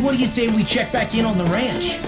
What do you say we check back in on the ranch?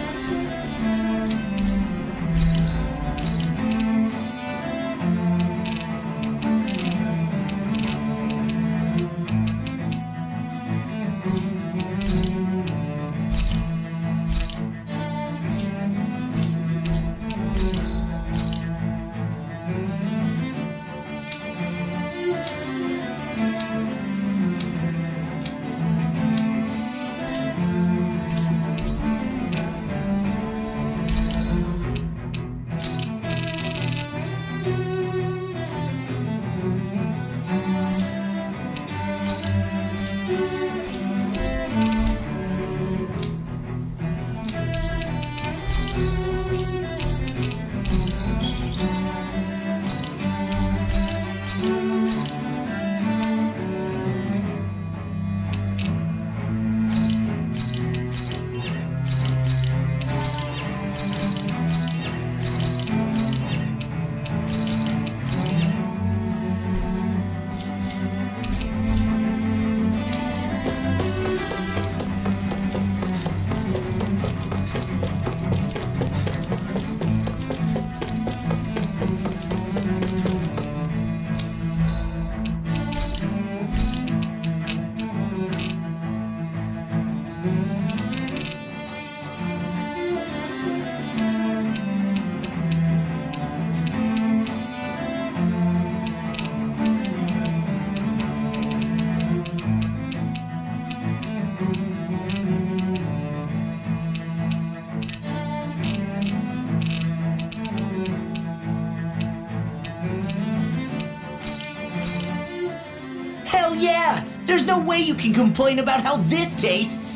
Hell yeah! There's no way you can complain about how this tastes!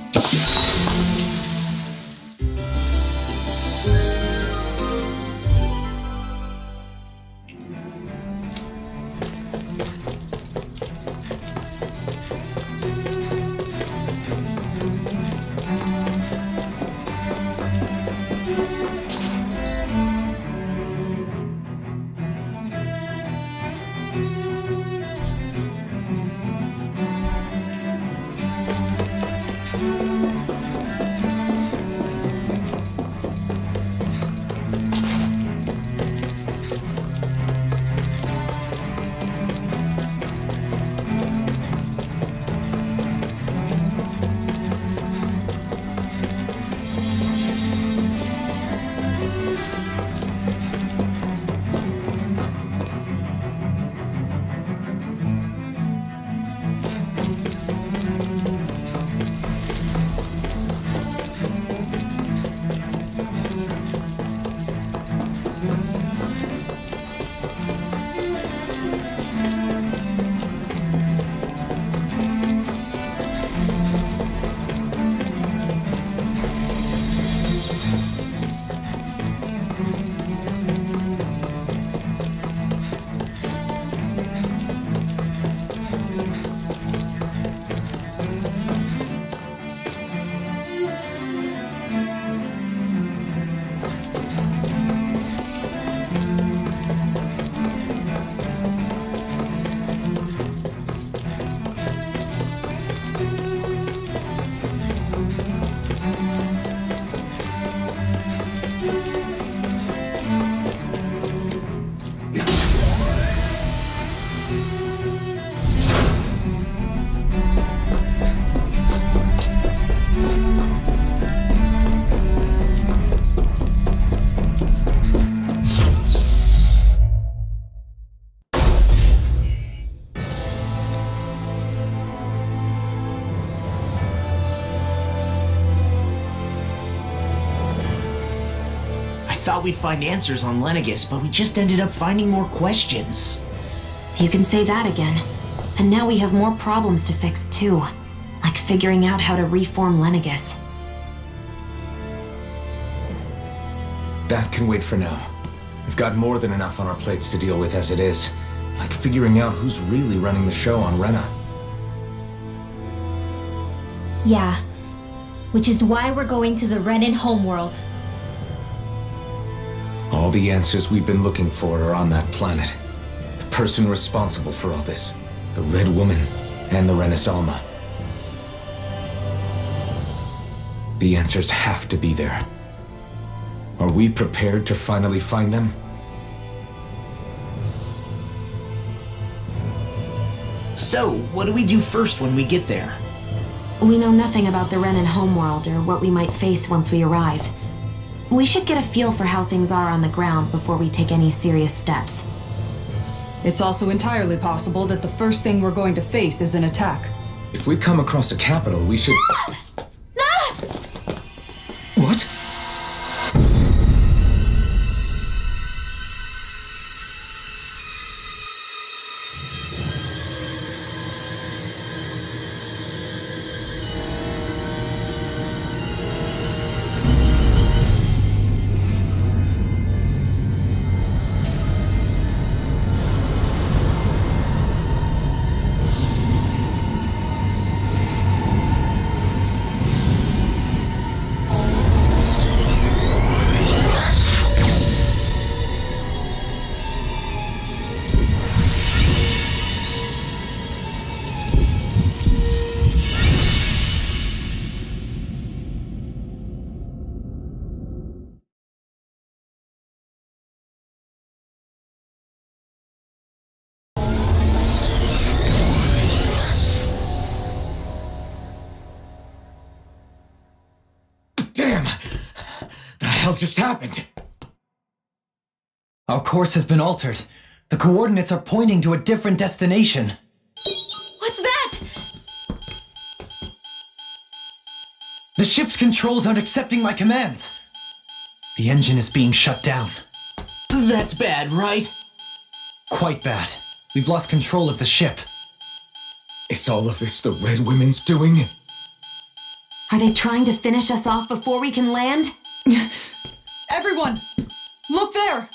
Thought we'd find answers on Lenegis, but we just ended up finding more questions. You can say that again. And now we have more problems to fix too. Like figuring out how to reform Lenegis. That can wait for now. We've got more than enough on our plates to deal with as it is. Like figuring out who's really running the show on Rena. Yeah. Which is why we're going to the Renan homeworld. All the answers we've been looking for are on that planet. The person responsible for all this. The Red Woman and the Renaissance. The answers have to be there. Are we prepared to finally find them? So, what do we do first when we get there? We know nothing about the Renin homeworld or what we might face once we arrive. We should get a feel for how things are on the ground before we take any serious steps. It's also entirely possible that the first thing we're going to face is an attack. If we come across a capital, we should... What? Damn! The hell just happened? Our course has been altered. The coordinates are pointing to a different destination. What's that? The ship's controls aren't accepting my commands. The engine is being shut down. That's bad, right? Quite bad. We've lost control of the ship. Is all of this the Red Women's doing? Are they trying to finish us off before we can land? Everyone! Look there!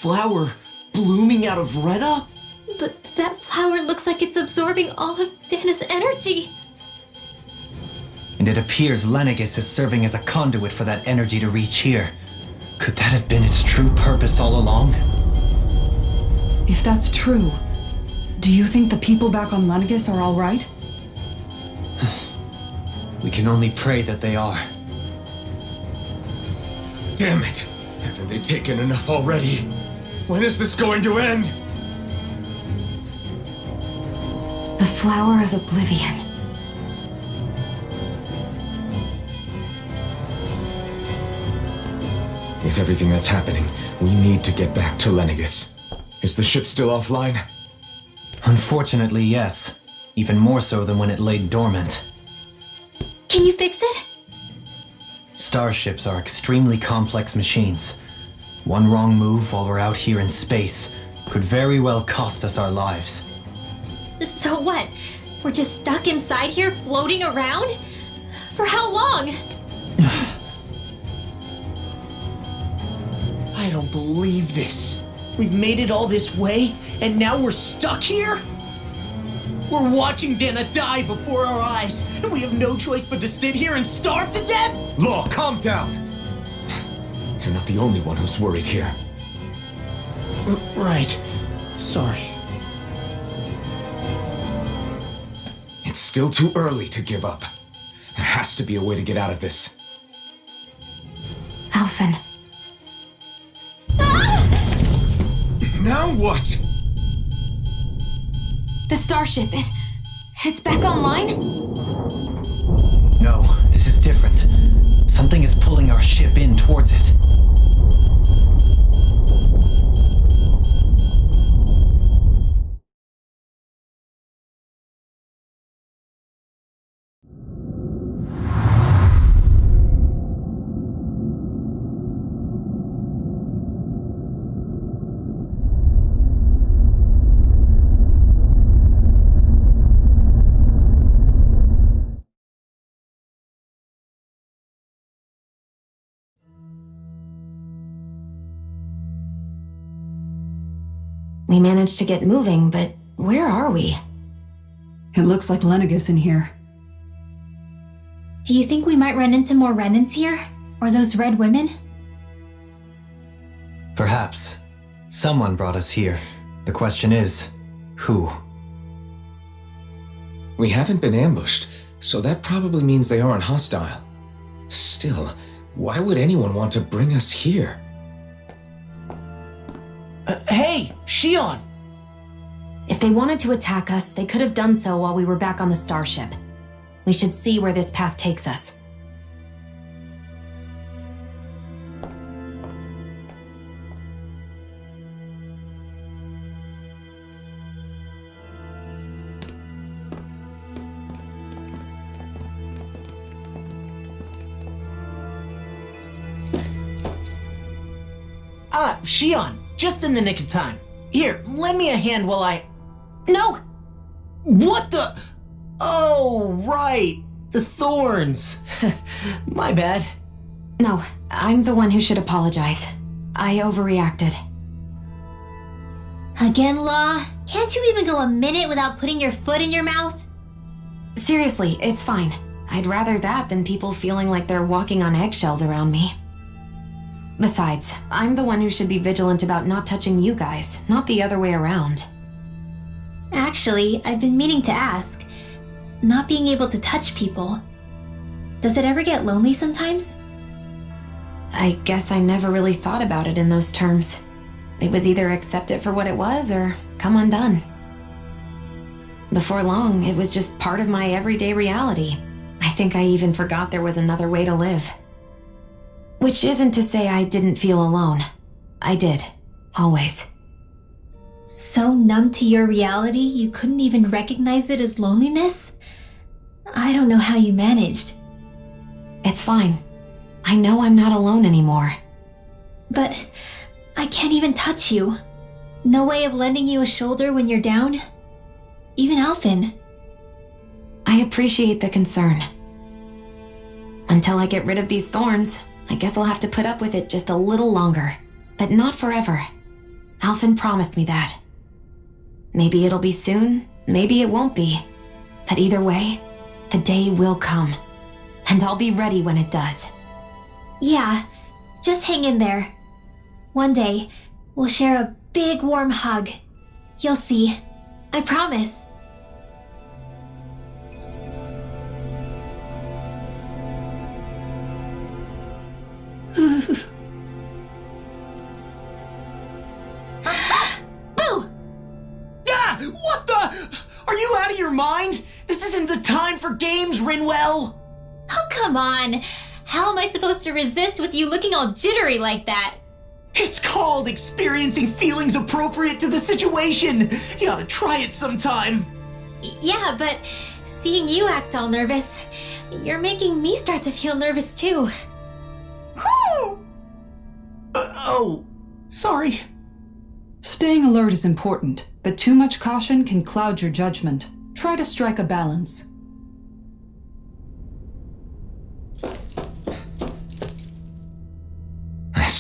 Flower blooming out of Retta? But that flower looks like it's absorbing all of Dana's energy. And it appears Lenegis is serving as a conduit for that energy to reach here. Could that have been its true purpose all along? If that's true, do you think the people back on Lenegis are all right? We can only pray that they are. Damn it! Haven't they taken enough already? When is this going to end? The Flower of Oblivion. With everything that's happening, we need to get back to Lenegis. Is the ship still offline? Unfortunately, yes. Even more so than when it lay dormant. Can you fix it? Starships are extremely complex machines. One wrong move while we're out here in space could very well cost us our lives. So what? We're just stuck inside here floating around? For how long? I don't believe this. We've made it all this way, and now we're stuck here? We're watching Dana die before our eyes, and we have no choice but to sit here and starve to death? Law, calm down! You're not the only one who's worried here. Right. Sorry. It's still too early to give up. There has to be a way to get out of this. Alphen. Now what? The starship, it's back online? No, this is different. Something is pulling our ship in towards it. We managed to get moving, but where are we? It looks like Lenegis in here. Do you think we might run into more Renans here? Or those red women? Perhaps. Someone brought us here. The question is, who? We haven't been ambushed, so that probably means they aren't hostile. Still, why would anyone want to bring us here? Hey, Shion! If they wanted to attack us, they could have done so while we were back on the starship. We should see where this path takes us. Shion, just in the nick of time. Here, lend me a hand while I... No! What the... Oh, right. The thorns. My bad. No, I'm the one who should apologize. I overreacted. Again, Law? Can't you even go a minute without putting your foot in your mouth? Seriously, it's fine. I'd rather that than people feeling like they're walking on eggshells around me. Besides, I'm the one who should be vigilant about not touching you guys, not the other way around. Actually, I've been meaning to ask. Not being able to touch people. Does it ever get lonely sometimes? I guess I never really thought about it in those terms. It was either accept it for what it was or come undone. Before long, it was just part of my everyday reality. I think I even forgot there was another way to live. Which isn't to say I didn't feel alone. I did. Always. So numb to your reality, you couldn't even recognize it as loneliness? I don't know how you managed. It's fine. I know I'm not alone anymore. But I can't even touch you. No way of lending you a shoulder when you're down? Even Alphen. I appreciate the concern. Until I get rid of these thorns, I guess I'll have to put up with it just a little longer. But not forever. Alphen promised me that. Maybe it'll be soon, maybe it won't be. But either way, the day will come. And I'll be ready when it does. Yeah, just hang in there. One day, we'll share a big warm hug. You'll see. I promise. Boo! Ah! What the... Are you out of your mind? This isn't the time for games, Rinwell! Oh, come on. How am I supposed to resist with you looking all jittery like that? It's called experiencing feelings appropriate to the situation. You ought to try it sometime. Yeah, but seeing you act all nervous, you're making me start to feel nervous too. Oh, sorry. Staying alert is important, but too much caution can cloud your judgment. Try to strike a balance.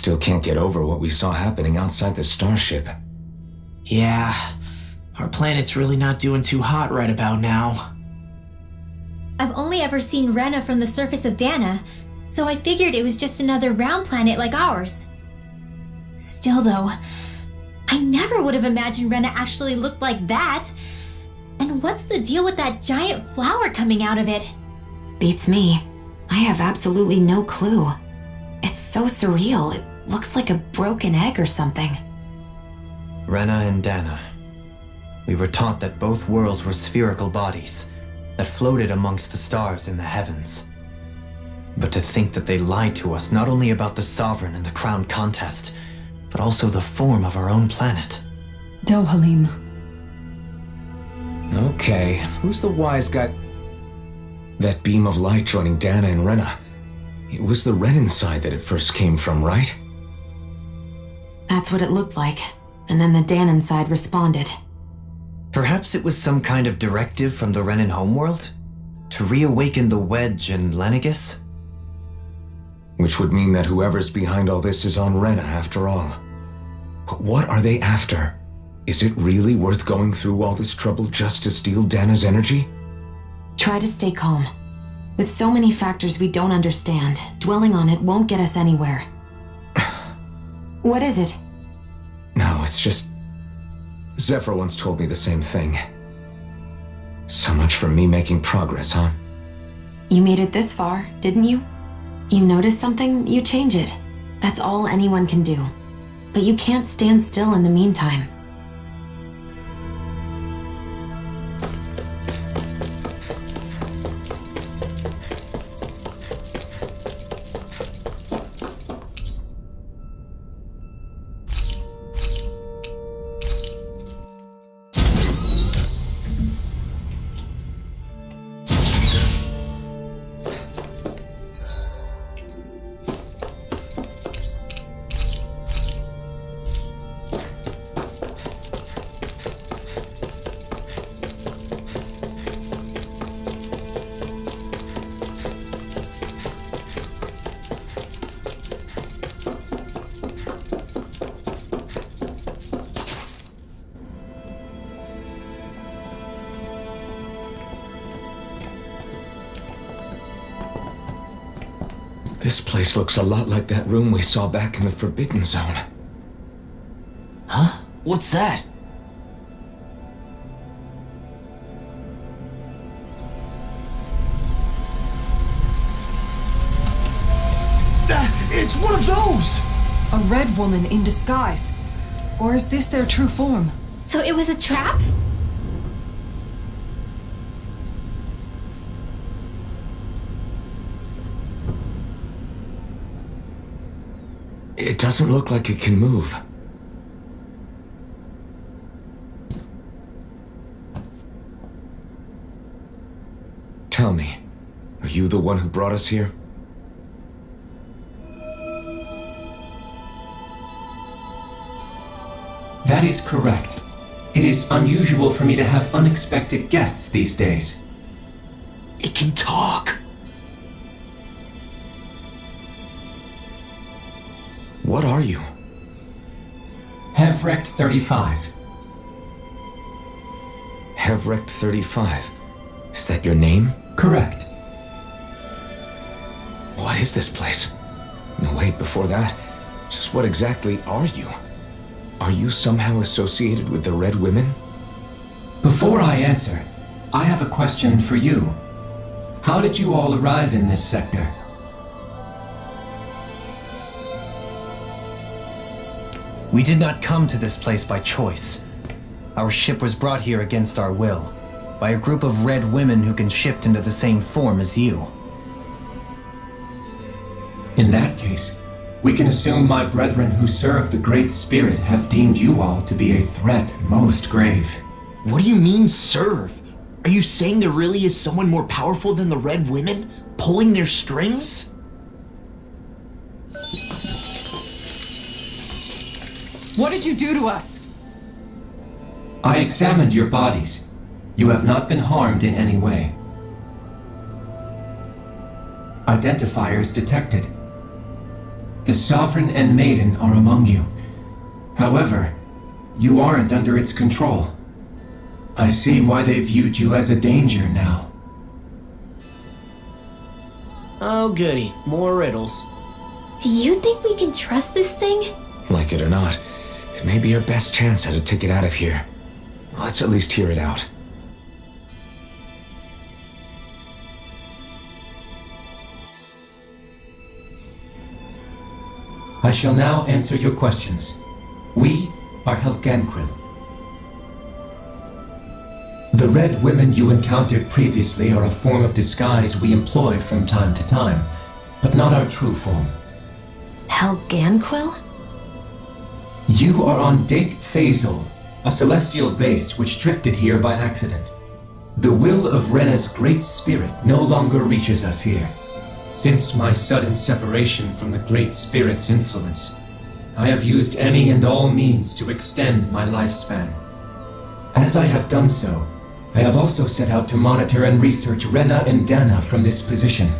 still can't get over what we saw happening outside the starship. Yeah, our planet's really not doing too hot right about now. I've only ever seen Rena from the surface of Dana, so I figured it was just another round planet like ours. Still though, I never would have imagined Rena actually looked like that. And what's the deal with that giant flower coming out of it? Beats me. I have absolutely no clue. It's so surreal. It looks like a broken egg or something. Rena and Dana. We were taught that both worlds were spherical bodies that floated amongst the stars in the heavens. But to think that they lied to us not only about the Sovereign and the Crown contest, but also the form of our own planet. Dohalim. Okay, who's the wise guy? That beam of light joining Dana and Rena. It was the Renan side that it first came from, right? That's what it looked like. And then the Danon side responded. Perhaps it was some kind of directive from the Renan homeworld? To reawaken the Wedge and Lenegis? Which would mean that whoever's behind all this is on Rena after all. But what are they after? Is it really worth going through all this trouble just to steal Dana's energy? Try to stay calm. With so many factors we don't understand, dwelling on it won't get us anywhere. What is it? No, it's just... Zephyr once told me the same thing. So much for me making progress, huh? You made it this far, didn't you? You notice something, you change it. That's all anyone can do. But you can't stand still in the meantime. This place looks a lot like that room we saw back in the Forbidden Zone. Huh? What's that? It's one of those! A red woman in disguise. Or is this their true form? So it was a trap? It doesn't look like it can move. Tell me, are you the one who brought us here? That is correct. It is unusual for me to have unexpected guests these days. It can talk! What are you? Hevrect 35. Hevrect 35. Is that your name? Correct. What is this place? No, wait, before that, just what exactly are you? Are you somehow associated with the Red Women? Before I answer, I have a question for you. How did you all arrive in this sector? We did not come to this place by choice. Our ship was brought here against our will, by a group of red women who can shift into the same form as you. In that case, we can assume my brethren who serve the Great Spirit have deemed you all to be a threat most grave. What do you mean, serve? Are you saying there really is someone more powerful than the Red Women, pulling their strings? What did you do to us? I examined your bodies. You have not been harmed in any way. Identifiers detected. The Sovereign and Maiden are among you. However, you aren't under its control. I see why they viewed you as a danger now. Oh goody, more riddles. Do you think we can trust this thing? Like it or not, it may be our best chance at a ticket out of here. Let's at least hear it out. I shall now answer your questions. We are Helganquil. The red women you encountered previously are a form of disguise we employ from time to time, but not our true form. Helganquil? You are on Dake Phasol, a celestial base which drifted here by accident. The will of Rena's great spirit no longer reaches us here. Since my sudden separation from the Great Spirit's influence, I have used any and all means to extend my lifespan. As I have done so, I have also set out to monitor and research Rena and Dana from this position.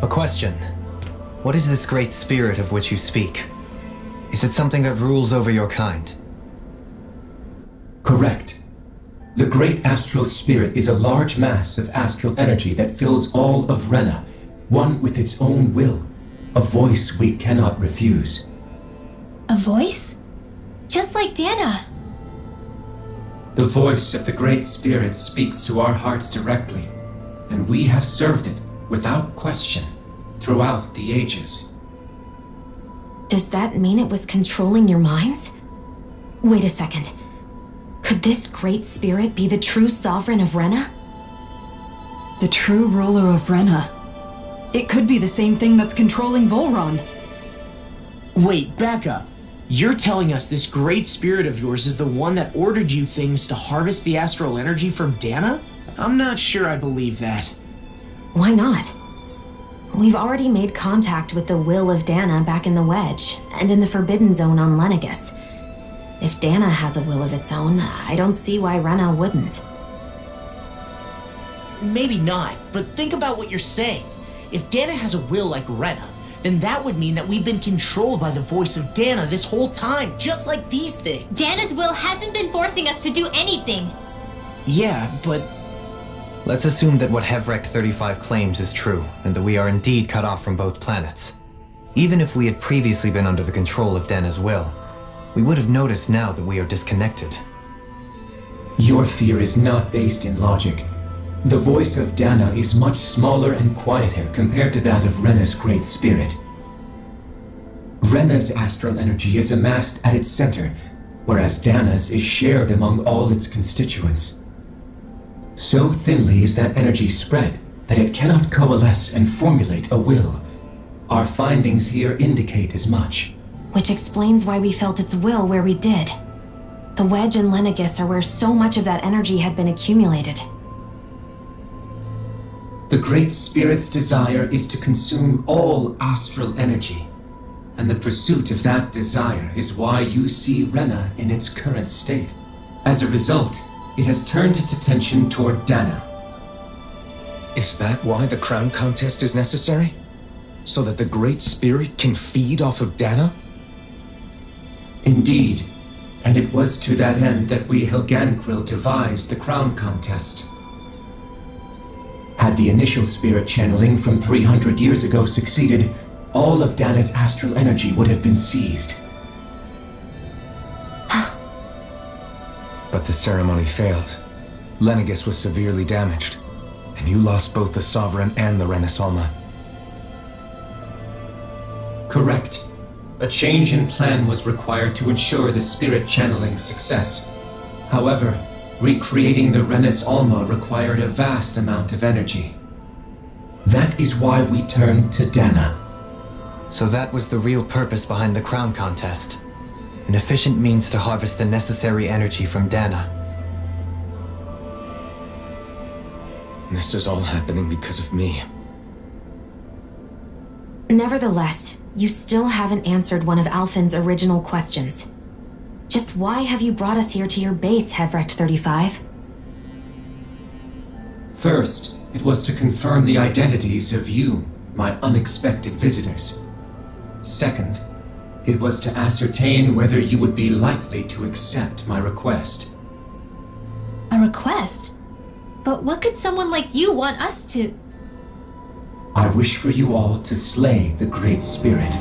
A question. What is this great spirit of which you speak? Is it something that rules over your kind? Correct. The Great Astral Spirit is a large mass of astral energy that fills all of Rena, one with its own will, a voice we cannot refuse. A voice? Just like Dana. The voice of the Great Spirit speaks to our hearts directly, and we have served it without question throughout the ages. Does that mean it was controlling your minds? Wait a second. Could this great spirit be the true sovereign of Rena? The true ruler of Rena. It could be the same thing that's controlling Volron. Wait, back up. You're telling us this great spirit of yours is the one that ordered you things to harvest the astral energy from Dana? I'm not sure I believe that. Why not? We've already made contact with the will of Dana back in the Wedge, and in the Forbidden Zone on Lenegus. If Dana has a will of its own, I don't see why Rena wouldn't. Maybe not, but think about what you're saying. If Dana has a will like Rena, then that would mean that we've been controlled by the voice of Dana this whole time, just like these things. Dana's will hasn't been forcing us to do anything. Yeah, but... Let's assume that what Hevrect 35 claims is true, and that we are indeed cut off from both planets. Even if we had previously been under the control of Dana's will, we would have noticed now that we are disconnected. Your fear is not based in logic. The voice of Dana is much smaller and quieter compared to that of Rena's great spirit. Rena's astral energy is amassed at its center, whereas Dana's is shared among all its constituents. So thinly is that energy spread that it cannot coalesce and formulate a will. Our findings here indicate as much. Which explains why we felt its will where we did. The Wedge and Lenegus are where so much of that energy had been accumulated. The Great Spirit's desire is to consume all astral energy, and the pursuit of that desire is why you see Rena in its current state. As a result, it has turned its attention toward Dana. Is that why the crown contest is necessary? So that the Great Spirit can feed off of Dana? Indeed, and it was to that end that we Helganquil devised the crown contest. Had the initial spirit channeling from 300 years ago succeeded, all of Dana's astral energy would have been seized. But the ceremony failed. Lenegus was severely damaged, and you lost both the Sovereign and the Renasalma. Correct. A change in plan was required to ensure the spirit channeling's success. However, recreating the Renis Alma required a vast amount of energy. That is why we turned to Dana. So that was the real purpose behind the crown contest. An efficient means to harvest the necessary energy from Dana. This is all happening because of me. Nevertheless, you still haven't answered one of Alphen's original questions. Just why have you brought us here to your base, Hevrect 35? First, it was to confirm the identities of you, my unexpected visitors. Second, it was to ascertain whether you would be likely to accept my request. A request? But what could someone like you want us to... I wish for you all to slay the Great Spirit.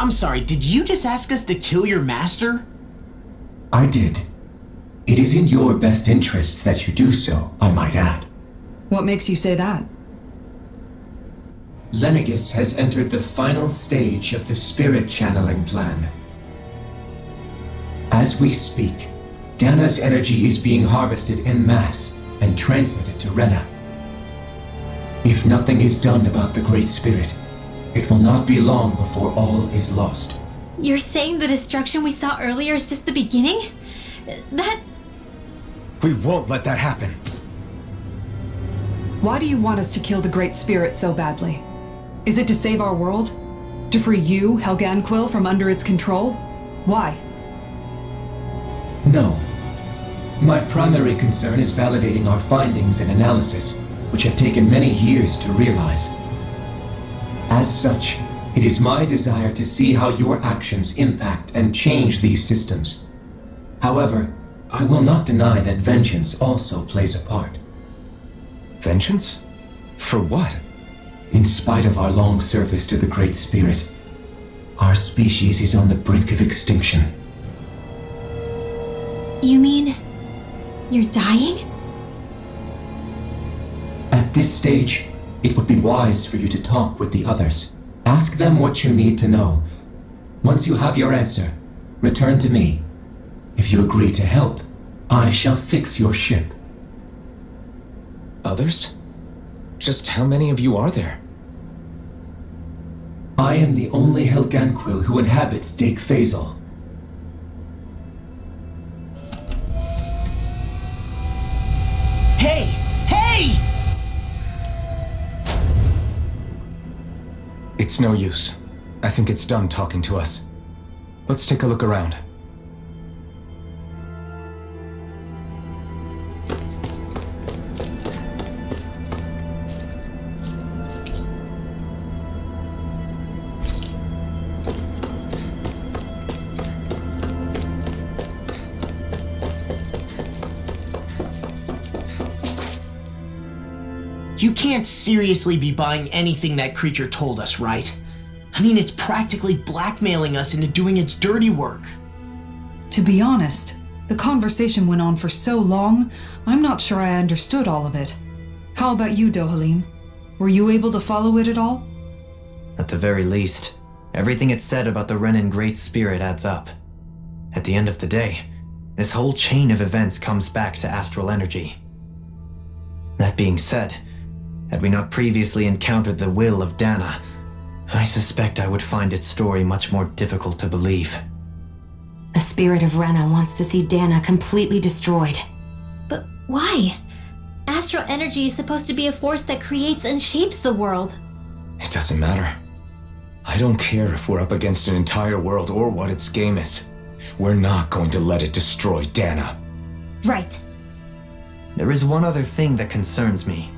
I'm sorry, did you just ask us to kill your master? I did. It is in your best interest that you do so, I might add. What makes you say that? Lenegis has entered the final stage of the spirit channeling plan. As we speak, Dana's energy is being harvested en masse and transmitted to Rena. If nothing is done about the Great Spirit, it will not be long before all is lost. You're saying the destruction we saw earlier is just the beginning? That... We won't let that happen. Why do you want us to kill the Great Spirit so badly? Is it to save our world? To free you, Helganquil, from under its control? Why? No. My primary concern is validating our findings and analysis, which have taken many years to realize. As such, it is my desire to see how your actions impact and change these systems. However, I will not deny that vengeance also plays a part. Vengeance? For what? In spite of our long service to the Great Spirit, our species is on the brink of extinction. You mean... you're dying? At this stage, it would be wise for you to talk with the others. Ask them what you need to know. Once you have your answer, return to me. If you agree to help, I shall fix your ship. Others? Just how many of you are there? I am the only Helganquil who inhabits Dake Faisal. Hey! Hey! It's no use. I think it's done talking to us. Let's take a look around. You can't seriously be buying anything that creature told us, right? I mean, it's practically blackmailing us into doing its dirty work. To be honest, the conversation went on for so long, I'm not sure I understood all of it. How about you, Dohalim? Were you able to follow it at all? At the very least, everything it said about the Renan Great Spirit adds up. At the end of the day, this whole chain of events comes back to astral energy. That being said, had we not previously encountered the will of Dana, I suspect I would find its story much more difficult to believe. The spirit of Rena wants to see Dana completely destroyed. But why? Astral energy is supposed to be a force that creates and shapes the world. It doesn't matter. I don't care if we're up against an entire world or what its game is. We're not going to let it destroy Dana. Right. There is one other thing that concerns me.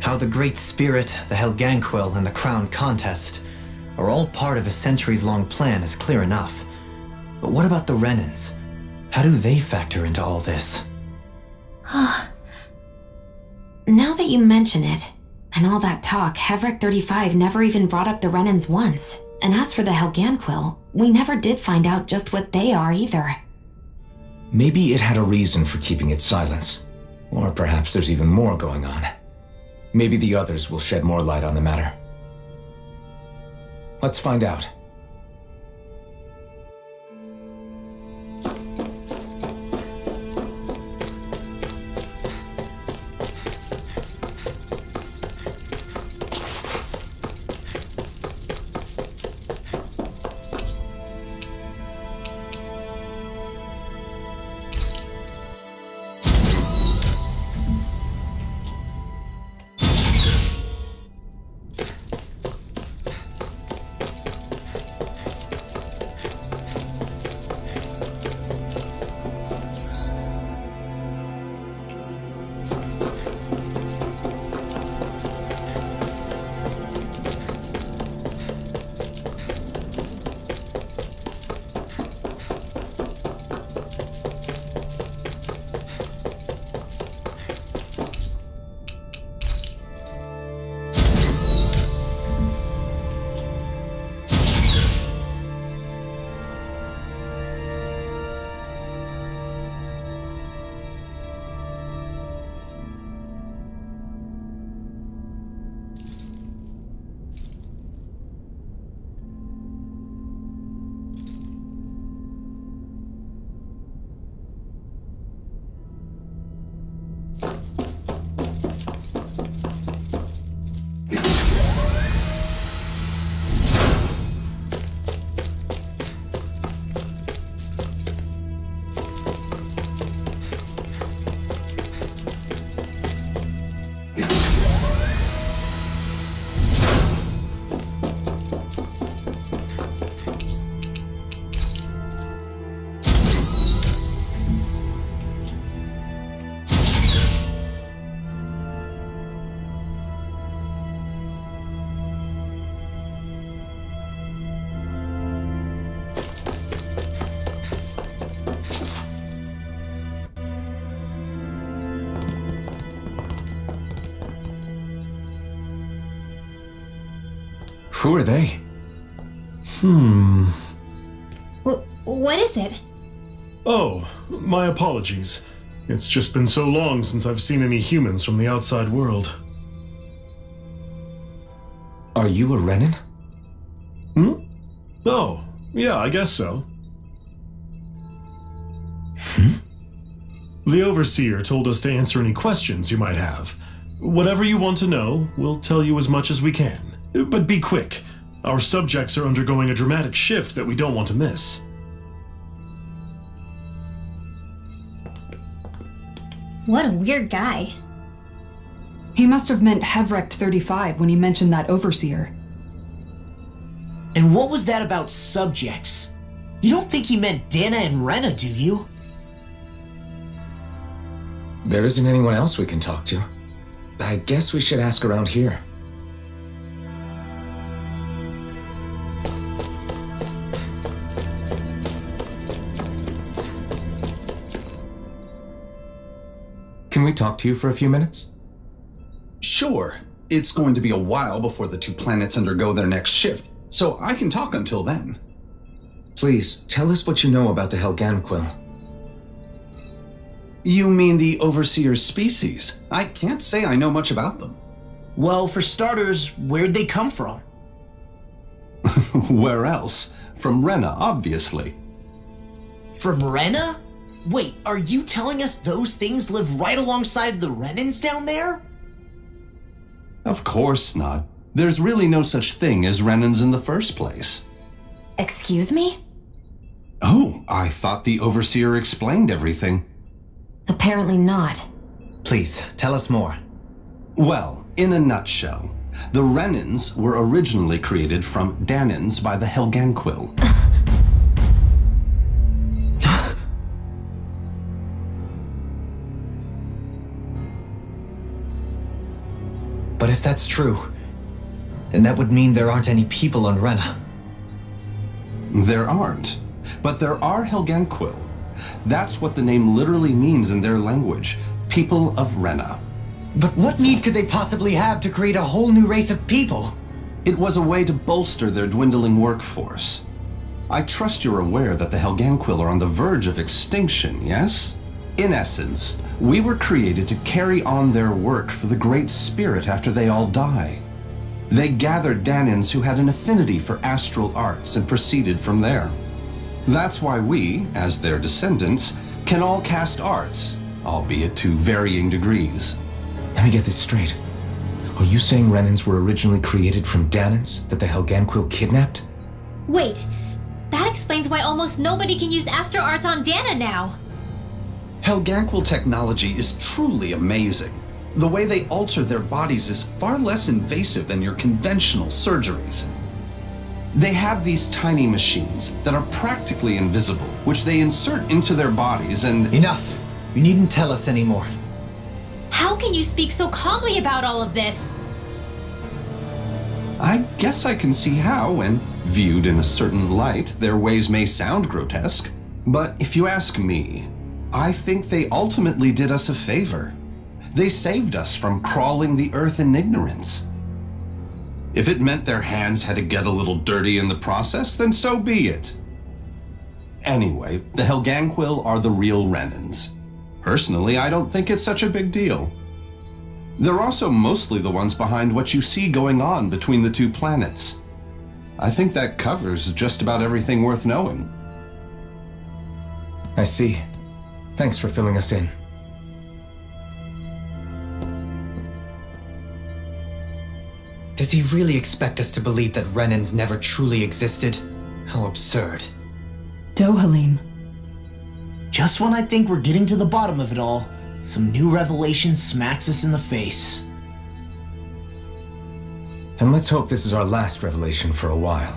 How the Great Spirit, the Helganquil, and the Crown Contest are all part of a centuries-long plan is clear enough. But what about the Renans? How do they factor into all this? Now that you mention it, and all that talk, Hevric 35 never even brought up the Renans once. And as for the Helganquil, we never did find out just what they are either. Maybe it had a reason for keeping its silence. Or perhaps there's even more going on. Maybe the others will shed more light on the matter. Let's find out. Who are they? What is it? Oh, my apologies. It's just been so long since I've seen any humans from the outside world. Are you a Renan? Oh, yeah, I guess so. The Overseer told us to answer any questions you might have. Whatever you want to know, we'll tell you as much as we can. But be quick. Our subjects are undergoing a dramatic shift that we don't want to miss. What a weird guy. He must have meant Hevrect 35 when he mentioned that Overseer. And what was that about subjects? You don't think he meant Dana and Rena, do you? There isn't anyone else we can talk to. I guess we should ask around here. Can we talk to you for a few minutes? Sure. It's going to be a while before the two planets undergo their next shift, so I can talk until then. Please, tell us what you know about the Helganquil. You mean the Overseer's species? I can't say I know much about them. Well, for starters, where'd they come from? Where else? From Rena, obviously. From Rena? Wait, are you telling us those things live right alongside the Renans down there? Of course not. There's really no such thing as Renans in the first place. Excuse me? Oh, I thought the Overseer explained everything. Apparently not. Please, tell us more. Well, in a nutshell, the Renans were originally created from Danans by the Helganquil. But if that's true, then that would mean there aren't any people on Rena. There aren't, but there are Helganquil. That's what the name literally means in their language, people of Rena. But what need could they possibly have to create a whole new race of people? It was a way to bolster their dwindling workforce. I trust you're aware that the Helganquil are on the verge of extinction, yes? In essence, we were created to carry on their work for the Great Spirit after they all die. They gathered Danans who had an affinity for astral arts and proceeded from there. That's why we, as their descendants, can all cast arts, albeit to varying degrees. Let me get this straight. Are you saying Renans were originally created from Danans that the Helganquil kidnapped? Wait, that explains why almost nobody can use astro arts on Dana now. Helganquil technology is truly amazing. The way they alter their bodies is far less invasive than your conventional surgeries. They have these tiny machines that are practically invisible, which they insert into their bodies and— Enough! You needn't tell us anymore. How can you speak so calmly about all of this? I guess I can see how, when viewed in a certain light, their ways may sound grotesque. But if you ask me, I think they ultimately did us a favor. They saved us from crawling the earth in ignorance. If it meant their hands had to get a little dirty in the process, then so be it. Anyway, the Helganquil are the real Renans. Personally, I don't think it's such a big deal. They're also mostly the ones behind what you see going on between the two planets. I think that covers just about everything worth knowing. I see. Thanks for filling us in. Does he really expect us to believe that Renans never truly existed? How absurd. Dohalim. Just when I think we're getting to the bottom of it all, some new revelation smacks us in the face. Then let's hope this is our last revelation for a while.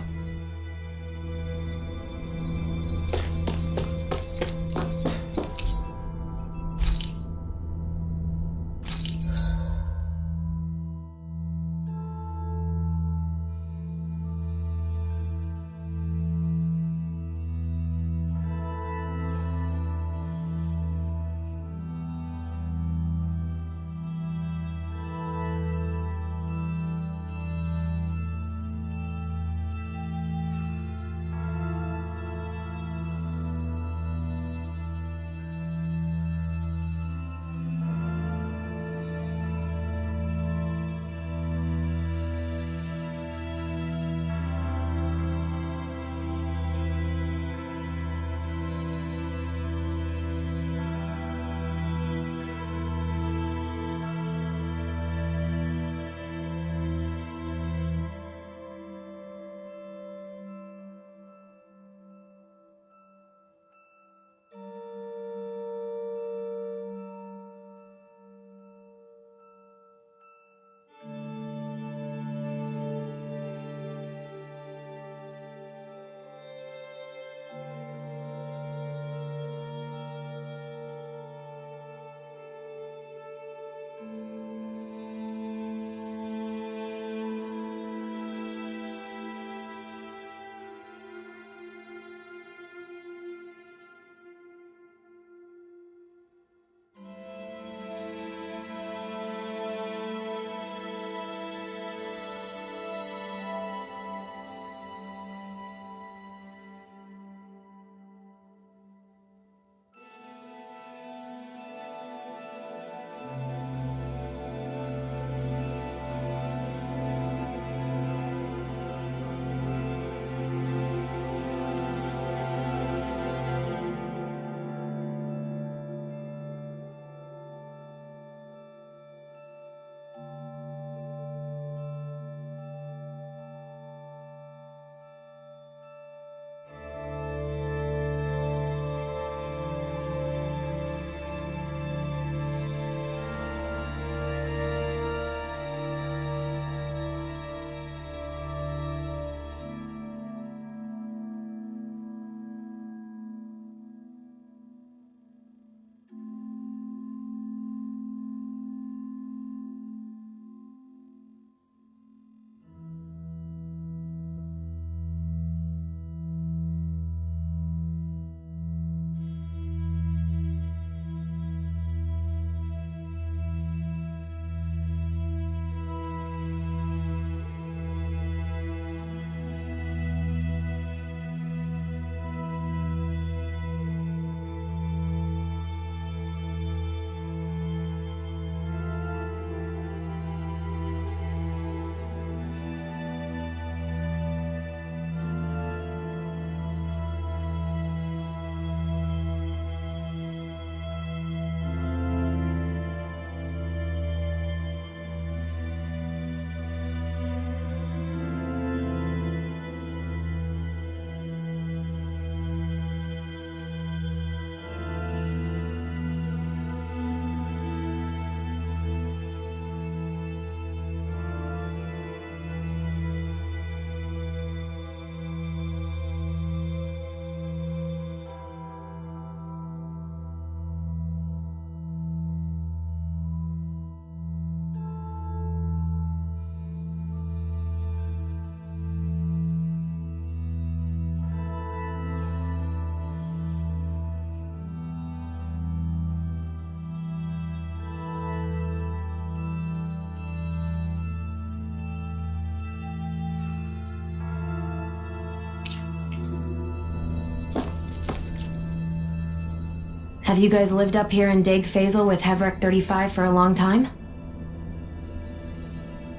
Have you guys lived up here in Daeg Faisal with Hevrek 35 for a long time?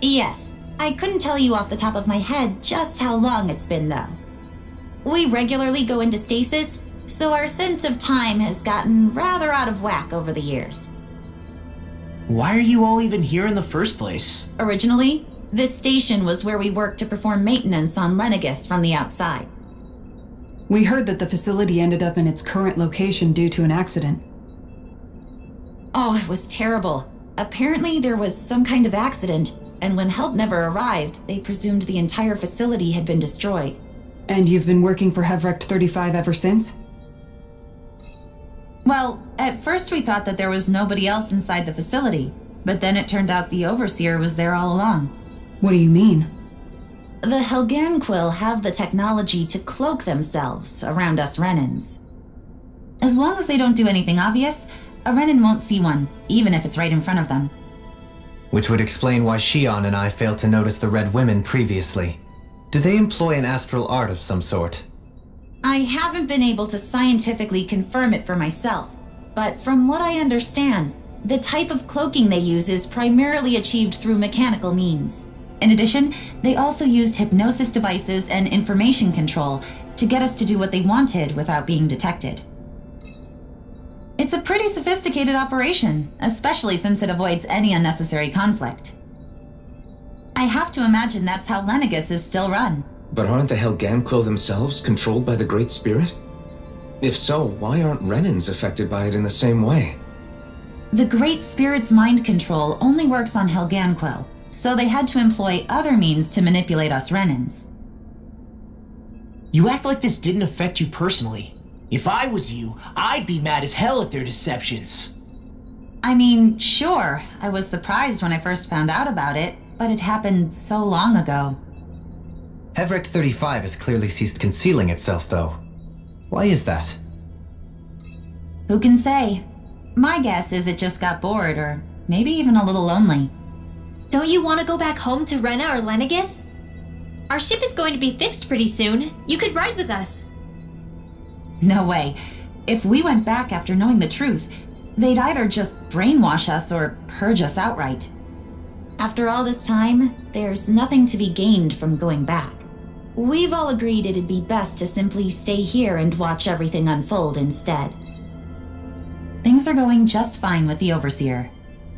Yes. I couldn't tell you off the top of my head just how long it's been, though. We regularly go into stasis, so our sense of time has gotten rather out of whack over the years. Why are you all even here in the first place? Originally, this station was where we worked to perform maintenance on Lenegis from the outside. We heard that the facility ended up in its current location due to an accident. Oh, it was terrible. Apparently there was some kind of accident, and when help never arrived, they presumed the entire facility had been destroyed. And you've been working for Hevrek 35 ever since? Well, at first we thought that there was nobody else inside the facility, but then it turned out the Overseer was there all along. What do you mean? The Helganquil have the technology to cloak themselves around us Renans. As long as they don't do anything obvious, a Renan won't see one, even if it's right in front of them. Which would explain why Shion and I failed to notice the Red Women previously. Do they employ an astral art of some sort? I haven't been able to scientifically confirm it for myself, but from what I understand, the type of cloaking they use is primarily achieved through mechanical means. In addition, they also used hypnosis devices and information control to get us to do what they wanted without being detected. It's a pretty sophisticated operation, especially since it avoids any unnecessary conflict. I have to imagine that's how Lenegis is still run. But aren't the Helganquil themselves controlled by the Great Spirit? If so, why aren't Renans affected by it in the same way? The Great Spirit's mind control only works on Helganquil, so they had to employ other means to manipulate us Renans. You act like this didn't affect you personally. If I was you, I'd be mad as hell at their deceptions. I mean, sure, I was surprised when I first found out about it, but it happened so long ago. Hevrek 35 has clearly ceased concealing itself, though. Why is that? Who can say? My guess is it just got bored, or maybe even a little lonely. Don't you want to go back home to Rena or Lenegis? Our ship is going to be fixed pretty soon. You could ride with us. No way. If we went back after knowing the truth, they'd either just brainwash us or purge us outright. After all this time, there's nothing to be gained from going back. We've all agreed it'd be best to simply stay here and watch everything unfold instead. Things are going just fine with the Overseer.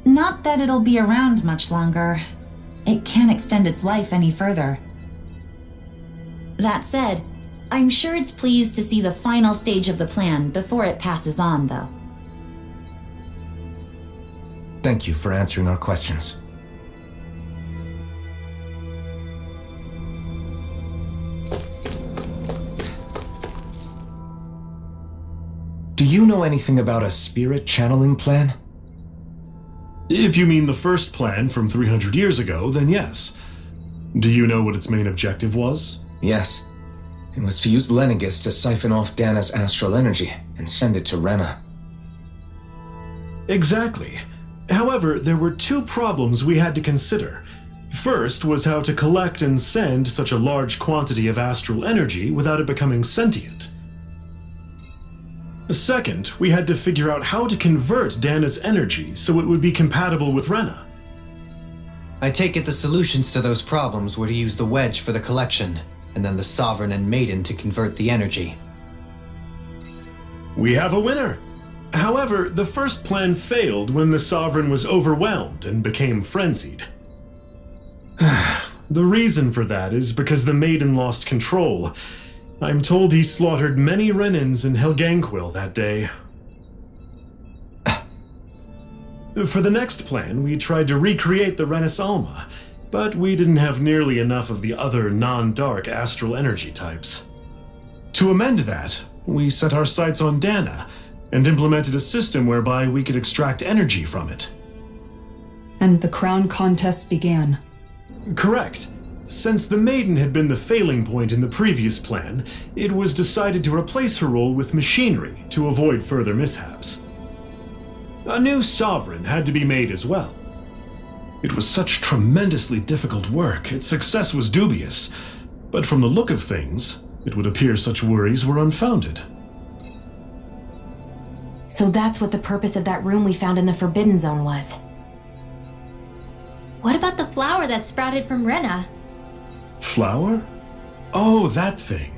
Not that it'll be around much longer. It can't extend its life any further. That said, I'm sure it's pleased to see the final stage of the plan before it passes on, though. Thank you for answering our questions. Do you know anything about a spirit channeling plan? If you mean the first plan from 300 years ago, then yes. Do you know what its main objective was? Yes. It was to use Lenegis to siphon off Dana's astral energy and send it to Rena. Exactly. However, there were two problems we had to consider. First was how to collect and send such a large quantity of astral energy without it becoming sentient. Second, we had to figure out how to convert Dana's energy so it would be compatible with Rena. I take it the solutions to those problems were to use the wedge for the collection, and then the Sovereign and Maiden to convert the energy. We have a winner! However, the first plan failed when the Sovereign was overwhelmed and became frenzied. The reason for that is because the Maiden lost control. I'm told he slaughtered many Renans in Helganquil that day. For the next plan, we tried to recreate the Renis Alma, but we didn't have nearly enough of the other non-dark astral energy types. To amend that, we set our sights on Dana, and implemented a system whereby we could extract energy from it. And the crown contests began. Correct. Since the Maiden had been the failing point in the previous plan, it was decided to replace her role with machinery to avoid further mishaps. A new Sovereign had to be made as well. It was such tremendously difficult work, its success was dubious, but from the look of things, it would appear such worries were unfounded. So that's what the purpose of that room we found in the Forbidden Zone was. What about the flower that sprouted from Rena? Flower? Oh, that thing.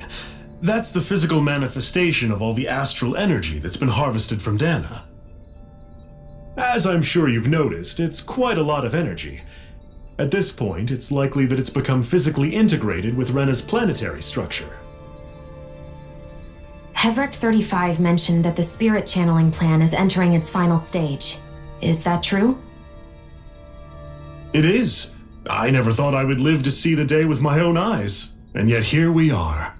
That's the physical manifestation of all the astral energy that's been harvested from Dana. As I'm sure you've noticed, it's quite a lot of energy. At this point, it's likely that it's become physically integrated with Rena's planetary structure. Hevrecht 35 mentioned that the spirit channeling plan is entering its final stage. Is that true? It is. I never thought I would live to see the day with my own eyes, and yet here we are.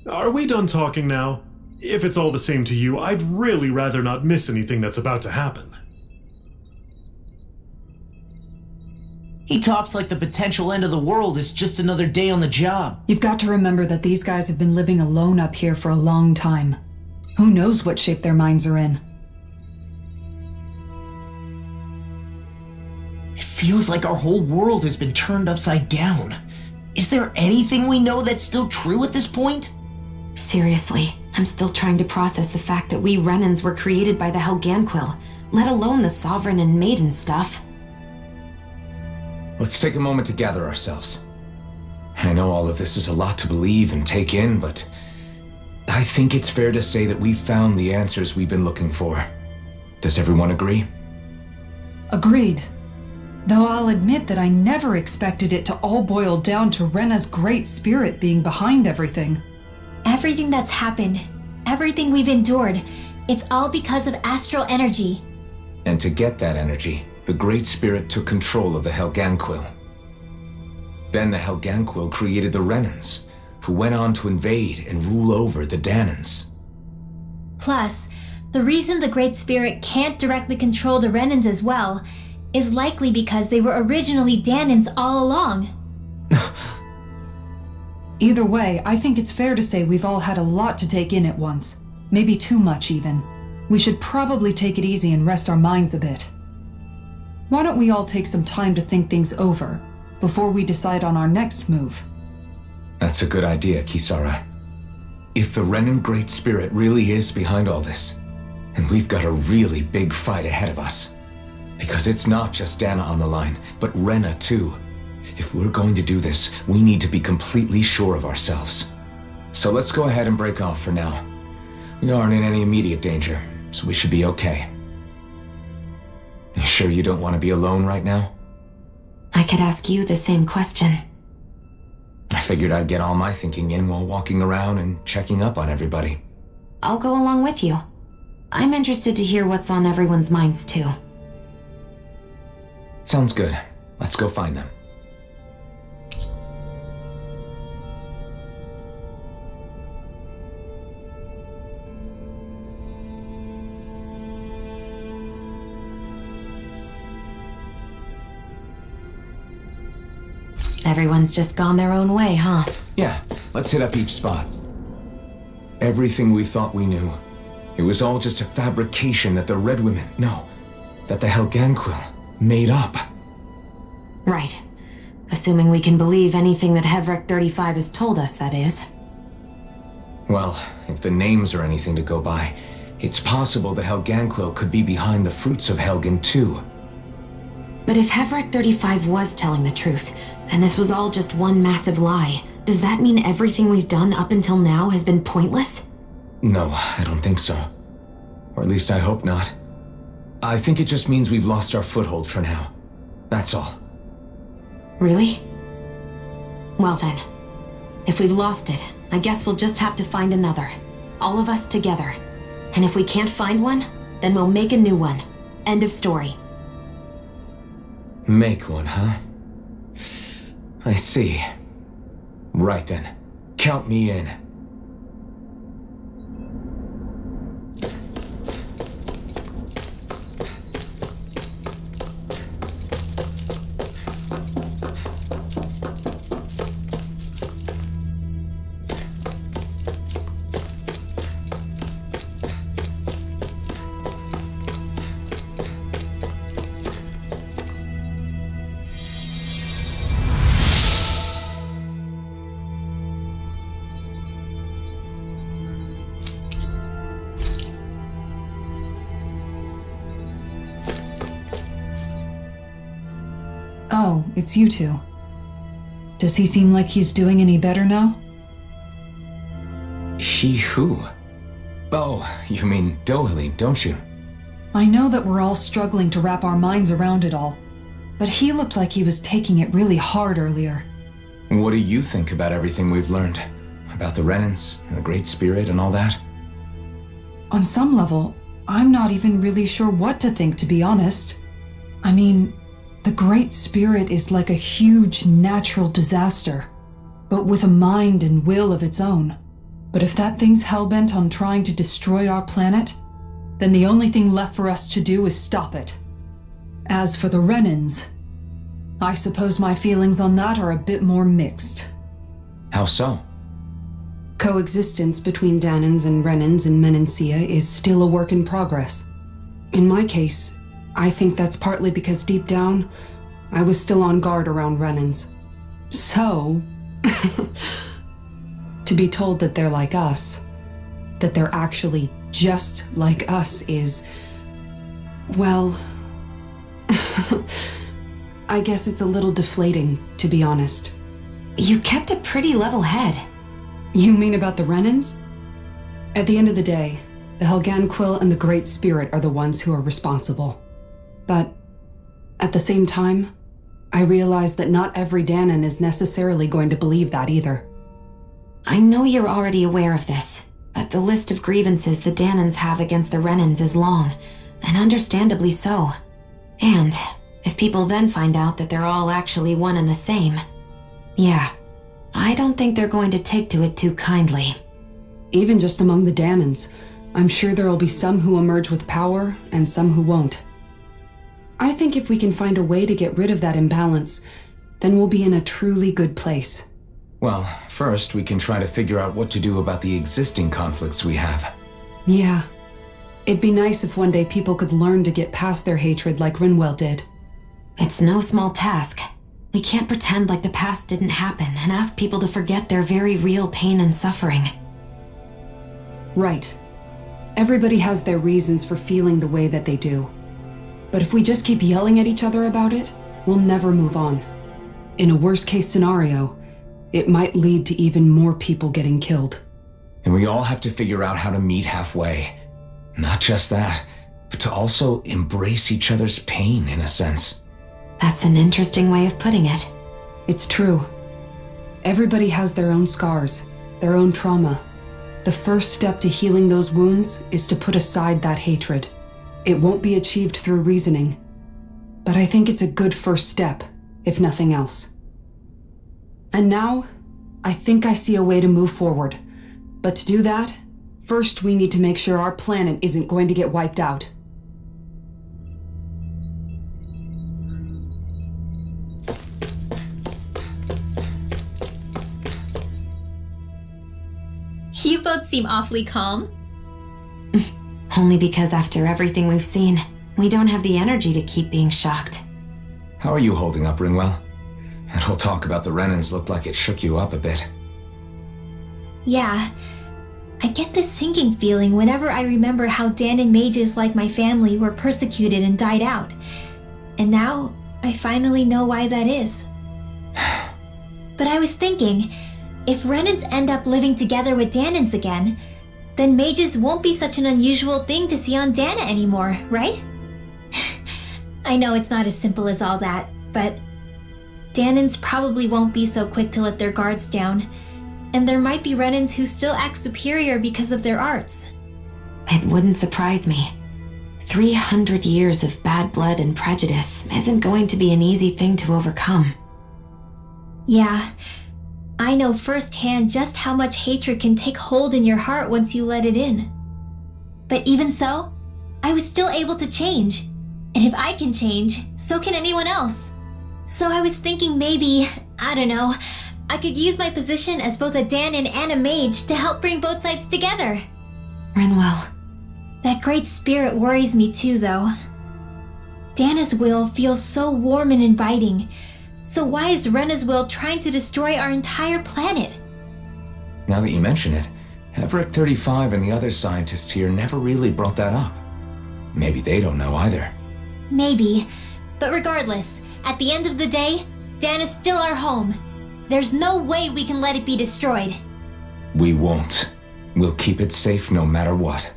Are we done talking now? If it's all the same to you, I'd really rather not miss anything that's about to happen. He talks like the potential end of the world is just another day on the job. You've got to remember that these guys have been living alone up here for a long time. Who knows what shape their minds are in? It feels like our whole world has been turned upside down. Is there anything we know that's still true at this point? Seriously, I'm still trying to process the fact that we Renans were created by the Helganquil, let alone the Sovereign and Maiden stuff. Let's take a moment to gather ourselves. I know all of this is a lot to believe and take in, but I think it's fair to say that we've found the answers we've been looking for. Does everyone agree? Agreed. Though I'll admit that I never expected it to all boil down to Rena's great spirit being behind everything. Everything that's happened, everything we've endured, it's all because of astral energy. And to get that energy, the Great Spirit took control of the Helganquil. Then the Helganquil created the Renans, who went on to invade and rule over the Danans. Plus, the reason the Great Spirit can't directly control the Renans as well is likely because they were originally Danans all along. Either way, I think it's fair to say we've all had a lot to take in at once. Maybe too much, even. We should probably take it easy and rest our minds a bit. Why don't we all take some time to think things over before we decide on our next move? That's a good idea, Kisara. If the Renan Great Spirit really is behind all this, then we've got a really big fight ahead of us. Because it's not just Dana on the line, but Rena too. If we're going to do this, we need to be completely sure of ourselves. So let's go ahead and break off for now. We aren't in any immediate danger, so we should be okay. You sure you don't want to be alone right now? I could ask you the same question. I figured I'd get all my thinking in while walking around and checking up on everybody. I'll go along with you. I'm interested to hear what's on everyone's minds too. Sounds good. Let's go find them. Everyone's just gone their own way, huh? Yeah, let's hit up each spot. Everything we thought we knew, it was all just a fabrication that the Red Women, that the Helganquil made up. Right. Assuming we can believe anything that Hevrecht 35 has told us, that is. Well, if the names are anything to go by, it's possible the Helganquil could be behind the fruits of Helgen too. But if Hevrecht 35 was telling the truth, and this was all just one massive lie, does that mean everything we've done up until now has been pointless? No, I don't think so. Or at least I hope not. I think it just means we've lost our foothold for now. That's all. Really? Well then, if we've lost it, I guess we'll just have to find another. All of us together. And if we can't find one, then we'll make a new one. End of story. Make one, huh? I see. Right then. Count me in. Oh, it's you two. Does he seem like he's doing any better now? He who? Oh, you mean Dohely, don't you? I know that we're all struggling to wrap our minds around it all, but he looked like he was taking it really hard earlier. What do you think about everything we've learned? About the Renans and the Great Spirit and all that? On some level, I'm not even really sure what to think, to be honest. I mean, the Great Spirit is like a huge natural disaster, but with a mind and will of its own. But if that thing's hellbent on trying to destroy our planet, then the only thing left for us to do is stop it. As for the Renans, I suppose my feelings on that are a bit more mixed. How so? Coexistence between Dahnans and Renans in Menancia is still a work in progress. In my case, I think that's partly because deep down, I was still on guard around Renans. So, to be told that they're like us, that they're actually just like us is, well, I guess it's a little deflating, to be honest. You kept a pretty level head. You mean about the Renans? At the end of the day, the Helgan Quill and the Great Spirit are the ones who are responsible. But at the same time, I realize that not every Dahnan is necessarily going to believe that either. I know you're already aware of this, but the list of grievances the Dahnans have against the Renans is long, and understandably so. And if people then find out that they're all actually one and the same, yeah, I don't think they're going to take to it too kindly. Even just among the Dahnans, I'm sure there'll be some who emerge with power and some who won't. I think if we can find a way to get rid of that imbalance, then we'll be in a truly good place. Well, first we can try to figure out what to do about the existing conflicts we have. Yeah. It'd be nice if one day people could learn to get past their hatred like Rinwell did. It's no small task. We can't pretend like the past didn't happen and ask people to forget their very real pain and suffering. Right. Everybody has their reasons for feeling the way that they do. But if we just keep yelling at each other about it, we'll never move on. In a worst-case scenario, it might lead to even more people getting killed. And we all have to figure out how to meet halfway. Not just that, but to also embrace each other's pain in a sense. That's an interesting way of putting it. It's true. Everybody has their own scars, their own trauma. The first step to healing those wounds is to put aside that hatred. It won't be achieved through reasoning, but I think it's a good first step, if nothing else. And now, I think I see a way to move forward. But to do that, first we need to make sure our planet isn't going to get wiped out. You both seem awfully calm. Only because after everything we've seen, we don't have the energy to keep being shocked. How are you holding up, Rinwell? That whole talk about the Renans looked like it shook you up a bit. Yeah. I get this sinking feeling whenever I remember how Dahnan mages like my family were persecuted and died out. And now, I finally know why that is. But I was thinking, if Renans end up living together with Dahnans again, then mages won't be such an unusual thing to see on Dahna anymore, right? I know it's not as simple as all that, but Dahnans probably won't be so quick to let their guards down, and there might be Renans who still act superior because of their arts. It wouldn't surprise me. 300 years of bad blood and prejudice isn't going to be an easy thing to overcome. Yeah, I know firsthand just how much hatred can take hold in your heart once you let it in. But even so, I was still able to change. And if I can change, so can anyone else. So I was thinking maybe, I don't know, I could use my position as both a Dahnan and a mage to help bring both sides together. Rinwell. That great spirit worries me too, though. Dana's will feels so warm and inviting. So why is Rena's will trying to destroy our entire planet? Now that you mention it, Everett 35 and the other scientists here never really brought that up. Maybe they don't know either. Maybe. But regardless, At the end of the day, Dan is still our home. There's no way we can let it be destroyed. We won't. We'll keep it safe no matter what.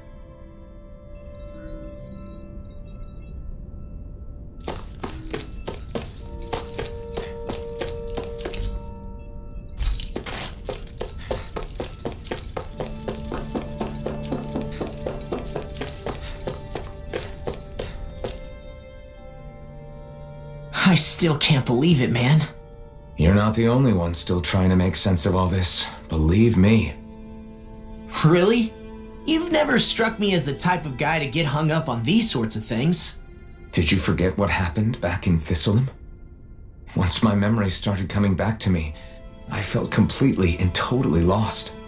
I still can't believe it, man. You're not the only one still trying to make sense of all this. Believe me. Really? You've never struck me as the type of guy to get hung up on these sorts of things. Did you forget what happened back in Thistleum? Once my memory started coming back to me, I felt completely and totally lost.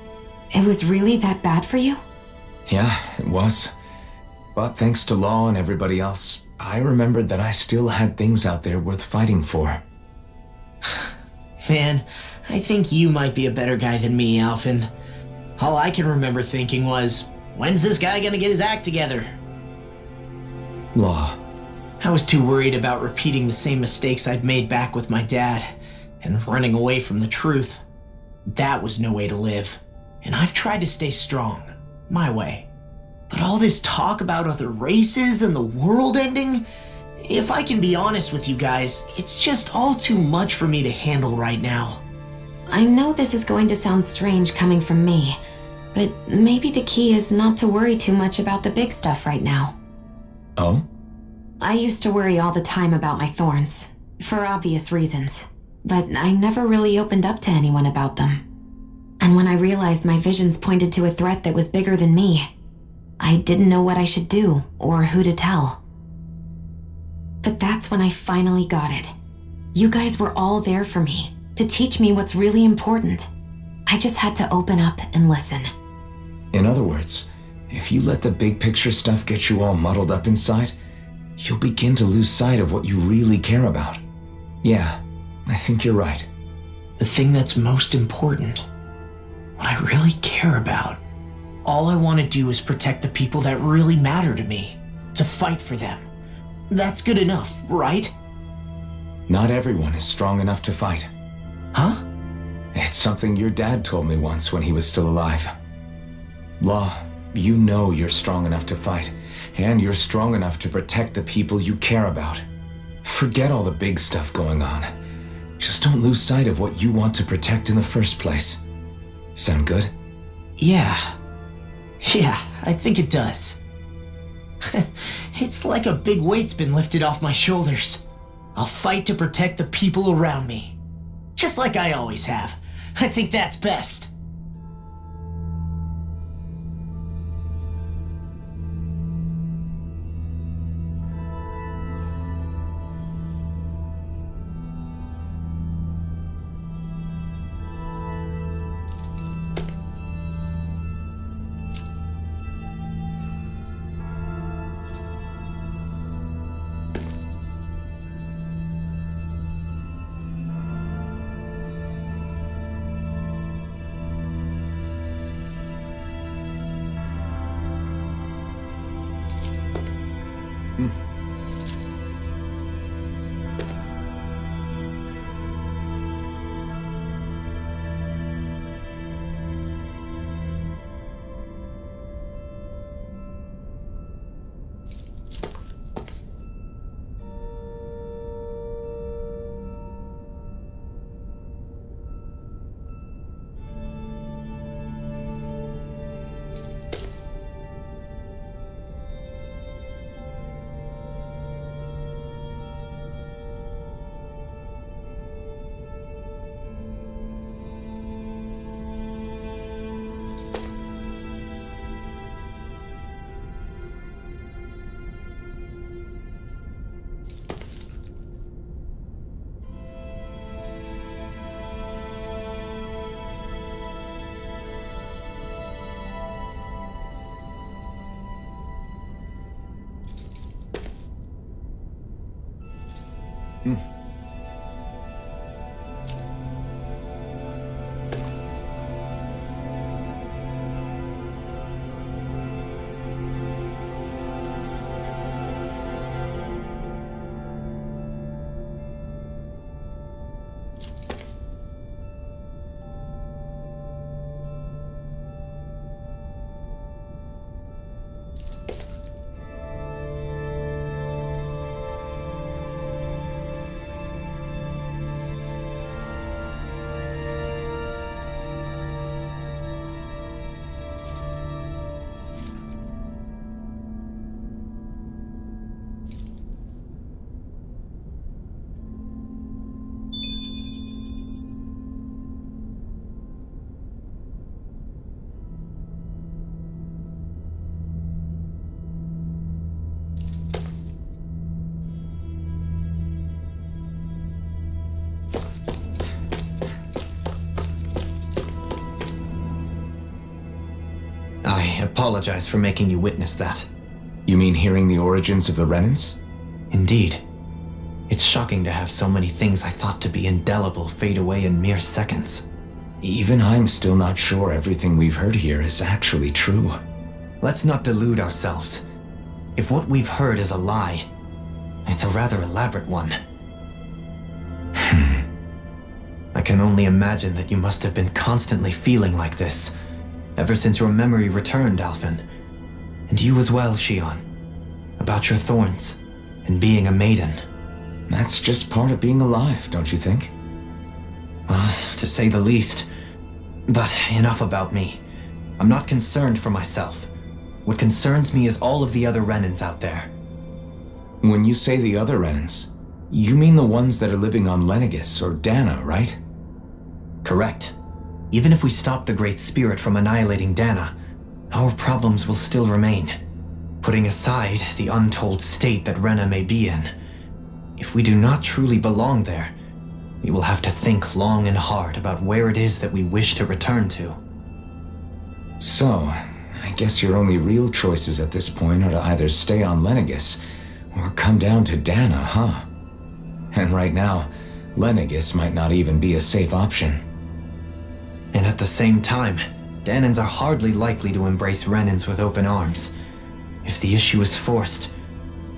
It was really that bad for you? Yeah, it was. But thanks to Law and everybody else, I remembered that I still had things out there worth fighting for. Man, I think you might be a better guy than me, Alphen. All I can remember thinking was, when's this guy gonna get his act together? Law. I was too worried about repeating the same mistakes I'd made back with my dad, and running away from the truth. That was no way to live, and I've tried to stay strong, my way. But all this talk about other races and the world ending, if I can be honest with you guys, it's just all too much for me to handle right now. I know this is going to sound strange coming from me, but maybe the key is not to worry too much about the big stuff right now. Oh? I used to worry all the time about my thorns, for obvious reasons, but I never really opened up to anyone about them. And when I realized my visions pointed to a threat that was bigger than me, I didn't know what I should do or who to tell. But that's when I finally got it. You guys were all there for me, to teach me what's really important. I just had to open up and listen. In other words, if you let the big picture stuff get you all muddled up inside, you'll begin to lose sight of what you really care about. Yeah, I think you're right. The thing that's most important, what I really care about. All I want to do is protect the people that really matter to me, to fight for them. That's good enough, right? Not everyone is strong enough to fight. Huh? It's something your dad told me once when he was still alive. Law, you know you're strong enough to fight, and you're strong enough to protect the people you care about. Forget all the big stuff going on. Just don't lose sight of what you want to protect in the first place. Sound good? Yeah, I think it does. It's like a big weight's been lifted off my shoulders. I'll fight to protect the people around me. Just like I always have. I think that's best. I apologize for making you witness that. You mean hearing the origins of the Renans? Indeed. It's shocking to have so many things I thought to be indelible fade away in mere seconds. Even I'm still not sure everything we've heard here is actually true. Let's not delude ourselves. If what we've heard is a lie, it's a rather elaborate one. I can only imagine that you must have been constantly feeling like this, ever since your memory returned, Alphen. And you as well, Shion. About your thorns, and being a maiden. That's just part of being alive, don't you think? Well, to say the least. But enough about me. I'm not concerned for myself. What concerns me is all of the other Renans out there. When you say the other Renans, you mean the ones that are living on Lenegis or Dana, right? Correct. Even if we stop the Great Spirit from annihilating Dana, our problems will still remain. Putting aside the untold state that Rena may be in, if we do not truly belong there, we will have to think long and hard about where it is that we wish to return to. So, I guess your only real choices at this point are to either stay on Lenegis or come down to Dana, huh? And right now, Lenegis might not even be a safe option. And at the same time, Danans are hardly likely to embrace Renans with open arms. If the issue is forced,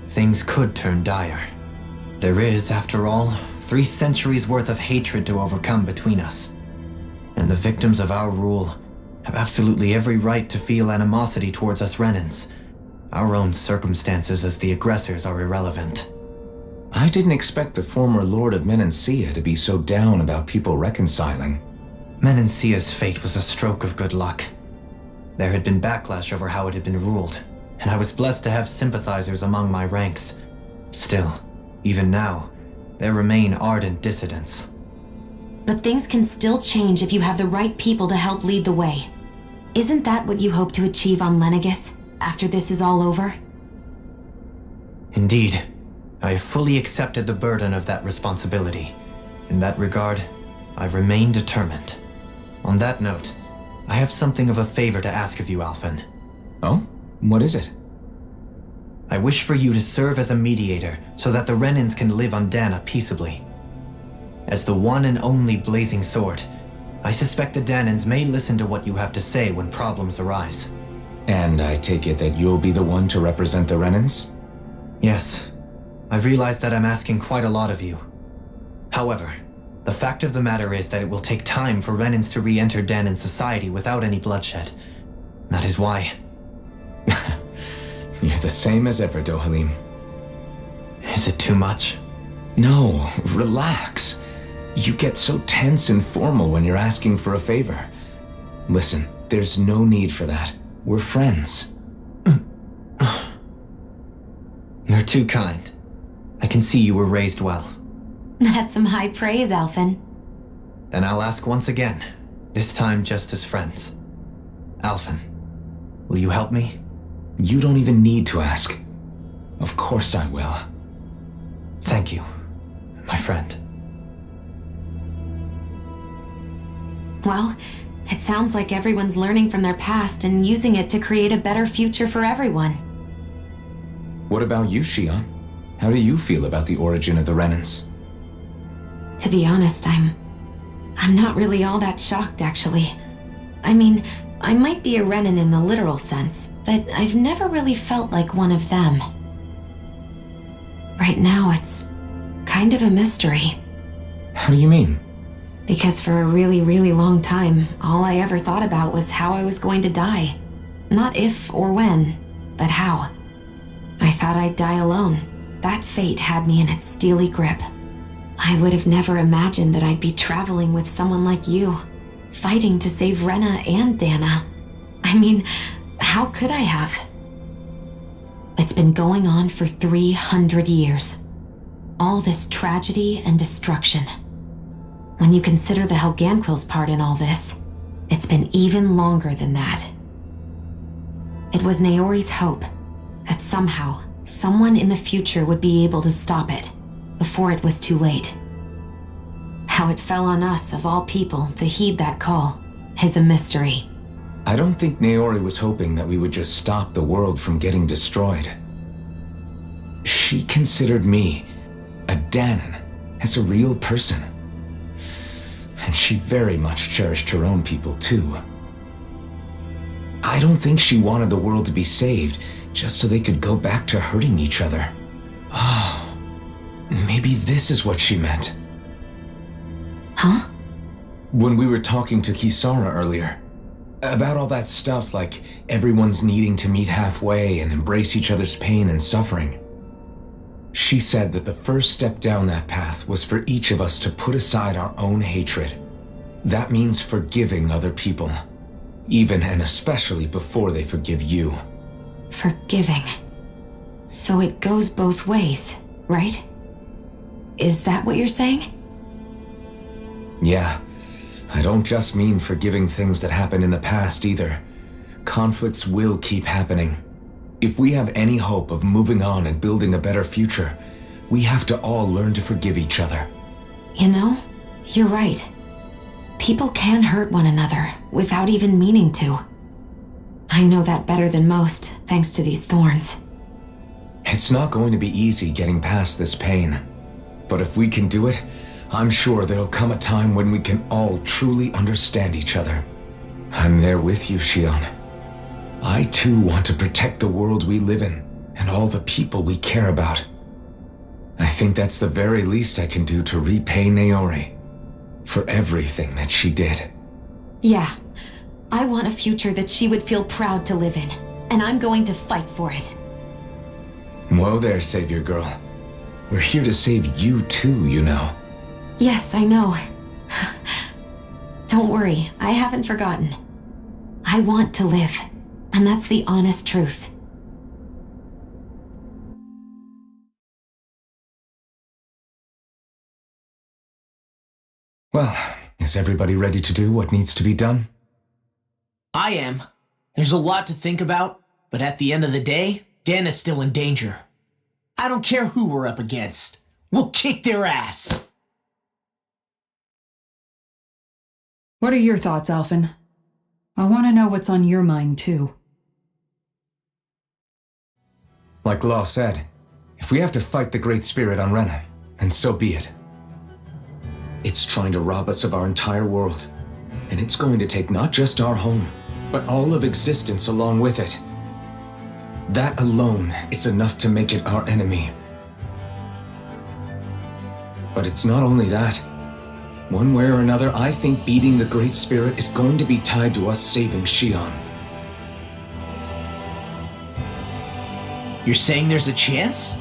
things could turn dire. There is, after all, 3 centuries worth of hatred to overcome between us. And the victims of our rule have absolutely every right to feel animosity towards us Renans. Our own circumstances as the aggressors are irrelevant. I didn't expect the former Lord of Menancia to be so down about people reconciling. Menancia's fate was a stroke of good luck. There had been backlash over how it had been ruled, and I was blessed to have sympathizers among my ranks. Still, even now, there remain ardent dissidents. But things can still change if you have the right people to help lead the way. Isn't that what you hope to achieve on Lenegis, after this is all over? Indeed. I have fully accepted the burden of that responsibility. In that regard, I remain determined. On that note, I have something of a favor to ask of you, Alphen. Oh? What is it? I wish for you to serve as a mediator so that the Renans can live on Dana peaceably. As the one and only Blazing Sword, I suspect the Danans may listen to what you have to say when problems arise. And I take it that you'll be the one to represent the Renans? Yes. I realize that I'm asking quite a lot of you. However, the fact of the matter is that it will take time for Renans to re-enter Danan society without any bloodshed. That is why... You're the same as ever, Dohalim. Is it too much? No, relax. You get so tense and formal when you're asking for a favor. Listen, there's no need for that. We're friends. You're too kind. I can see you were raised well. That's some high praise, Alphen. Then I'll ask once again, this time just as friends. Alphen, will you help me? You don't even need to ask. Of course I will. Thank you, my friend. Well, it sounds like everyone's learning from their past and using it to create a better future for everyone. What about you, Shion? How do you feel about the origin of the Renans? To be honest, I'm not really all that shocked, actually. I mean, I might be a Renan in the literal sense, but I've never really felt like one of them. Right now, it's kind of a mystery. How do you mean? Because for a really, really long time, all I ever thought about was how I was going to die. Not if or when, but how. I thought I'd die alone. That fate had me in its steely grip. I would have never imagined that I'd be traveling with someone like you, fighting to save Rena and Dana. I mean, how could I have? It's been going on for 300 years. All this tragedy and destruction. When you consider the Helganquil's part in all this, it's been even longer than that. It was Naori's hope that somehow, someone in the future would be able to stop it before it was too late. How it fell on us, of all people, to heed that call is a mystery. I don't think Naori was hoping that we would just stop the world from getting destroyed. She considered me, a Danon, as a real person. And she very much cherished her own people too. I don't think she wanted the world to be saved just so they could go back to hurting each other. Oh, maybe this is what she meant. Huh? When we were talking to Kisara earlier, about all that stuff like everyone's needing to meet halfway and embrace each other's pain and suffering, she said that the first step down that path was for each of us to put aside our own hatred. That means forgiving other people, even and especially before they forgive you. Forgiving. So it goes both ways, right? Is that what you're saying? Yeah. I don't just mean forgiving things that happened in the past either. Conflicts will keep happening. If we have any hope of moving on and building a better future, we have to all learn to forgive each other. You know, you're right. People can hurt one another without even meaning to. I know that better than most, thanks to these thorns. It's not going to be easy getting past this pain. But if we can do it, I'm sure there'll come a time when we can all truly understand each other. I'm there with you, Shion. I too want to protect the world we live in and all the people we care about. I think that's the very least I can do to repay Naori for everything that she did. Yeah, I want a future that she would feel proud to live in, and I'm going to fight for it. Whoa there, Savior Girl. We're here to save you too, you know. Yes, I know. Don't worry, I haven't forgotten. I want to live, and that's the honest truth. Well, is everybody ready to do what needs to be done? I am. There's a lot to think about, but at the end of the day, Dan is still in danger. I don't care who we're up against. We'll kick their ass. What are your thoughts, Alphen? I want to know what's on your mind, too. Like Law said, if we have to fight the Great Spirit on Rena, then so be it. It's trying to rob us of our entire world, and it's going to take not just our home, but all of existence along with it. That alone is enough to make it our enemy. But it's not only that. One way or another, I think beating the Great Spirit is going to be tied to us saving Shion. You're saying there's a chance?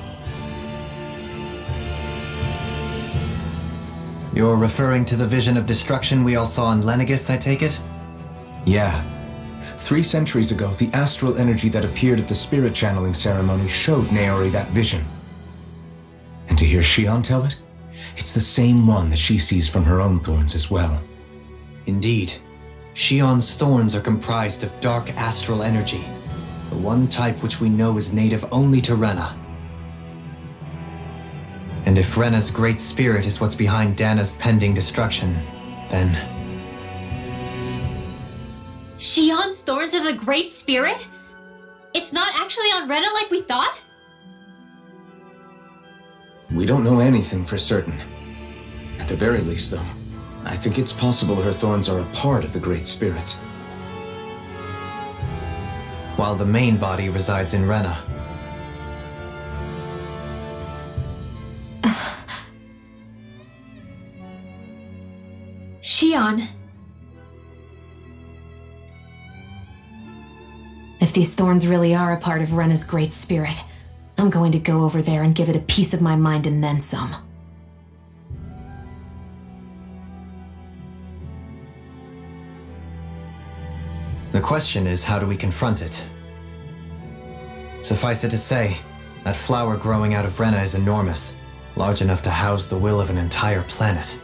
You're referring to the vision of destruction we all saw in Lenegis, I take it? Yeah. 3 centuries ago, the astral energy that appeared at the spirit channeling ceremony showed Naori that vision. And to hear Shion tell it, it's the same one that she sees from her own thorns as well. Indeed. Shion's thorns are comprised of dark astral energy, the one type which we know is native only to Rena. And if Rena's great spirit is what's behind Dana's pending destruction, then... Shion's thorns are the Great Spirit? It's not actually on Rena like we thought? We don't know anything for certain. At the very least, though, I think it's possible her thorns are a part of the Great Spirit. While the main body resides in Rena. Shion. If these thorns really are a part of Rena's Great Spirit, I'm going to go over there and give it a piece of my mind and then some. The question is, how do we confront it? Suffice it to say, that flower growing out of Rena is enormous, large enough to house the will of an entire planet.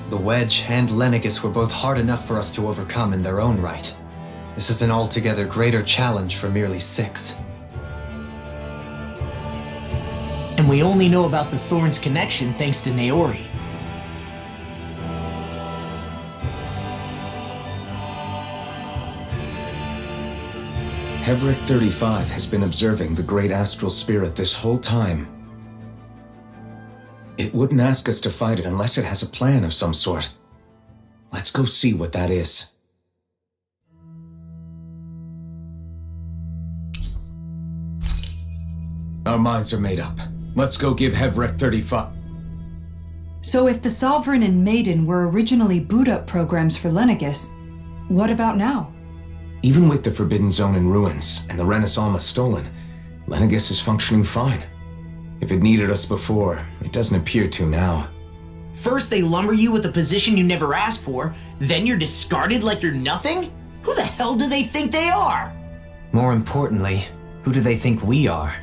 The Wedge and Lenegis were both hard enough for us to overcome in their own right. This is an altogether greater challenge for merely 6. And we only know about the Thorns connection thanks to Naori. Hevric 35 has been observing the great astral spirit this whole time. It wouldn't ask us to fight it unless it has a plan of some sort. Let's go see what that is. Our minds are made up. Let's go give Hevric 35... So if the Sovereign and Maiden were originally boot-up programs for Lenegus, what about now? Even with the Forbidden Zone in ruins and the Renaissance stolen, Lenegus is functioning fine. If it needed us before, it doesn't appear to now. First they lumber you with a position you never asked for, then you're discarded like you're nothing? Who the hell do they think they are? More importantly, who do they think we are?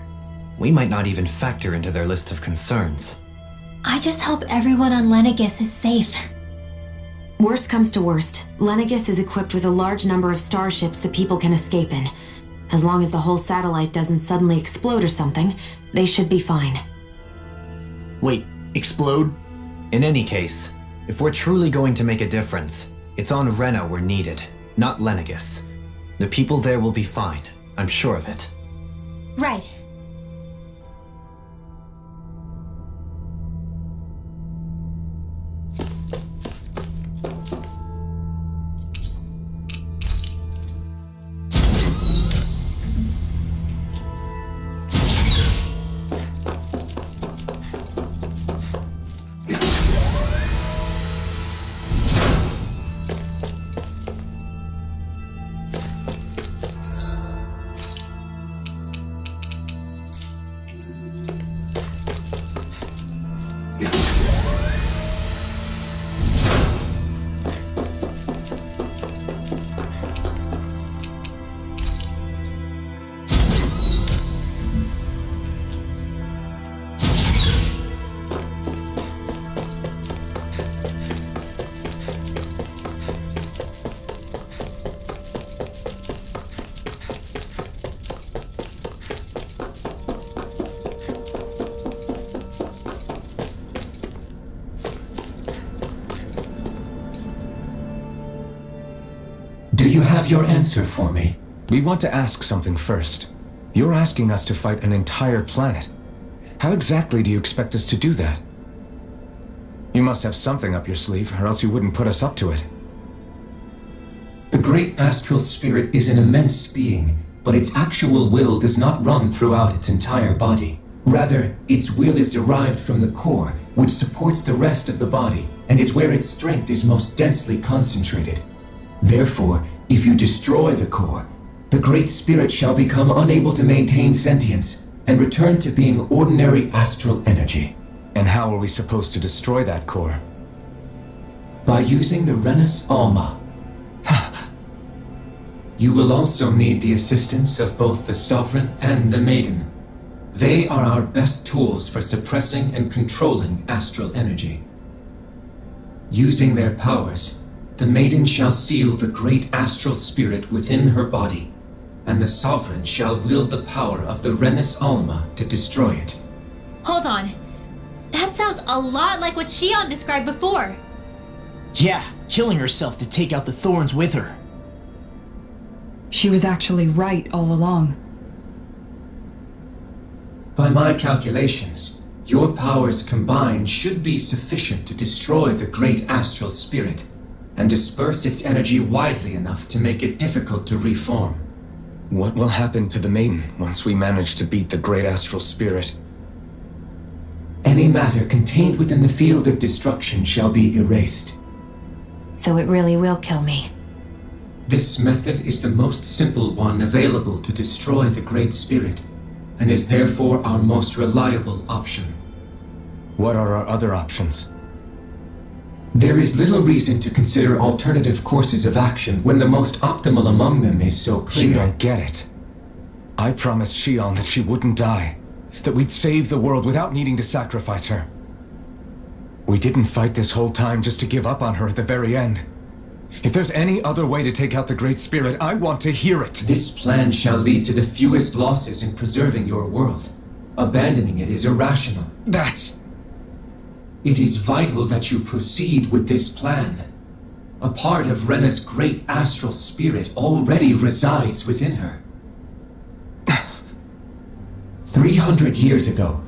We might not even factor into their list of concerns. I just hope everyone on Lenegus is safe. Worst comes to worst, Lenegus is equipped with a large number of starships that people can escape in. As long as the whole satellite doesn't suddenly explode or something, they should be fine. Wait, explode? In any case, if we're truly going to make a difference, it's on Rena we're needed, not Lenegus. The people there will be fine, I'm sure of it. Right. Do you have your answer for me? We want to ask something first. You're asking us to fight an entire planet. How exactly do you expect us to do that? You must have something up your sleeve, or else you wouldn't put us up to it. The great astral spirit is an immense being, but its actual will does not run throughout its entire body. Rather, its will is derived from the core, which supports the rest of the body, and is where its strength is most densely concentrated. Therefore, if you destroy the core, the Great Spirit shall become unable to maintain sentience and return to being ordinary astral energy. And how are we supposed to destroy that core? By using the Renus Alma. You will also need the assistance of both the Sovereign and the Maiden. They are our best tools for suppressing and controlling astral energy. Using their powers, the Maiden shall seal the great astral spirit within her body, and the Sovereign shall wield the power of the Renus Alma to destroy it. Hold on. That sounds a lot like what Shion described before. Yeah, killing herself to take out the thorns with her. She was actually right all along. By my calculations, your powers combined should be sufficient to destroy the great astral spirit and disperse its energy widely enough to make it difficult to reform. What will happen to the Maiden once we manage to beat the great astral spirit? Any matter contained within the field of destruction shall be erased. So it really will kill me. This method is the most simple one available to destroy the Great Spirit, and is therefore our most reliable option. What are our other options? There is little reason to consider alternative courses of action when the most optimal among them is so clear. You don't get it. I promised Shion that she wouldn't die, that we'd save the world without needing to sacrifice her. We didn't fight this whole time just to give up on her at the very end. If there's any other way to take out the Great Spirit, I want to hear it. This plan shall lead to the fewest losses in preserving your world. Abandoning it is irrational. It is vital that you proceed with this plan. A part of Rena's great astral spirit already resides within her. 300 years ago,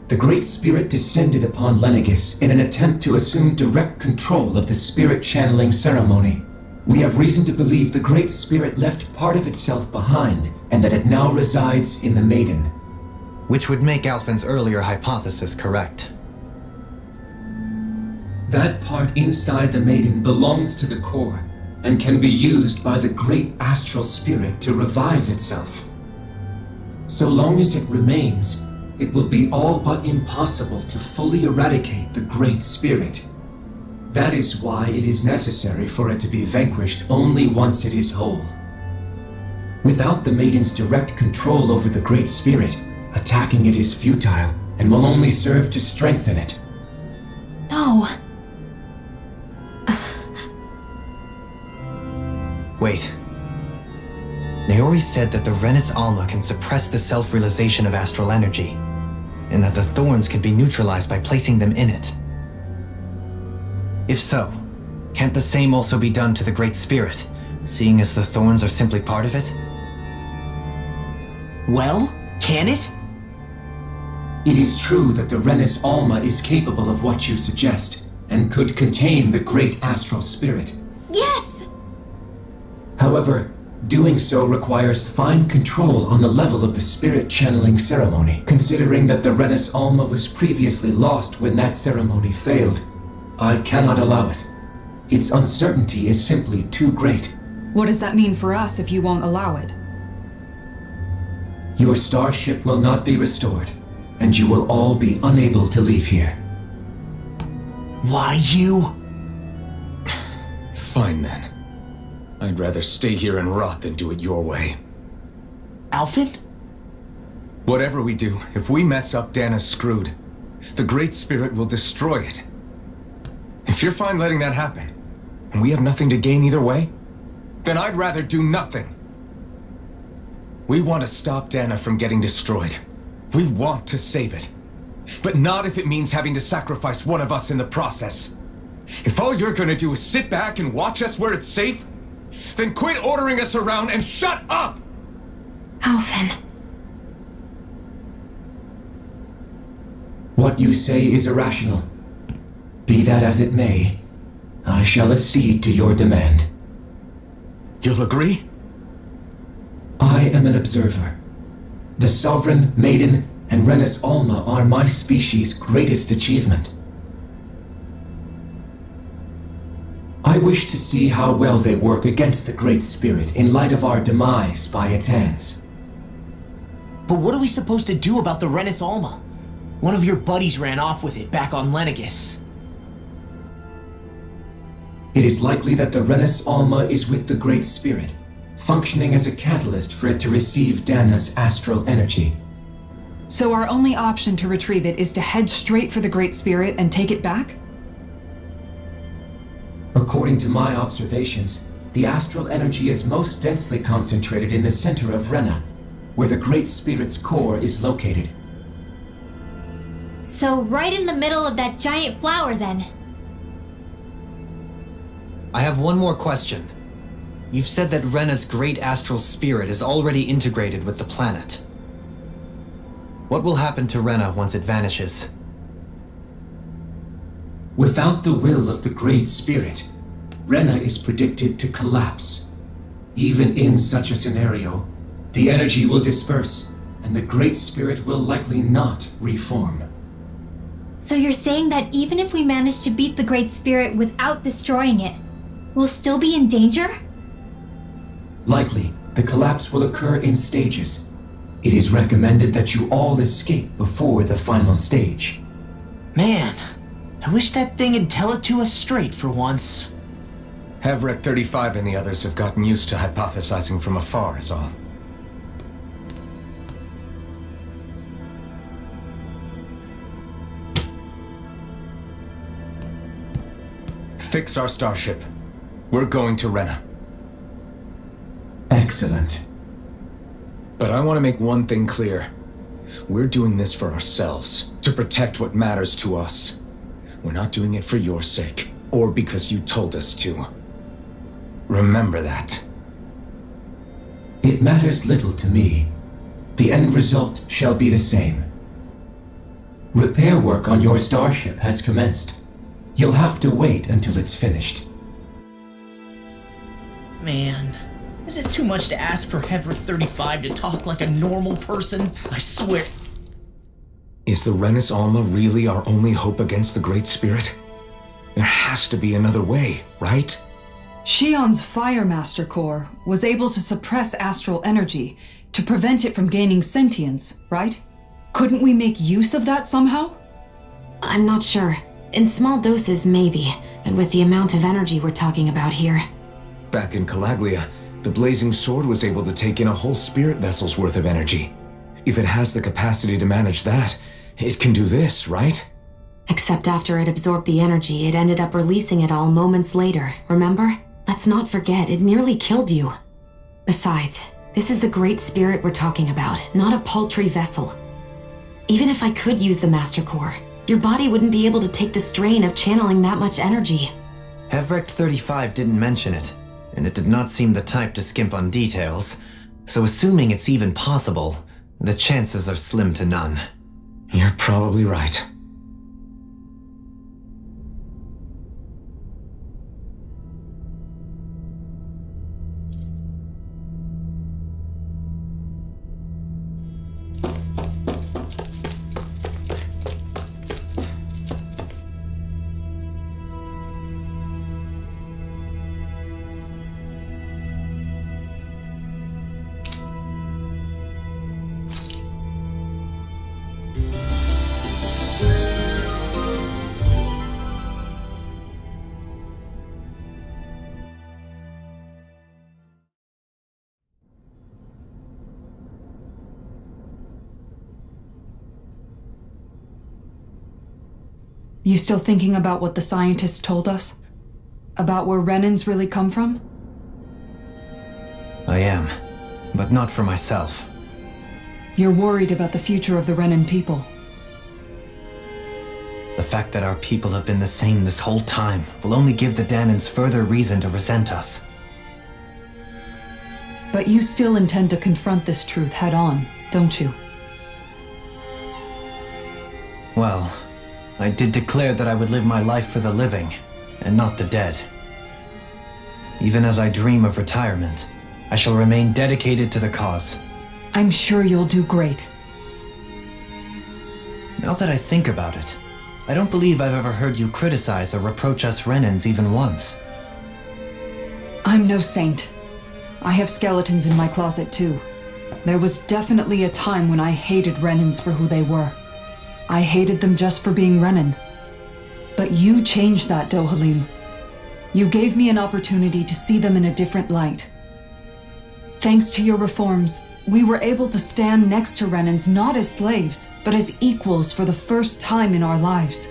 the Great Spirit descended upon Lenegis in an attempt to assume direct control of the spirit channeling ceremony. We have reason to believe the Great Spirit left part of itself behind, and that it now resides in the Maiden. Which would make Alfin's earlier hypothesis correct. That part inside the Maiden belongs to the core, and can be used by the great astral spirit to revive itself. So long as it remains, it will be all but impossible to fully eradicate the Great Spirit. That is why it is necessary for it to be vanquished only once it is whole. Without the Maiden's direct control over the Great Spirit, attacking it is futile and will only serve to strengthen it. No. Wait. Naori said that the Renis Alma can suppress the self-realization of astral energy, and that the thorns can be neutralized by placing them in it. If so, can't the same also be done to the Great Spirit, seeing as the thorns are simply part of it? Well, can it? It is true that the Renis Alma is capable of what you suggest, and could contain the great astral spirit. Yes! However, doing so requires fine control on the level of the spirit channeling ceremony, considering that the Renis Alma was previously lost when that ceremony failed. I cannot allow it. Its uncertainty is simply too great. What does that mean for us if you won't allow it? Your starship will not be restored, and you will all be unable to leave here. Why you? Fine then. I'd rather stay here and rot than do it your way. Alfin? Whatever we do, if we mess up, Dana's screwed. The Great Spirit will destroy it. If you're fine letting that happen, and we have nothing to gain either way, then I'd rather do nothing. We want to stop Dana from getting destroyed. We want to save it. But not if it means having to sacrifice one of us in the process. If all you're gonna do is sit back and watch us where it's safe, then quit ordering us around and shut up! Alfin. What you say is irrational. Be that as it may, I shall accede to your demand. You'll agree? I am an observer. The Sovereign, Maiden, and Renis Alma are my species' greatest achievement. I wish to see how well they work against the Great Spirit in light of our demise by its hands. But what are we supposed to do about the Renis Alma? One of your buddies ran off with it back on Lenegis. It is likely that the Renis Alma is with the Great Spirit, functioning as a catalyst for it to receive Dana's astral energy. So our only option to retrieve it is to head straight for the Great Spirit and take it back? According to my observations, the astral energy is most densely concentrated in the center of Rena, where the Great Spirit's core is located. So right in the middle of that giant flower then. I have one more question. You've said that Rena's great astral spirit is already integrated with the planet. What will happen to Rena once it vanishes? Without the will of the Great Spirit, Rena is predicted to collapse. Even in such a scenario, the energy will disperse, and the Great Spirit will likely not reform. So you're saying that even if we manage to beat the Great Spirit without destroying it, we'll still be in danger? Likely, the collapse will occur in stages. It is recommended that you all escape before the final stage. Man, I wish that thing would tell it to us straight for once. Havrek 35 and the others have gotten used to hypothesizing from afar is all. Fix our starship. We're going to Rena. Excellent. But I want to make one thing clear. We're doing this for ourselves, to protect what matters to us. We're not doing it for your sake, or because you told us to. Remember that. It matters little to me. the end result shall be the same. Repair work on your starship has commenced. You'll have to wait until it's finished. Man, is it too much to ask for Hevrick 35 to talk like a normal person? I swear. Is the Renis Alma really our only hope against the Great Spirit? There has to be another way, right? Shion's Fire Master Core was able to suppress astral energy to prevent it from gaining sentience, right? Couldn't we make use of that somehow? I'm not sure. In small doses, maybe, but with the amount of energy we're talking about here. Back in Calaglia, the Blazing Sword was able to take in a whole spirit vessel's worth of energy. If it has the capacity to manage that, it can do this, right? Except after it absorbed the energy, it ended up releasing it all moments later, remember? Let's not forget, it nearly killed you. Besides, this is the Great Spirit we're talking about, not a paltry vessel. Even if I could use the Master Core, your body wouldn't be able to take the strain of channeling that much energy. Hevrick 35 didn't mention it, and it did not seem the type to skimp on details, so assuming it's even possible, the chances are slim to none. You're probably right. You still thinking about what the scientists told us? About where Renans really come from? I am, but not for myself. You're worried about the future of the Renan people. The fact that our people have been the same this whole time will only give the Danans further reason to resent us. But you still intend to confront this truth head-on, don't you? Well, I did declare that I would live my life for the living, and not the dead. Even as I dream of retirement, I shall remain dedicated to the cause. I'm sure you'll do great. Now that I think about it, I don't believe I've ever heard you criticize or reproach us Renans even once. I'm no saint. I have skeletons in my closet too. There was definitely a time when I hated Renans for who they were. I hated them just for being Renan. But you changed that, Dohalim. You gave me an opportunity to see them in a different light. Thanks to your reforms, we were able to stand next to Renans not as slaves, but as equals for the first time in our lives.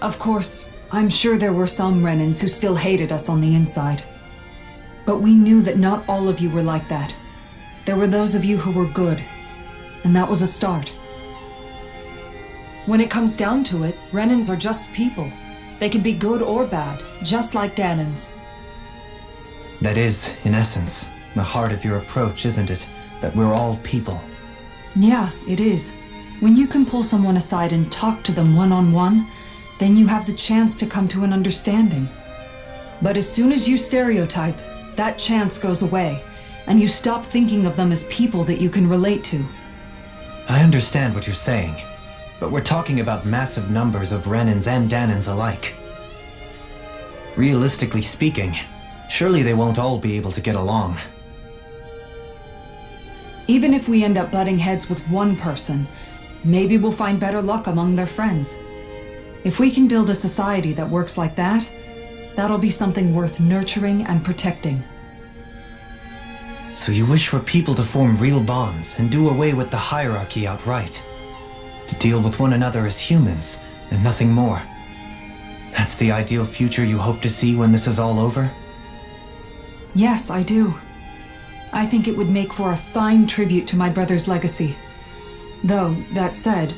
Of course, I'm sure there were some Renans who still hated us on the inside. But we knew that not all of you were like that. There were those of you who were good, and that was a start. When it comes down to it, Renans are just people. They can be good or bad, just like Danans. That is, in essence, the heart of your approach, isn't it? That we're all people. Yeah, it is. When you can pull someone aside and talk to them one-on-one, then you have the chance to come to an understanding. But as soon as you stereotype, that chance goes away, and you stop thinking of them as people that you can relate to. I understand what you're saying, but we're talking about massive numbers of Renans and Danans alike. Realistically speaking, surely they won't all be able to get along. Even if we end up butting heads with one person, maybe we'll find better luck among their friends. If we can build a society that works like that, that'll be something worth nurturing and protecting. So you wish for people to form real bonds and do away with the hierarchy outright? To deal with one another as humans, and nothing more. That's the ideal future you hope to see when this is all over? Yes, I do. I think it would make for a fine tribute to my brother's legacy. Though, that said,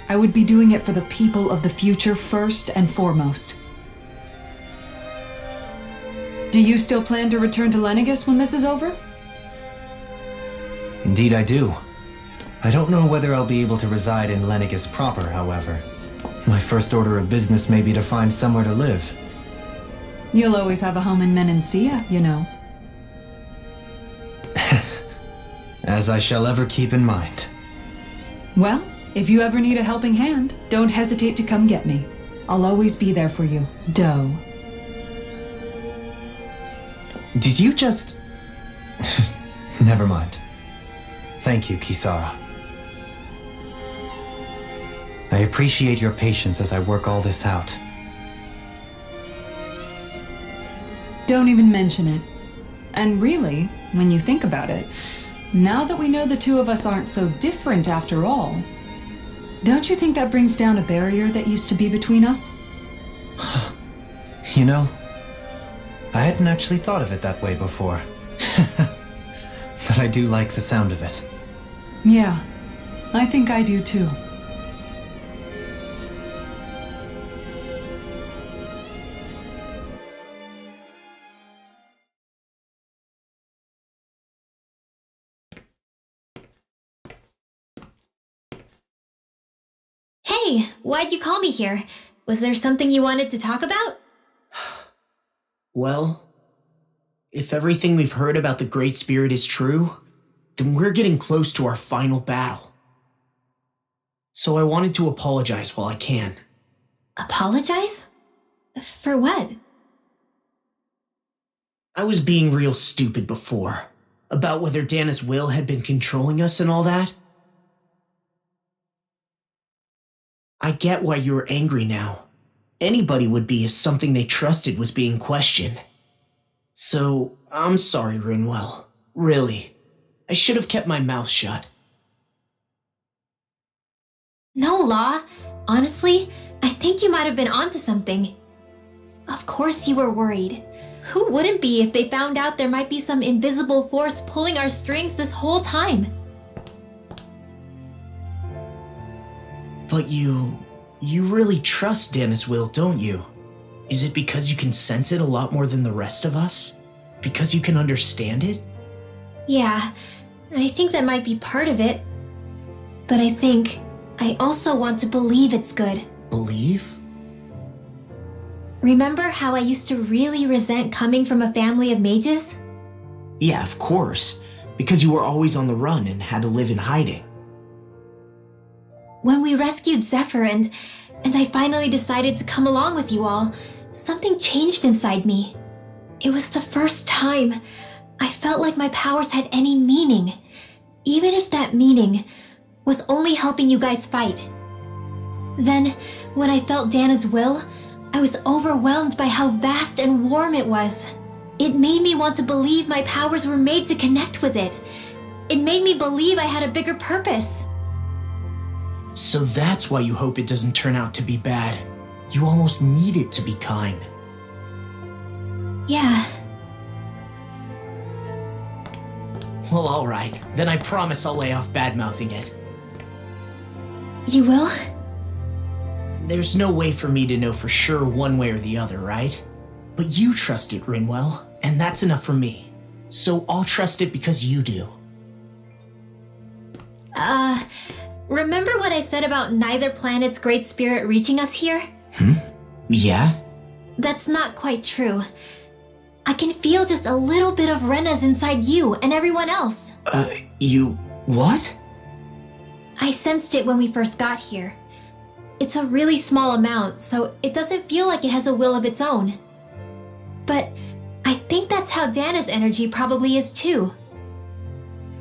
I would be doing it for the people of the future first and foremost. Do you still plan to return to Lenegis when this is over? Indeed I do. I don't know whether I'll be able to reside in Lenegis proper, however. My first order of business may be to find somewhere to live. You'll always have a home in Menancia, you know. As I shall ever keep in mind. Well, if you ever need a helping hand, don't hesitate to come get me. I'll always be there for you, Doe. Did you just... Never mind. Thank you, Kisara. I appreciate your patience as I work all this out. Don't even mention it. And really, when you think about it, now that we know the two of us aren't so different after all, don't you think that brings down a barrier that used to be between us? You know, I hadn't actually thought of it that way before. But I do like the sound of it. Yeah, I think I do too. Hey, why'd you call me here? Was there something you wanted to talk about? Well, if everything we've heard about the Great Spirit is true, then we're getting close to our final battle. So I wanted to apologize while I can. Apologize? For what? I was being real stupid before, about whether Dana's will had been controlling us and all that. I get why you were angry now. Anybody would be if something they trusted was being questioned. So, I'm sorry, Rinwell. Really. I should have kept my mouth shut. No, Law. Honestly, I think you might have been onto something. Of course you were worried. Who wouldn't be if they found out there might be some invisible force pulling our strings this whole time? But you really trust Dana's will, don't you? Is it because you can sense it a lot more than the rest of us? Because you can understand it? Yeah, I think that might be part of it. But I think I also want to believe it's good. Believe? Remember how I used to really resent coming from a family of mages? Yeah, of course. Because you were always on the run and had to live in hiding. When we rescued Zephyr and I finally decided to come along with you all, something changed inside me. It was the first time I felt like my powers had any meaning, even if that meaning was only helping you guys fight. Then, when I felt Dana's will, I was overwhelmed by how vast and warm it was. It made me want to believe my powers were made to connect with it. It made me believe I had a bigger purpose. So that's why you hope it doesn't turn out to be bad. You almost need it to be kind. Yeah. Well, alright. Then I promise I'll lay off bad-mouthing it. You will? There's no way for me to know for sure one way or the other, right? But you trust it, Rinwell, and that's enough for me. So I'll trust it because you do. Remember what I said about neither planet's great spirit reaching us here? Yeah? That's not quite true. I can feel just a little bit of Rena's inside you and everyone else. What? I sensed it when we first got here. It's a really small amount, so it doesn't feel like it has a will of its own. But I think that's how Dana's energy probably is too.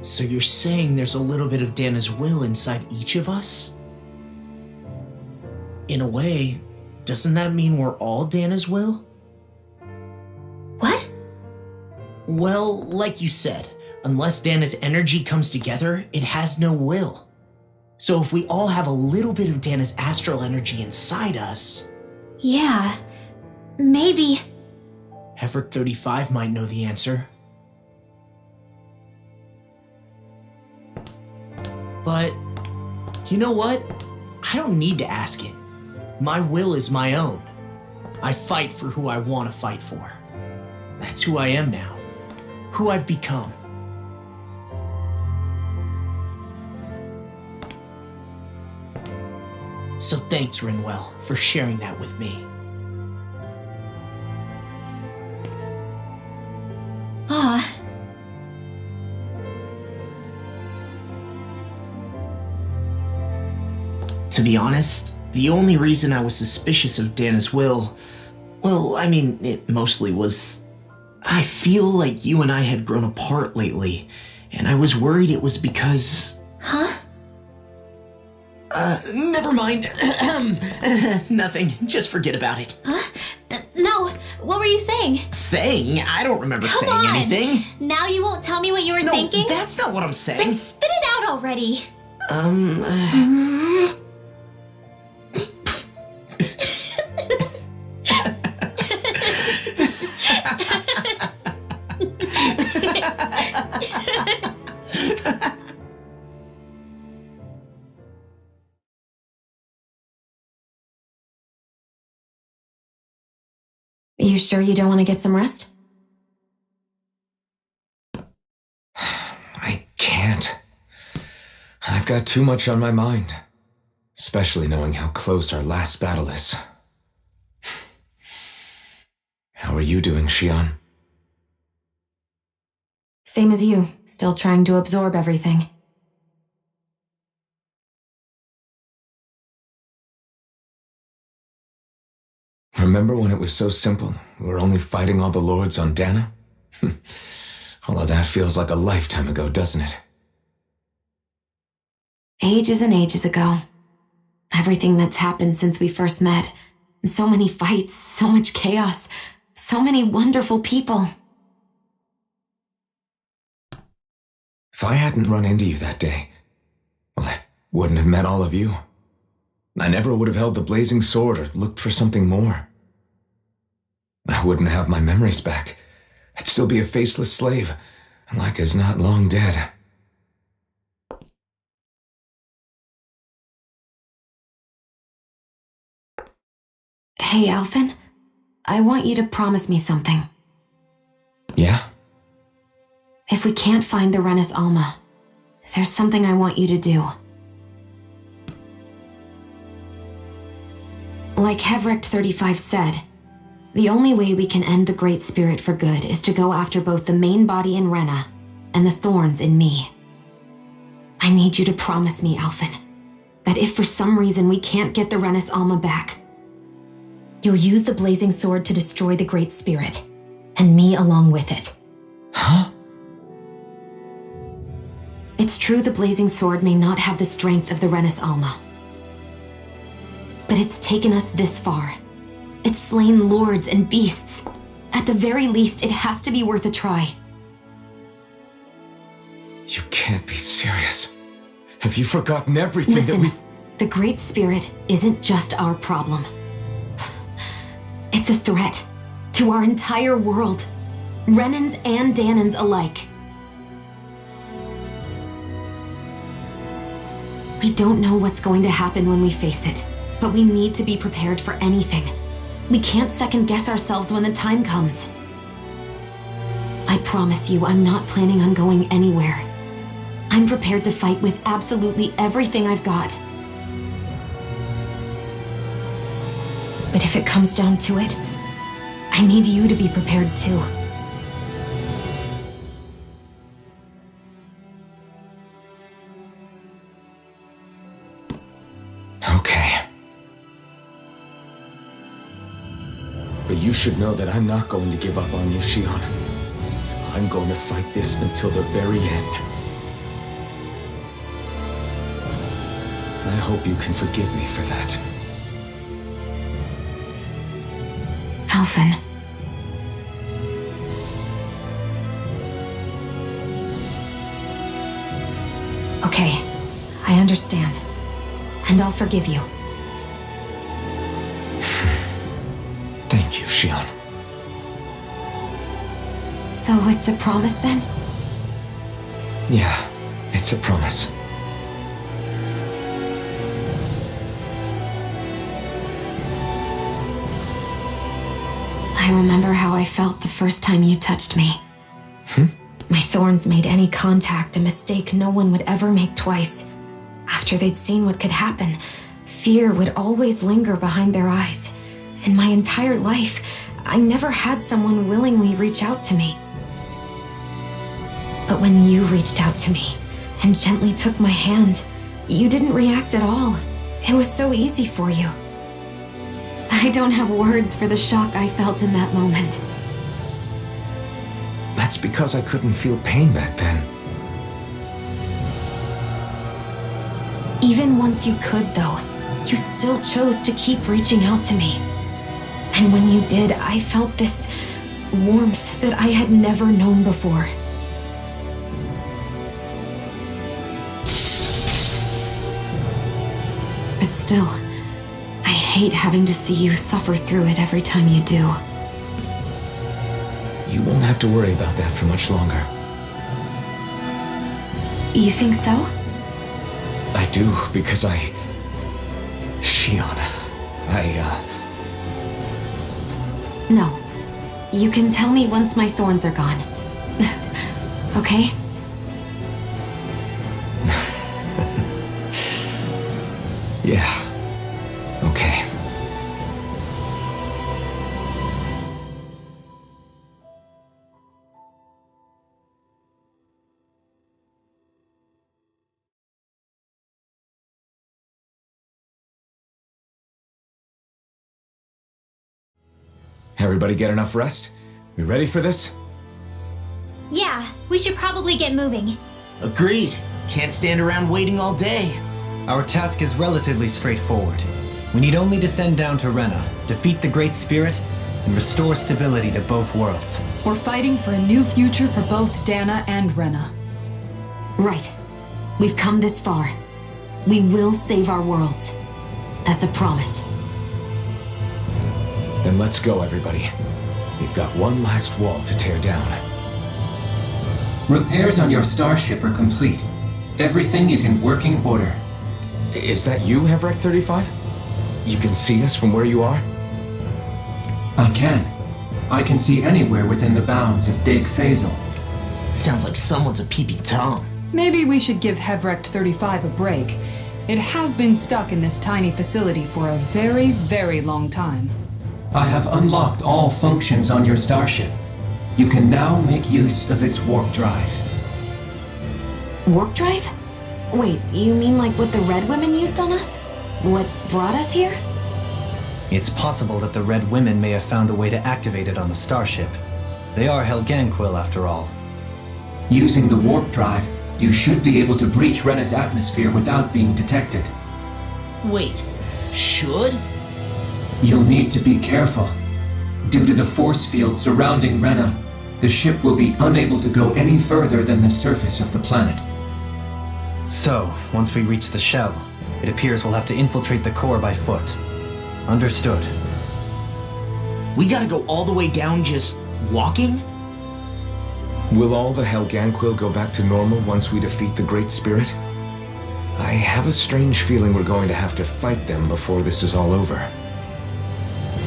So you're saying there's a little bit of Dana's will inside each of us? In a way, doesn't that mean we're all Dana's will? What? Well, like you said, unless Dana's energy comes together, it has no will. So if we all have a little bit of Dana's astral energy inside us... Yeah, maybe... Hefric 35 might know the answer. But, you know what? I don't need to ask it. My will is my own. I fight for who I want to fight for. That's who I am now. Who I've become. So thanks, Rinwell, for sharing that with me. Ah. To be honest, the only reason I was suspicious of Dana's will, well, I mean, it mostly was, I feel like you and I had grown apart lately, and I was worried it was because... Huh? Never mind. Nothing. Just forget about it. Huh? No, what were you saying? Saying? I don't remember Come saying on. anything. Now you won't tell me what you were No, thinking? that's not what I'm saying. Then spit it out already. You sure you don't want to get some rest? I can't. I've got too much on my mind. Especially knowing how close our last battle is. How are you doing, Shion? Same as you, still trying to absorb everything. Remember when it was so simple? We were only fighting all the lords on Dana? All of that feels like a lifetime ago, doesn't it? Ages and ages ago. Everything that's happened since we first met. So many fights, so much chaos, so many wonderful people. If I hadn't run into you that day, well, I wouldn't have met all of you. I never would have held the blazing sword or looked for something more. I wouldn't have my memories back. I'd still be a faceless slave, like as not long dead. Hey, Alphen. I want you to promise me something. Yeah? If we can't find the Renis Alma, there's something I want you to do. Like Hevricht 35 said, the only way we can end the Great Spirit for good is to go after both the main body in Rena and the thorns in me. I need you to promise me, Alphen, that if for some reason we can't get the Renis Alma back, you'll use the blazing sword to destroy the Great Spirit, and me along with it. Huh? It's true the blazing sword may not have the strength of the Renis Alma. But it's taken us this far. It's slain lords and beasts. At the very least, it has to be worth a try. You can't be serious. Have you forgotten everything Listen, that we've... the Great Spirit isn't just our problem. It's a threat to our entire world. Renans and Danans alike. We don't know what's going to happen when we face it, but we need to be prepared for anything. We can't second-guess ourselves when the time comes. I promise you, I'm not planning on going anywhere. I'm prepared to fight with absolutely everything I've got. But if it comes down to it, I need you to be prepared too. Okay. But you should know that I'm not going to give up on you, Shion. I'm going to fight this until the very end. I hope you can forgive me for that. Alphen. Okay, I understand. And I'll forgive you. Thank you, Shion. So it's a promise then? Yeah, it's a promise. I remember how I felt the first time you touched me. My thorns made any contact a mistake no one would ever make twice. After they'd seen what could happen, Fear would always linger behind their eyes. In my entire life, I never had someone willingly reach out to me. But when you reached out to me and gently took my hand, you didn't react at all. It was so easy for you. I don't have words for the shock I felt in that moment. That's because I couldn't feel pain back then. Even once you could, though, you still chose to keep reaching out to me. And when you did, I felt this warmth that I had never known before. But still, I hate having to see you suffer through it every time you do. You won't have to worry about that for much longer. You think so? I do, because Shion, No. You can tell me once my thorns are gone. Okay? Yeah. Okay. Everybody get enough rest? We ready for this? Yeah, we should probably get moving. Agreed. Can't stand around waiting all day. Our task is relatively straightforward. We need only descend down to Rena, defeat the Great Spirit, and restore stability to both worlds. We're fighting for a new future for both Dana and Rena. Right. We've come this far. We will save our worlds. That's a promise. Then let's go, everybody. We've got one last wall to tear down. Repairs on your starship are complete. Everything is in working order. Is that you, Hevrek 35? You can see us from where you are? I can. I can see anywhere within the bounds of Dake Faisal. Sounds like someone's a peeping Tom. Maybe we should give Hevrect 35 a break. It has been stuck in this tiny facility for a very, very long time. I have unlocked all functions on your starship. You can now make use of its warp drive. Warp drive? Wait, you mean like what the Red Women used on us? What brought us here? It's possible that the Red Women may have found a way to activate it on the starship. They are Helganquil, after all. Using the warp drive, you should be able to breach Rena's atmosphere without being detected. Wait, should? You'll need to be careful. Due to the force field surrounding Rena, the ship will be unable to go any further than the surface of the planet. So, once we reach the shell, it appears we'll have to infiltrate the core by foot. Understood. We gotta go all the way down just walking? Will all the Helganquil go back to normal once we defeat the Great Spirit? I have a strange feeling we're going to have to fight them before this is all over.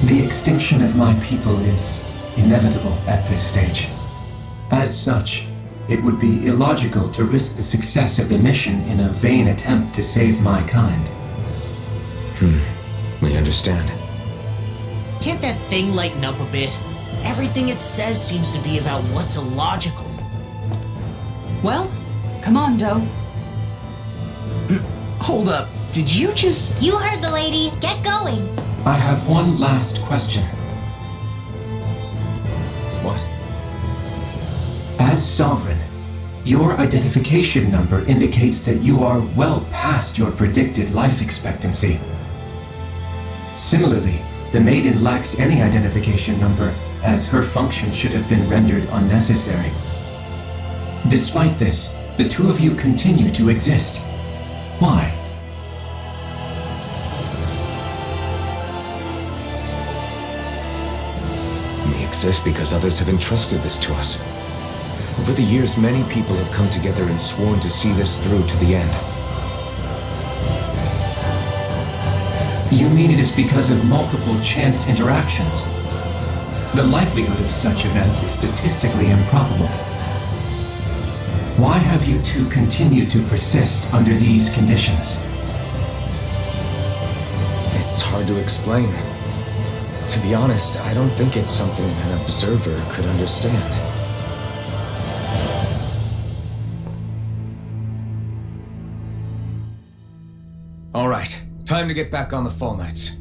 The extinction of my people is inevitable at this stage. As such, it would be illogical to risk the success of the mission in a vain attempt to save my kind. We understand. Can't that thing lighten up a bit? Everything it says seems to be about what's illogical. Well, come on, Doe. Hold up, did you just... You heard the lady. Get going. I have one last question. What? As Sovereign, your identification number indicates that you are well past your predicted life expectancy. Similarly, the Maiden lacks any identification number, as her function should have been rendered unnecessary. Despite this, the two of you continue to exist. Why? We exist because others have entrusted this to us. Over the years, many people have come together and sworn to see this through to the end. You mean it is because of multiple chance interactions? The likelihood of such events is statistically improbable. Why have you two continued to persist under these conditions? It's hard to explain. To be honest, I don't think it's something an observer could understand. All right, time to get back on the Fall Knights.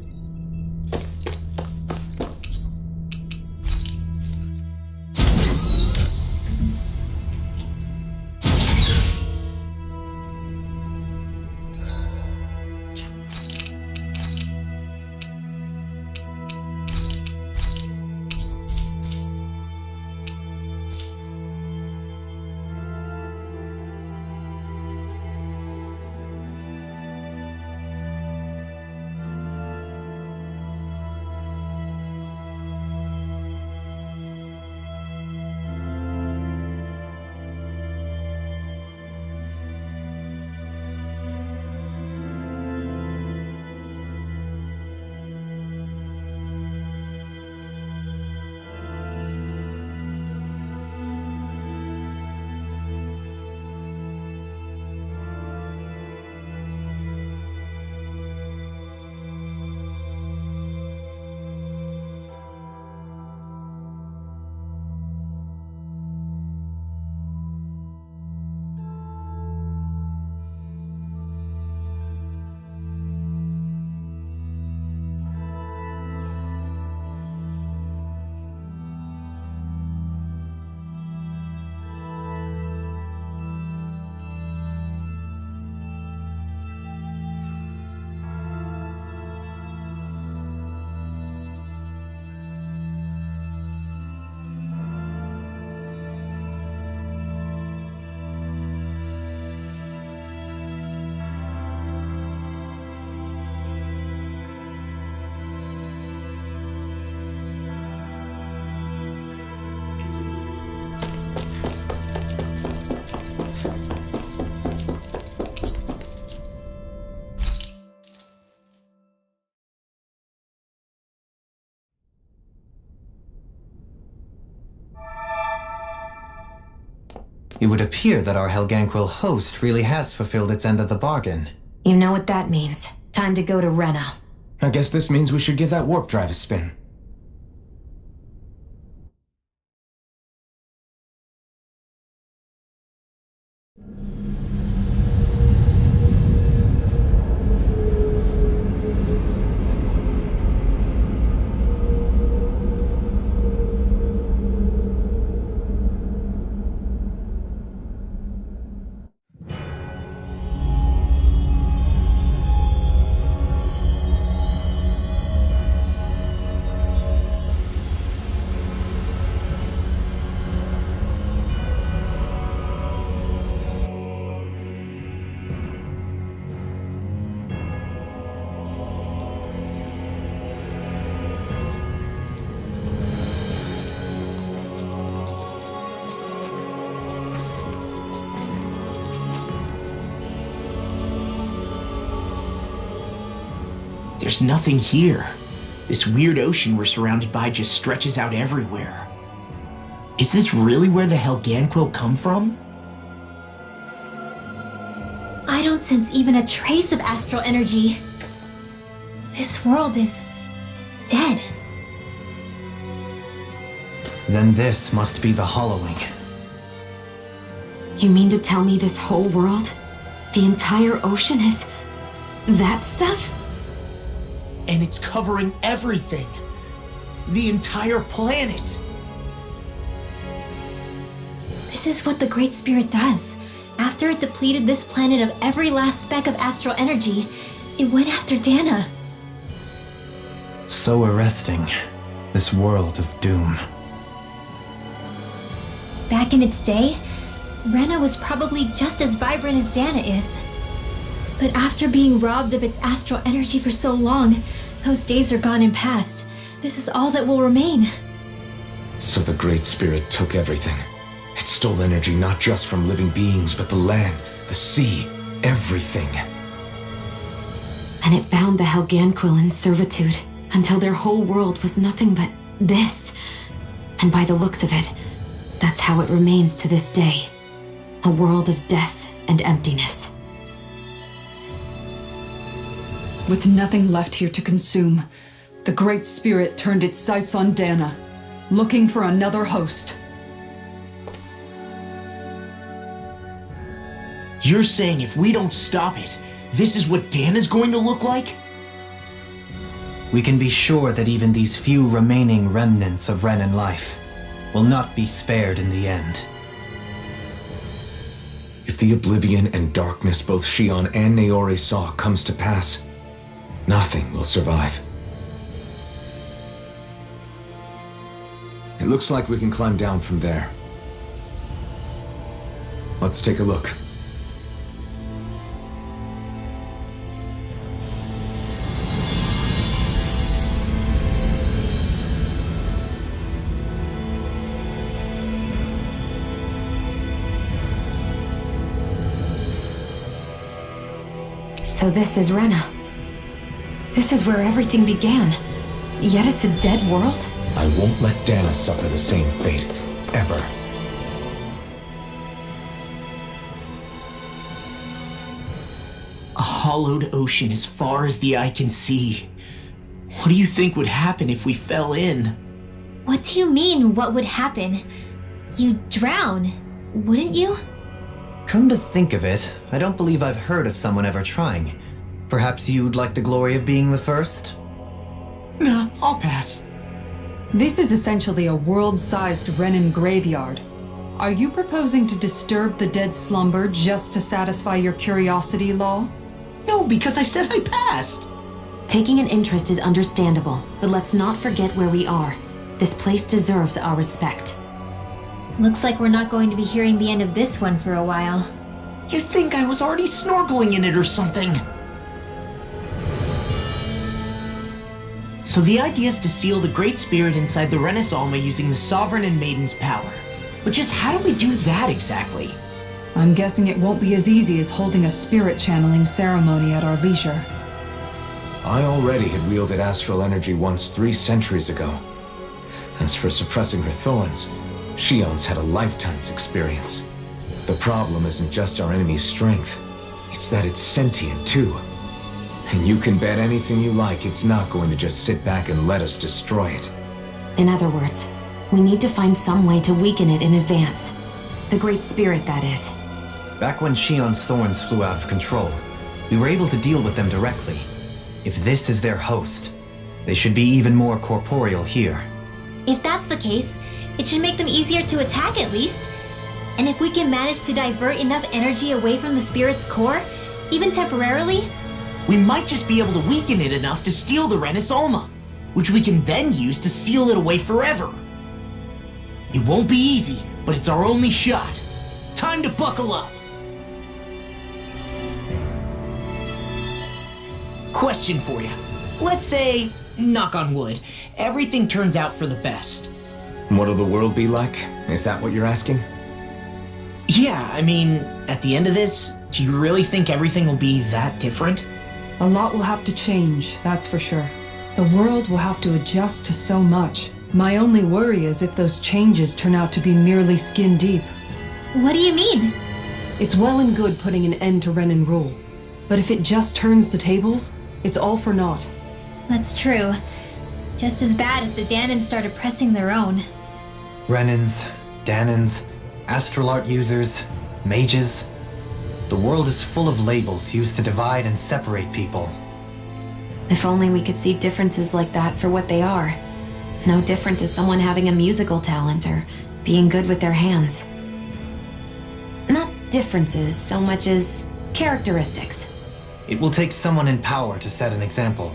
It would appear that our Helganquil host really has fulfilled its end of the bargain. You know what that means. Time to go to Rena. I guess this means we should give that warp drive a spin. There's nothing here. This weird ocean we're surrounded by just stretches out everywhere. Is this really where the Helganquil come from? I don't sense even a trace of astral energy. This world is dead. Then this must be the hollowing. You mean to tell me this whole world, the entire ocean is that stuff? And it's covering everything. The entire planet. This is what the Great Spirit does. After it depleted this planet of every last speck of astral energy, it went after Dana. So arresting. This world of doom. Back in its day, Rena was probably just as vibrant as Dana is. But after being robbed of its astral energy for so long, those days are gone and past. This is all that will remain. So the Great Spirit took everything. It stole energy not just from living beings, but the land, the sea, everything. And it bound the Helganquil in servitude until their whole world was nothing but this. And by the looks of it, that's how it remains to this day. A world of death and emptiness. With nothing left here to consume, the Great Spirit turned its sights on Dana, looking for another host. You're saying if we don't stop it, this is what Dana's going to look like? We can be sure that even these few remaining remnants of Renan life will not be spared in the end. If the oblivion and darkness both Shion and Naori saw comes to pass, nothing will survive. It looks like we can climb down from there. Let's take a look. So this is Rena. This is where everything began. Yet it's a dead world? I won't let Dana suffer the same fate, ever. A hollowed ocean as far as the eye can see. What do you think would happen if we fell in? What do you mean, what would happen? You'd drown, wouldn't you? Come to think of it, I don't believe I've heard of someone ever trying. Perhaps you'd like the glory of being the first? Nah, I'll pass. This is essentially a world-sized Renan graveyard. Are you proposing to disturb the dead slumber just to satisfy your curiosity, Law? No, because I said I passed. Taking an interest is understandable, but let's not forget where we are. This place deserves our respect. Looks like we're not going to be hearing the end of this one for a while. You'd think I was already snorkeling in it or something. So the idea is to seal the Great Spirit inside the Renis Alma using the Sovereign and Maiden's power. But just how do we do that exactly? I'm guessing it won't be as easy as holding a spirit channeling ceremony at our leisure. I already had wielded astral energy once 3 centuries ago. As for suppressing her thorns, Shion's had a lifetime's experience. The problem isn't just our enemy's strength, it's that it's sentient too. And you can bet anything you like it's not going to just sit back and let us destroy it. In other words, we need to find some way to weaken it in advance. The Great Spirit, that is. Back when Shion's thorns flew out of control, we were able to deal with them directly. If this is their host, they should be even more corporeal here. If that's the case, it should make them easier to attack at least. And if we can manage to divert enough energy away from the spirit's core, even temporarily, We might just be able to weaken it enough to steal the Renis Alma, which we can then use to seal it away forever. It won't be easy, but it's our only shot. Time to buckle up. Question for you. Let's say, knock on wood, everything turns out for the best. What'll the world be like? Is that what you're asking? Yeah, I mean, at the end of this, do you really think everything will be that different? A lot will have to change, that's for sure. The world will have to adjust to so much. My only worry is if those changes turn out to be merely skin deep. what do you mean? It's well and good putting an end to Renan rule, but if it just turns the tables, it's all for naught. That's true. Just as bad if the Danans started pressing their own. Renans, Danans, astral art users, mages. The world is full of labels used to divide and separate people. If only we could see differences like that for what they are. No different to someone having a musical talent or being good with their hands. Not differences so much as characteristics. It will take someone in power to set an example,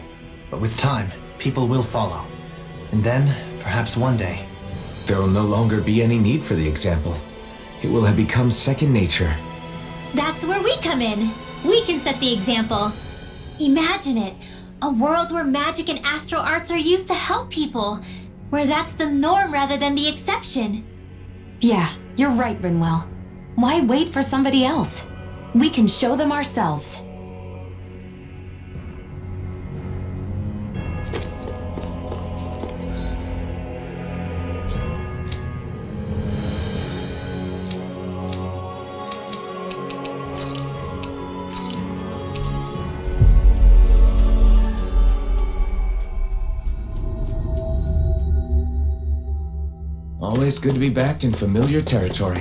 but with time, people will follow. And then, perhaps one day, There will no longer be any need for the example. It will have become second nature. That's where we come in. We can set the example. Imagine it. A world where magic and astral arts are used to help people. Where that's the norm rather than the exception. Yeah, you're right, Rinwell. Why wait for somebody else? We can show them ourselves. always good to be back in familiar territory.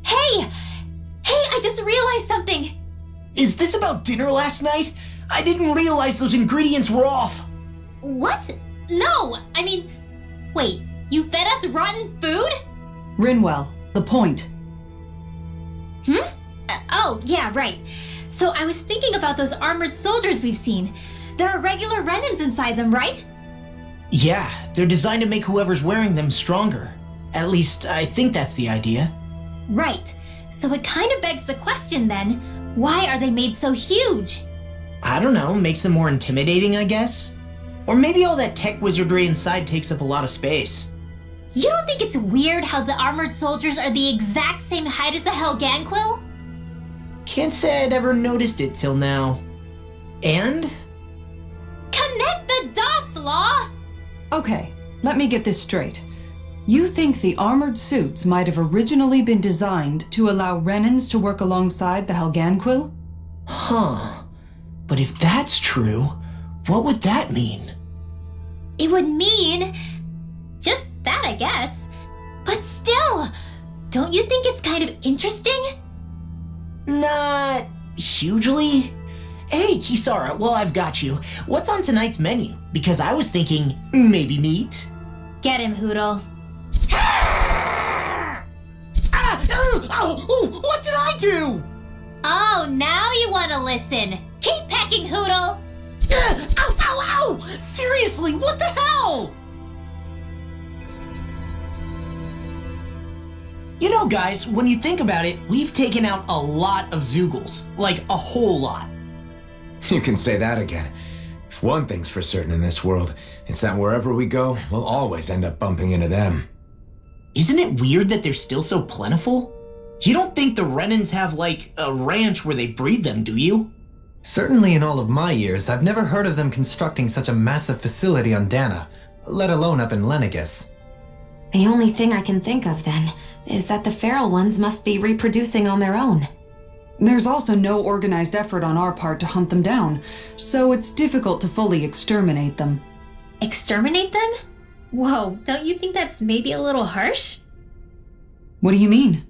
Hey! Hey, I just realized something! Is this about dinner last night? I didn't realize those ingredients were off. What? No! I mean, wait, you fed us rotten food? Rinwell, the point. Oh, yeah, right. So I was thinking about those armored soldiers we've seen. There are regular Renans inside them, right? Yeah, they're designed to make whoever's wearing them stronger. At least, I think that's the idea. Right. So it kind of begs the question then, why are they made so huge? I don't know, makes them more intimidating, I guess? Or maybe all that tech wizardry inside takes up a lot of space. You don't think it's weird how the armored soldiers are the exact same height as the Helganquil? Can't say I'd ever noticed it till now. And? Connect the dots, Law! Okay, let me get this straight. You think the armored suits might have originally been designed to allow Renans to work alongside the Helganquil? Huh. But if that's true, what would that mean? It would mean... just that, I guess. But still, don't you think it's kind of interesting? Not hugely. Hey, Kisara, well, I've got you. What's on tonight's menu? Because I was thinking maybe meat. Get him, Hoodle. What did I do? Oh, now you want to listen. Keep pecking, Hoodle. Ow! Seriously, what the hell? You know, guys, when you think about it, we've taken out a lot of Zoogles. Like, a whole lot. You can say that again. If one thing's for certain in this world, it's that wherever we go, we'll always end up bumping into them. Isn't it weird that they're still so plentiful? You don't think the Renans have, like, a ranch where they breed them, do you? Certainly in all of my years, I've never heard of them constructing such a massive facility on Dana, let alone up in Lenegis. The only thing I can think of, then, is that the feral ones must be reproducing on their own. There's also no organized effort on our part to hunt them down, so it's difficult to fully exterminate them. Exterminate them? Whoa, don't you think that's maybe a little harsh? What do you mean?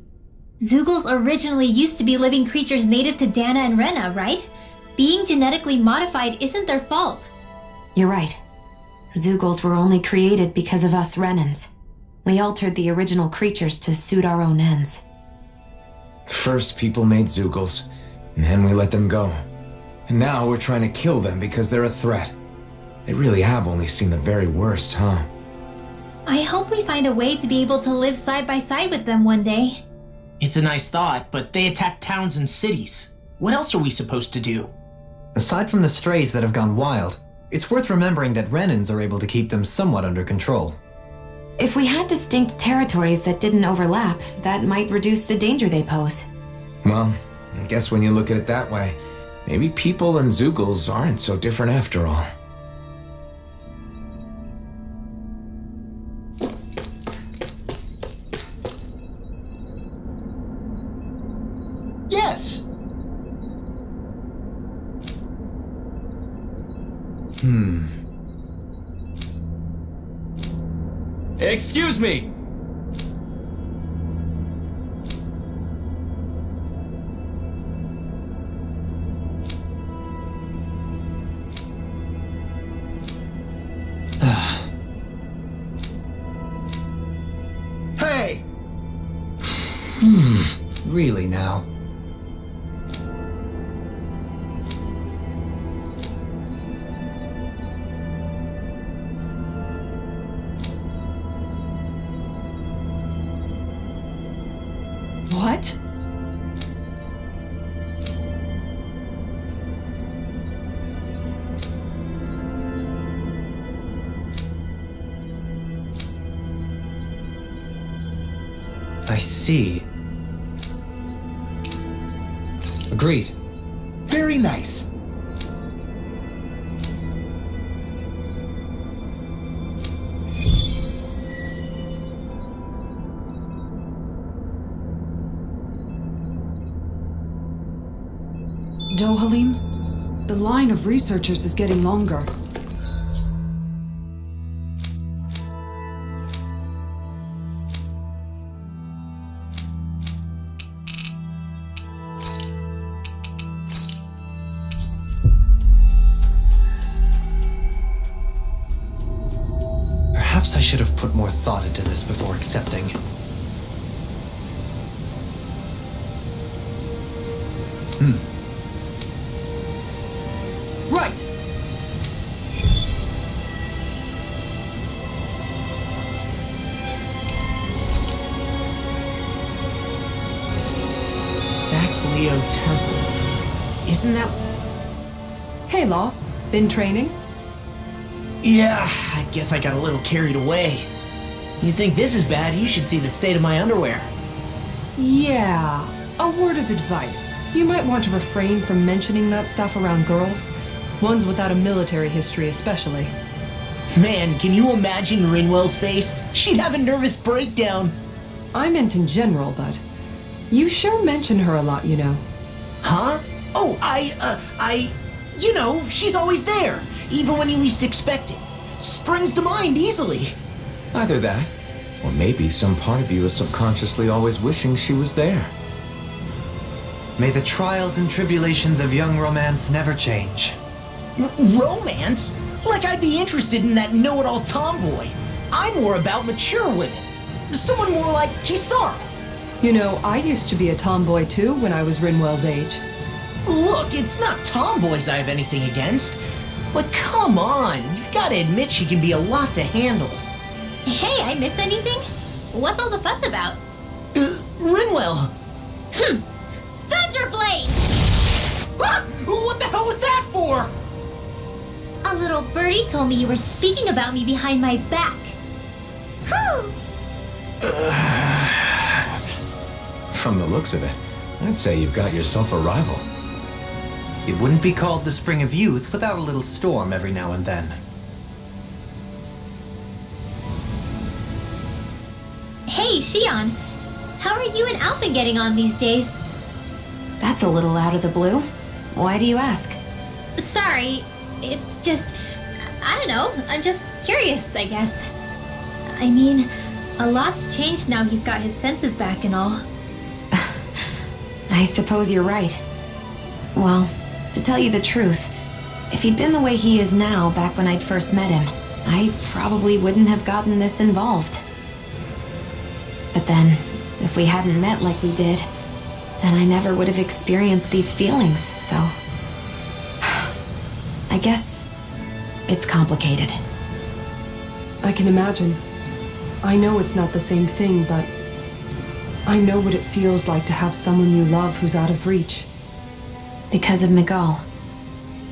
Zoogles originally used to be living creatures native to Dana and Rena, right? Being genetically modified isn't their fault. You're right. Zoogles were only created because of us Renans. We altered the original creatures to suit our own ends. First, people made Zoogles, and then we let them go. And now we're trying to kill them because they're a threat. They really have only seen the very worst, huh? I hope we find a way to be able to live side by side with them one day. It's a nice thought, but they attack towns and cities. What else are we supposed to do? Aside from the strays that have gone wild, it's worth remembering that Renans are able to keep them somewhat under control. If we had distinct territories that didn't overlap, that might reduce the danger they pose. Well, I guess when you look at it that way, maybe people and Zoogles aren't so different after all. Yes. Excuse me! Hey! Really now? What? I see. Agreed. Very nice. Dohalim? The line of researchers is getting longer. put more thought into this before accepting. Right! Saxleo Temple. Isn't that... Hey, Law. Been training? Yeah, I guess I got a little carried away. You think this is bad, you should see the state of my underwear. Yeah. A word of advice. You might want to refrain from mentioning that stuff around girls. Ones without a military history especially. Man, can you imagine Rinwell's face? She'd have a nervous breakdown. I meant in general, but you sure mention her a lot, you know. Huh? Oh, you know, she's always there, even when you least expect it. Springs to mind easily. Either that, or maybe some part of you is subconsciously always wishing she was there. May the trials and tribulations of young romance never change. Romance? Like I'd be interested in that know-it-all tomboy. I'm more about mature women. Someone more like Kisara. You know, I used to be a tomboy too when I was Rinwell's age. Look, it's not tomboys I have anything against. But come on, you've got to admit she can be a lot to handle. Hey, I miss anything? What's all the fuss about? Rinwell. Thunderblade! Ah! What the hell was that for? A little birdie told me you were speaking about me behind my back. Whew! From the looks of it, I'd say you've got yourself a rival. It wouldn't be called the Spring of Youth without a little storm every now and then. Hey, Shion. How are you and Alphen getting on these days? That's a little out of the blue. Why do you ask? Sorry, it's just... I don't know, I'm just curious, I guess. I mean, a lot's changed now he's got his senses back and all. I suppose you're right. Well, to tell you the truth, if he'd been the way he is now back when I'd first met him, I probably wouldn't have gotten this involved. But then, if we hadn't met like we did, then I never would have experienced these feelings, so... I guess it's complicated. I can imagine. I know it's not the same thing, but I know what it feels like to have someone you love who's out of reach. Because of Miguel.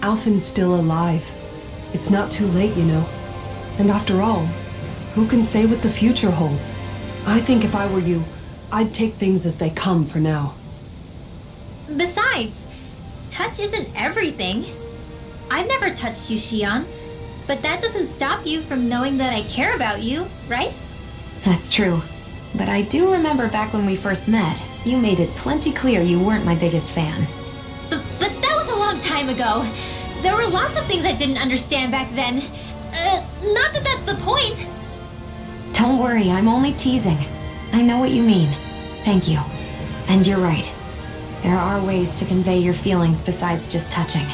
Alphen's still alive. It's not too late, you know. And after all, who can say what the future holds? I think if I were you, I'd take things as they come for now. Besides, touch isn't everything. I've never touched you, Shion, but that doesn't stop you from knowing that I care about you, right? That's true. But I do remember back when we first met, you made it plenty clear you weren't my biggest fan. But that was a long time ago. There were lots of things I didn't understand back then. Not that that's the point. Don't worry, I'm only teasing. I know what you mean. Thank you. And you're right. There are ways to convey your feelings besides just touching.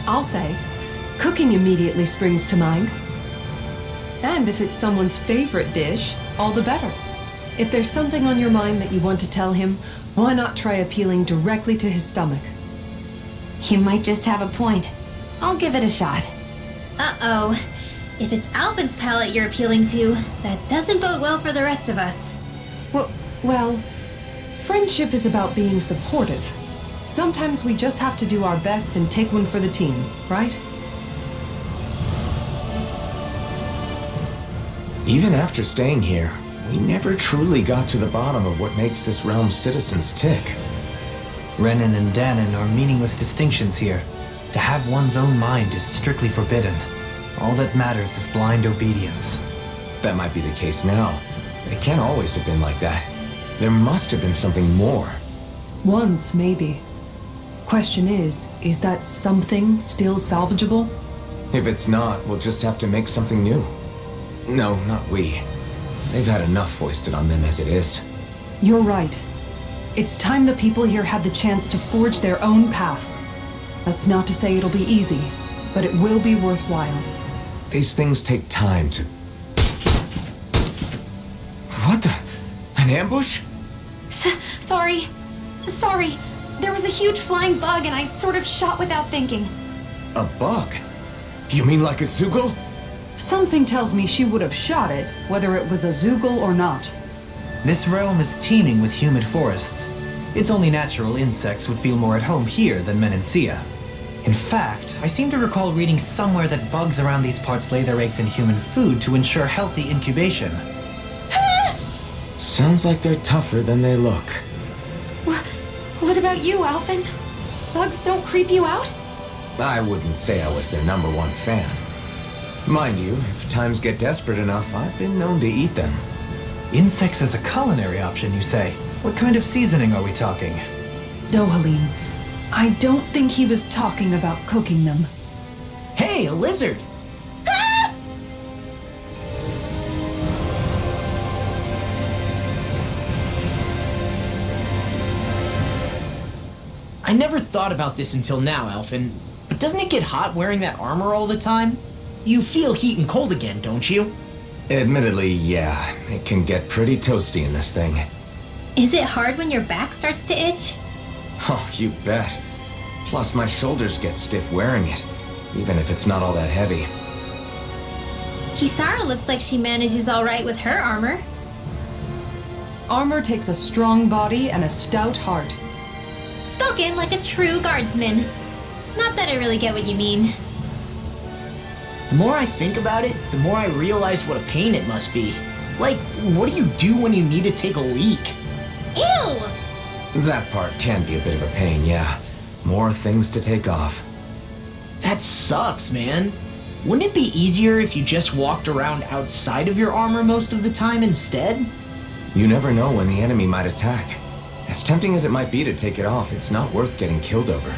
I'll say, cooking immediately springs to mind. And if it's someone's favorite dish, all the better. If there's something on your mind that you want to tell him, why not try appealing directly to his stomach? You might just have a point. I'll give it a shot. Uh-oh. If it's Alphen's palate you're appealing to, that doesn't bode well for the rest of us. Well, friendship is about being supportive. Sometimes we just have to do our best and take one for the team, right? Even after staying here, we never truly got to the bottom of what makes this realm's citizens tick. Renan and Danon are meaningless distinctions here. To have one's own mind is strictly forbidden. All that matters is blind obedience. That might be the case now, but it can't always have been like that. There must have been something more. Once, maybe. Question is that something still salvageable? If it's not, we'll just have to make something new. No, not we. They've had enough foisted on them as it is. You're right. It's time the people here had the chance to forge their own path. That's not to say it'll be easy, but it will be worthwhile. These things take time to... An ambush? Sorry. There was a huge flying bug and I sort of shot without thinking. A bug? You mean like a Zoogle? Something tells me she would have shot it, whether it was a Zoogle or not. This realm is teeming with humid forests. It's only natural insects would feel more at home here than Menancia. In fact, I seem to recall reading somewhere that bugs around these parts lay their eggs in human food to ensure healthy incubation. Sounds like they're tougher than they look. What about you, Alphen? Bugs don't creep you out? I wouldn't say I was their #1 fan. Mind you, if times get desperate enough, I've been known to eat them. Insects as a culinary option, you say? What kind of seasoning are we talking? Dohalim, I don't think he was talking about cooking them. Hey, a lizard! I never thought about this until now, Alphen, but doesn't it get hot wearing that armor all the time? You feel heat and cold again, don't you? Admittedly, yeah, it can get pretty toasty in this thing. Is it hard when your back starts to itch? Oh, you bet. Plus, my shoulders get stiff wearing it, even if it's not all that heavy. Kisara looks like she manages all right with her armor. Armor takes a strong body and a stout heart. Spoken like a true guardsman. Not that I really get what you mean. The more I think about it, the more I realize what a pain it must be. Like, what do you do when you need to take a leak? Ew! That part can be a bit of a pain, yeah. More things to take off. That sucks, man. Wouldn't it be easier if you just walked around outside of your armor most of the time instead? You never know when the enemy might attack. As tempting as it might be to take it off, it's not worth getting killed over.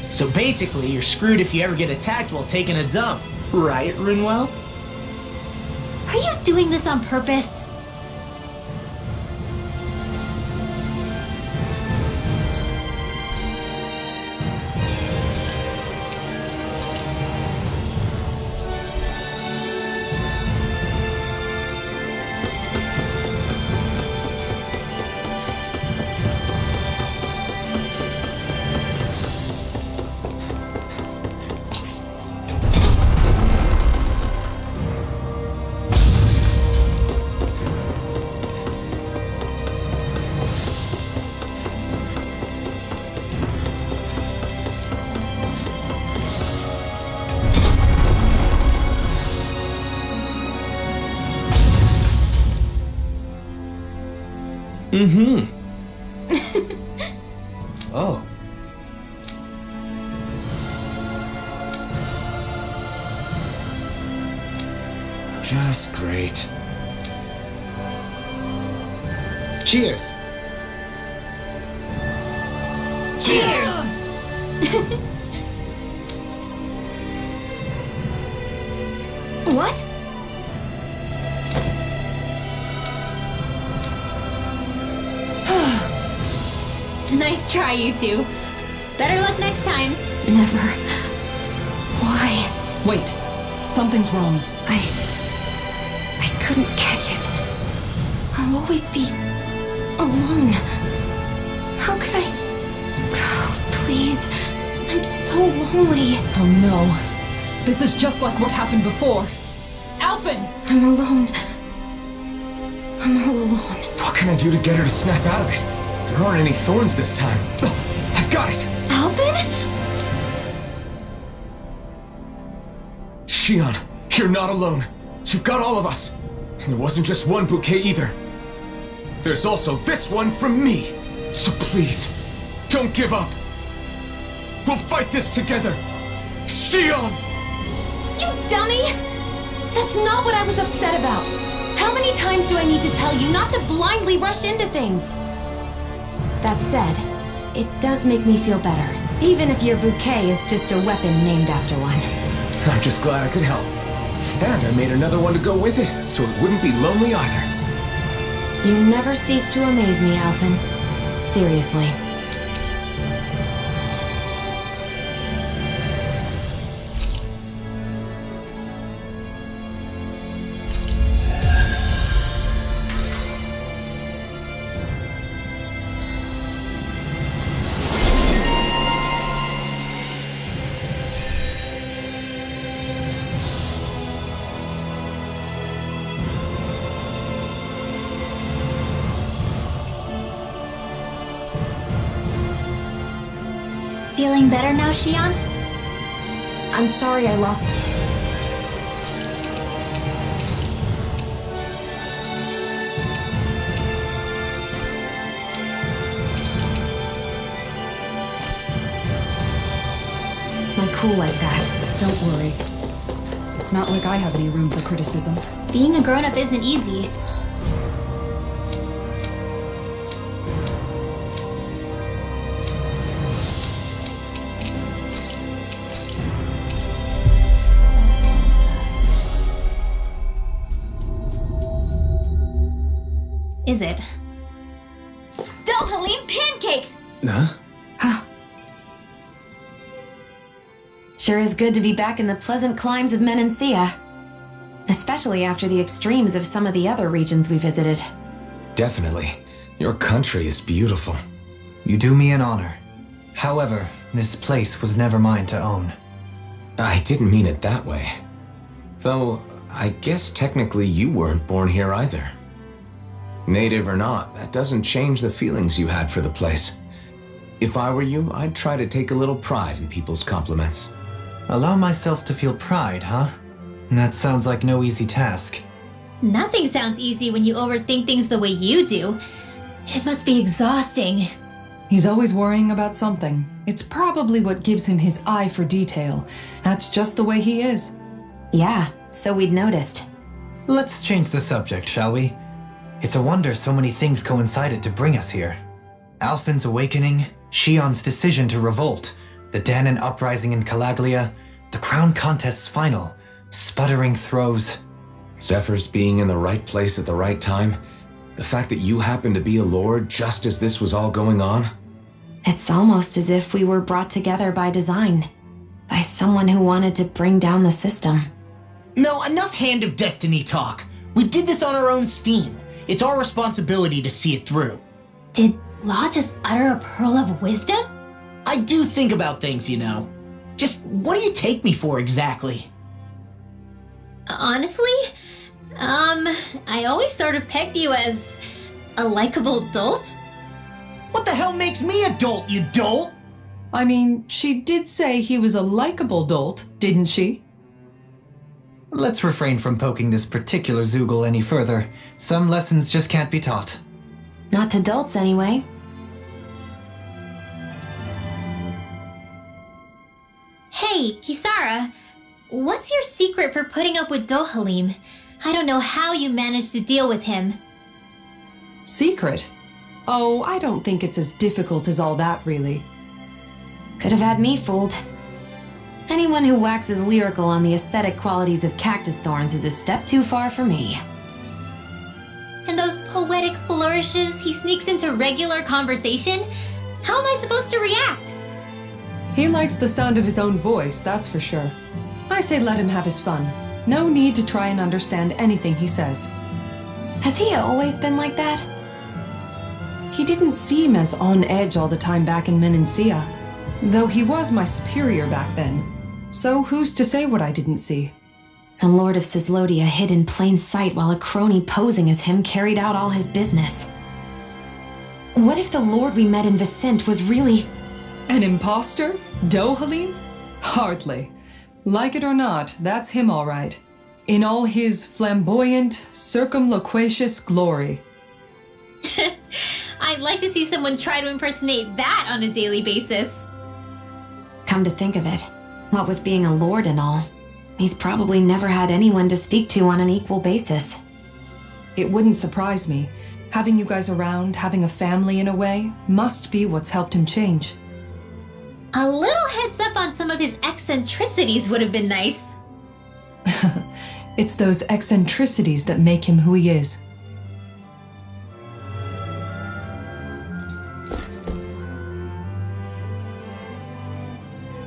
So basically, you're screwed if you ever get attacked while taking a dump. Right, Rinwell? Are you doing this on purpose? Oh. Just great. Cheers! Cheers! What? Nice try, you two. Better luck next time. Never. Why? Wait, something's wrong. I couldn't catch it. I'll always be alone. How could I? Oh, please. I'm so lonely. Oh no. This is just like what happened before. Alphen! I'm alone. I'm all alone. What can I do to get her to snap out of it? There aren't any thorns this time. I've got it! Alphen? Shion, you're not alone. You've got all of us. And there wasn't just one bouquet either. There's also this one from me. So please, don't give up. We'll fight this together. Shion! You dummy! That's not what I was upset about. How many times do I need to tell you not to blindly rush into things? That said, it does make me feel better, even if your bouquet is just a weapon named after one. I'm just glad I could help. And I made another one to go with it, so it wouldn't be lonely either. You never cease to amaze me, Alphen. Seriously. Feeling better now, Shion? I'm sorry I lost... my cool like that. Don't worry. It's not like I have any room for criticism. Being a grown-up isn't easy. Is it? Dohalim pancakes! Huh? Sure is good to be back in the pleasant climes of Menancia. Especially after the extremes of some of the other regions we visited. Definitely. Your country is beautiful. You do me an honor. However, this place was never mine to own. I didn't mean it that way. Though, I guess technically you weren't born here either. Native or not, that doesn't change the feelings you had for the place. If I were you, I'd try to take a little pride in people's compliments. Allow myself to feel pride, huh? That sounds like no easy task. Nothing sounds easy when you overthink things the way you do. It must be exhausting. He's always worrying about something. It's probably what gives him his eye for detail. That's just the way he is. Yeah, so we'd noticed. Let's change the subject, shall we? It's a wonder so many things coincided to bring us here. Alphen's awakening, Shion's decision to revolt, the Danon uprising in Calaglia, the crown contest's final, sputtering throws. Zephyr's being in the right place at the right time, the fact that you happened to be a lord just as this was all going on. It's almost as if we were brought together by design. By someone who wanted to bring down the system. No, enough Hand of Destiny talk. We did this on our own steam. It's our responsibility to see it through. Did Law just utter a pearl of wisdom? I do think about things, you know. Just what do you take me for exactly? Honestly, I always sort of pegged you as a likable dolt. What the hell makes me a dolt, you dolt? I mean, she did say he was a likable dolt, didn't she? Let's refrain from poking this particular Zoogle any further. Some lessons just can't be taught. Not to dolts, anyway. Hey, Kisara, what's your secret for putting up with Dohalim? I don't know how you managed to deal with him. Secret? Oh, I don't think it's as difficult as all that, really. Could have had me fooled. Anyone who waxes lyrical on the aesthetic qualities of cactus thorns is a step too far for me. And those poetic flourishes he sneaks into regular conversation? How am I supposed to react? He likes the sound of his own voice, that's for sure. I say let him have his fun. No need to try and understand anything he says. Has he always been like that? He didn't seem as on edge all the time back in Menancia, though he was my superior back then. So who's to say what I didn't see? The Lord of Cislodia hid in plain sight while a crony posing as him carried out all his business. What if the Lord we met in Vicente was really... An imposter? Dohalim? Hardly. Like it or not, that's him all right. In all his flamboyant, circumloquacious glory. I'd like to see someone try to impersonate that on a daily basis. Come to think of it, what with being a lord and all, he's probably never had anyone to speak to on an equal basis. It wouldn't surprise me. Having you guys around, having a family in a way, must be what's helped him change. A little heads up on some of his eccentricities would have been nice. It's those eccentricities that make him who he is.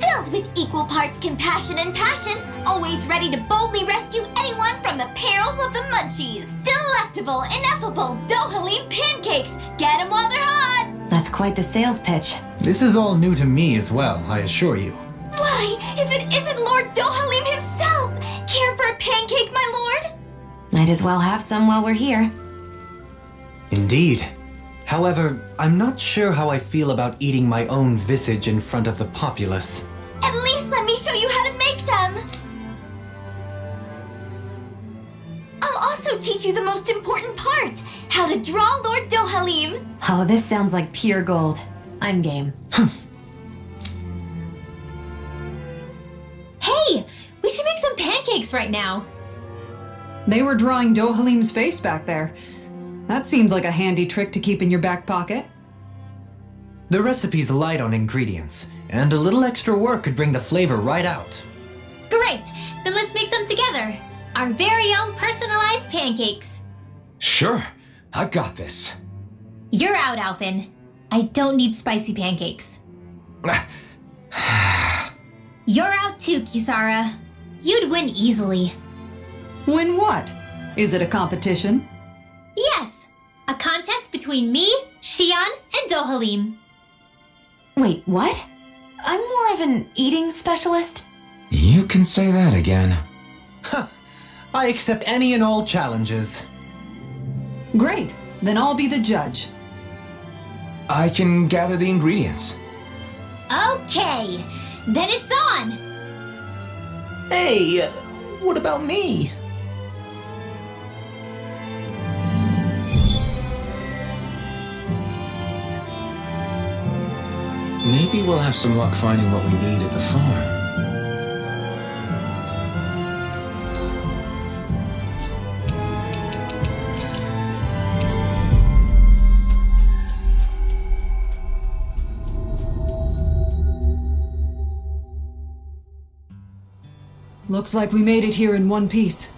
Filled with equal parts compassion and passion, always ready to boldly rescue anyone from the perils of the munchies. Delectable, ineffable Dohalim pancakes! Get 'em while they're hot! That's quite the sales pitch. This is all new to me as well, I assure you. Why, if it isn't Lord Dohalim himself! Care for a pancake, my lord? Might as well have some while we're here. Indeed. However, I'm not sure how I feel about eating my own visage in front of the populace. At least let me show you how to make them! I'll also teach you the most important part, how to draw Lord Dohalim. Oh, this sounds like pure gold. I'm game. Hey, we should make some pancakes right now. They were drawing Dohalim's face back there. That seems like a handy trick to keep in your back pocket. The recipe's light on ingredients, and a little extra work could bring the flavor right out. Great, then let's make some together. Our very own personalized pancakes. Sure, I got this. You're out, Alphen. I don't need spicy pancakes. You're out too, Kisara. You'd win easily. Win what? Is it a competition? Yes, a contest between me, Shion, and Dohalim. Wait, what? I'm more of an eating specialist? You can say that again. Huh. I accept any and all challenges. Great, then I'll be the judge. I can gather the ingredients. Okay, then it's on. Hey, what about me? Maybe we'll have some luck finding what we need at the farm. Looks like we made it here in one piece.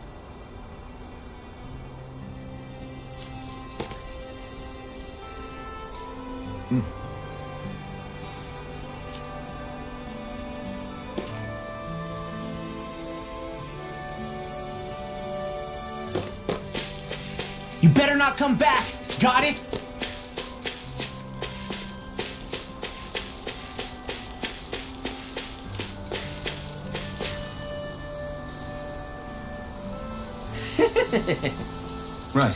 You better not come back! Got it? Right.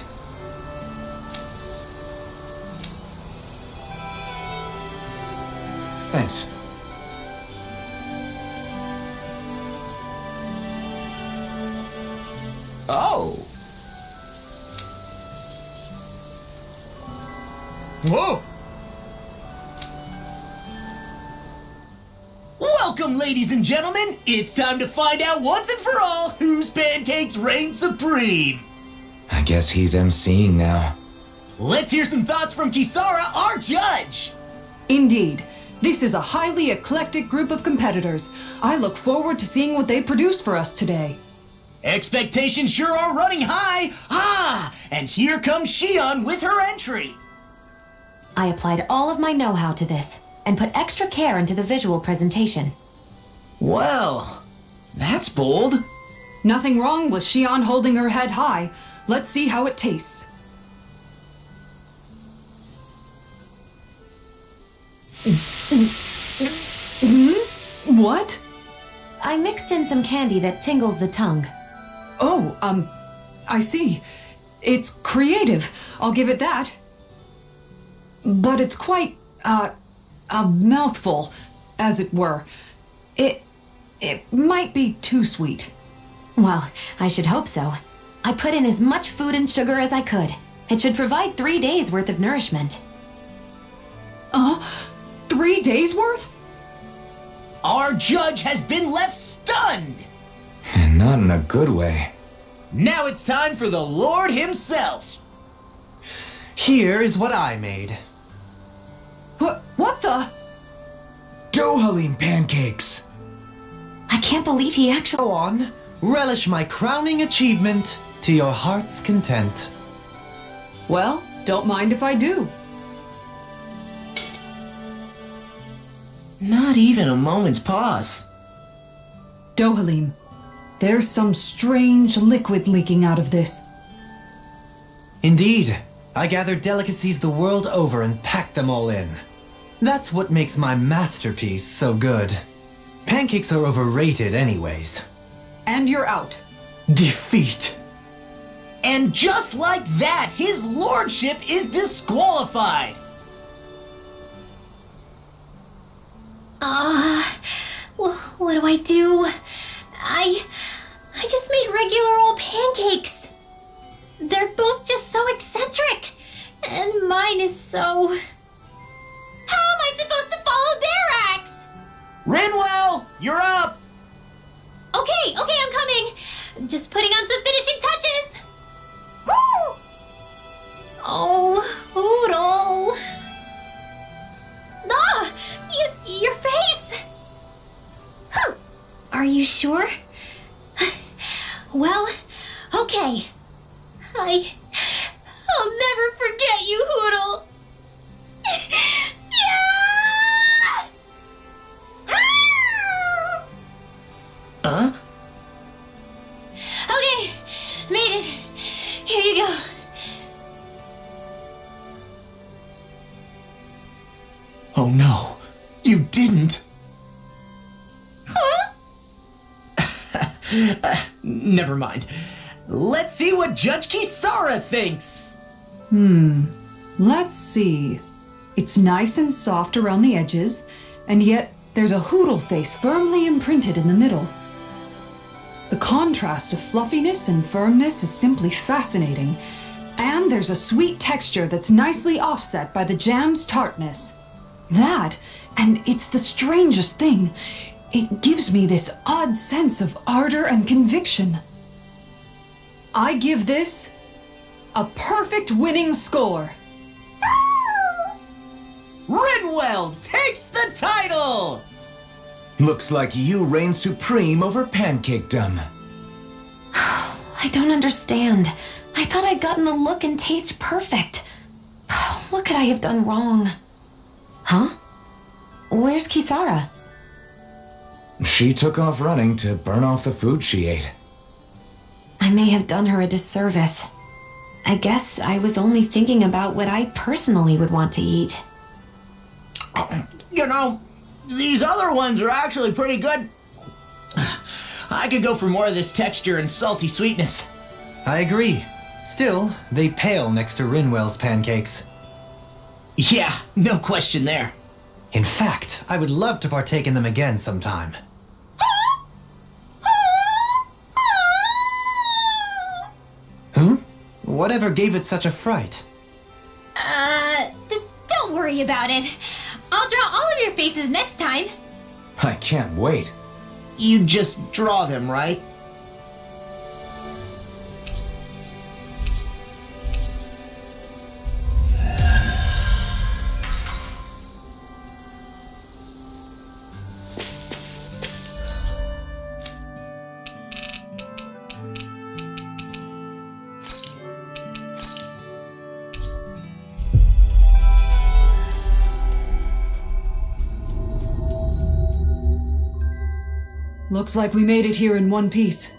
Thanks. Oh! Whoa! Welcome, ladies and gentlemen! It's time to find out once and for all whose pancakes reign supreme! I guess he's emceeing now. Let's hear some thoughts from Kisara, our judge! Indeed. This is a highly eclectic group of competitors. I look forward to seeing what they produce for us today. Expectations sure are running high! Ah! And here comes Shion with her entry! I applied all of my know-how to this, and put extra care into the visual presentation. Well, that's bold. Nothing wrong with Shion holding her head high. Let's see how it tastes. What? I mixed in some candy that tingles the tongue. Oh, I see. It's creative. I'll give it that. But it's quite, a mouthful, as it were. It might be too sweet. Well, I should hope so. I put in as much food and sugar as I could. It should provide 3 days worth of nourishment. 3 days worth? Our judge has been left stunned! And not in a good way. Now it's time for the Lord himself! Here is what I made. What the? Dohalim pancakes! I can't believe he actually... Go on, relish my crowning achievement to your heart's content. Well, don't mind if I do. Not even a moment's pause. Dohalim, there's some strange liquid leaking out of this. Indeed, I gathered delicacies the world over and packed them all in. That's what makes my masterpiece so good. Pancakes are overrated anyways. And you're out. Defeat. And just like that, his lordship is disqualified! What do I do? I just made regular old pancakes. They're both just so eccentric. And mine is so... How am I supposed to follow their acts? Rinwell, you're up! Okay, I'm coming. Just putting on some finishing touches. Ooh! Oh, Oodle. Ah! Your face! Huh. Are you sure? Well, okay. I'll never forget you, Hoodle. Yeah! Huh? Okay, made it. Here you go. Oh no, you didn't. Huh? Never mind. Let's see what Judge Kisara thinks. Let's see. It's nice and soft around the edges, and yet there's a Hoodle face firmly imprinted in the middle. The contrast of fluffiness and firmness is simply fascinating, and there's a sweet texture that's nicely offset by the jam's tartness. That, and it's the strangest thing, it gives me this odd sense of ardor and conviction. I give this a perfect winning score. Rinwell takes the title! Looks like you reign supreme over pancakedom. I don't understand. I thought I'd gotten the look and taste perfect. What could I have done wrong? Huh? Where's Kisara? She took off running to burn off the food she ate. I may have done her a disservice. I guess I was only thinking about what I personally would want to eat. You know, these other ones are actually pretty good. I could go for more of this texture and salty sweetness. I agree. Still, they pale next to Rinwell's pancakes. Yeah, no question there. In fact, I would love to partake in them again sometime. Whatever gave it such a fright? Don't worry about it. I'll draw all of your faces next time. I can't wait. You just draw them, right? Looks like we made it here in one piece.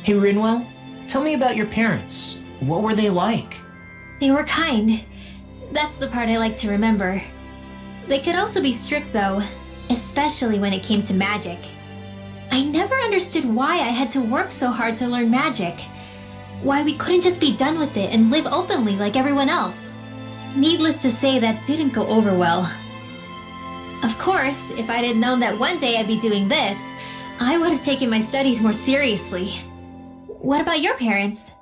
Hey, Rinwell, tell me about your parents. What were they like? They were kind. That's the part I like to remember. They could also be strict, though, especially when it came to magic. I never understood why I had to work so hard to learn magic. Why we couldn't just be done with it and live openly like everyone else. Needless to say, that didn't go over well. Of course, if I'd had known that one day I'd be doing this, I would have taken my studies more seriously. What about your parents?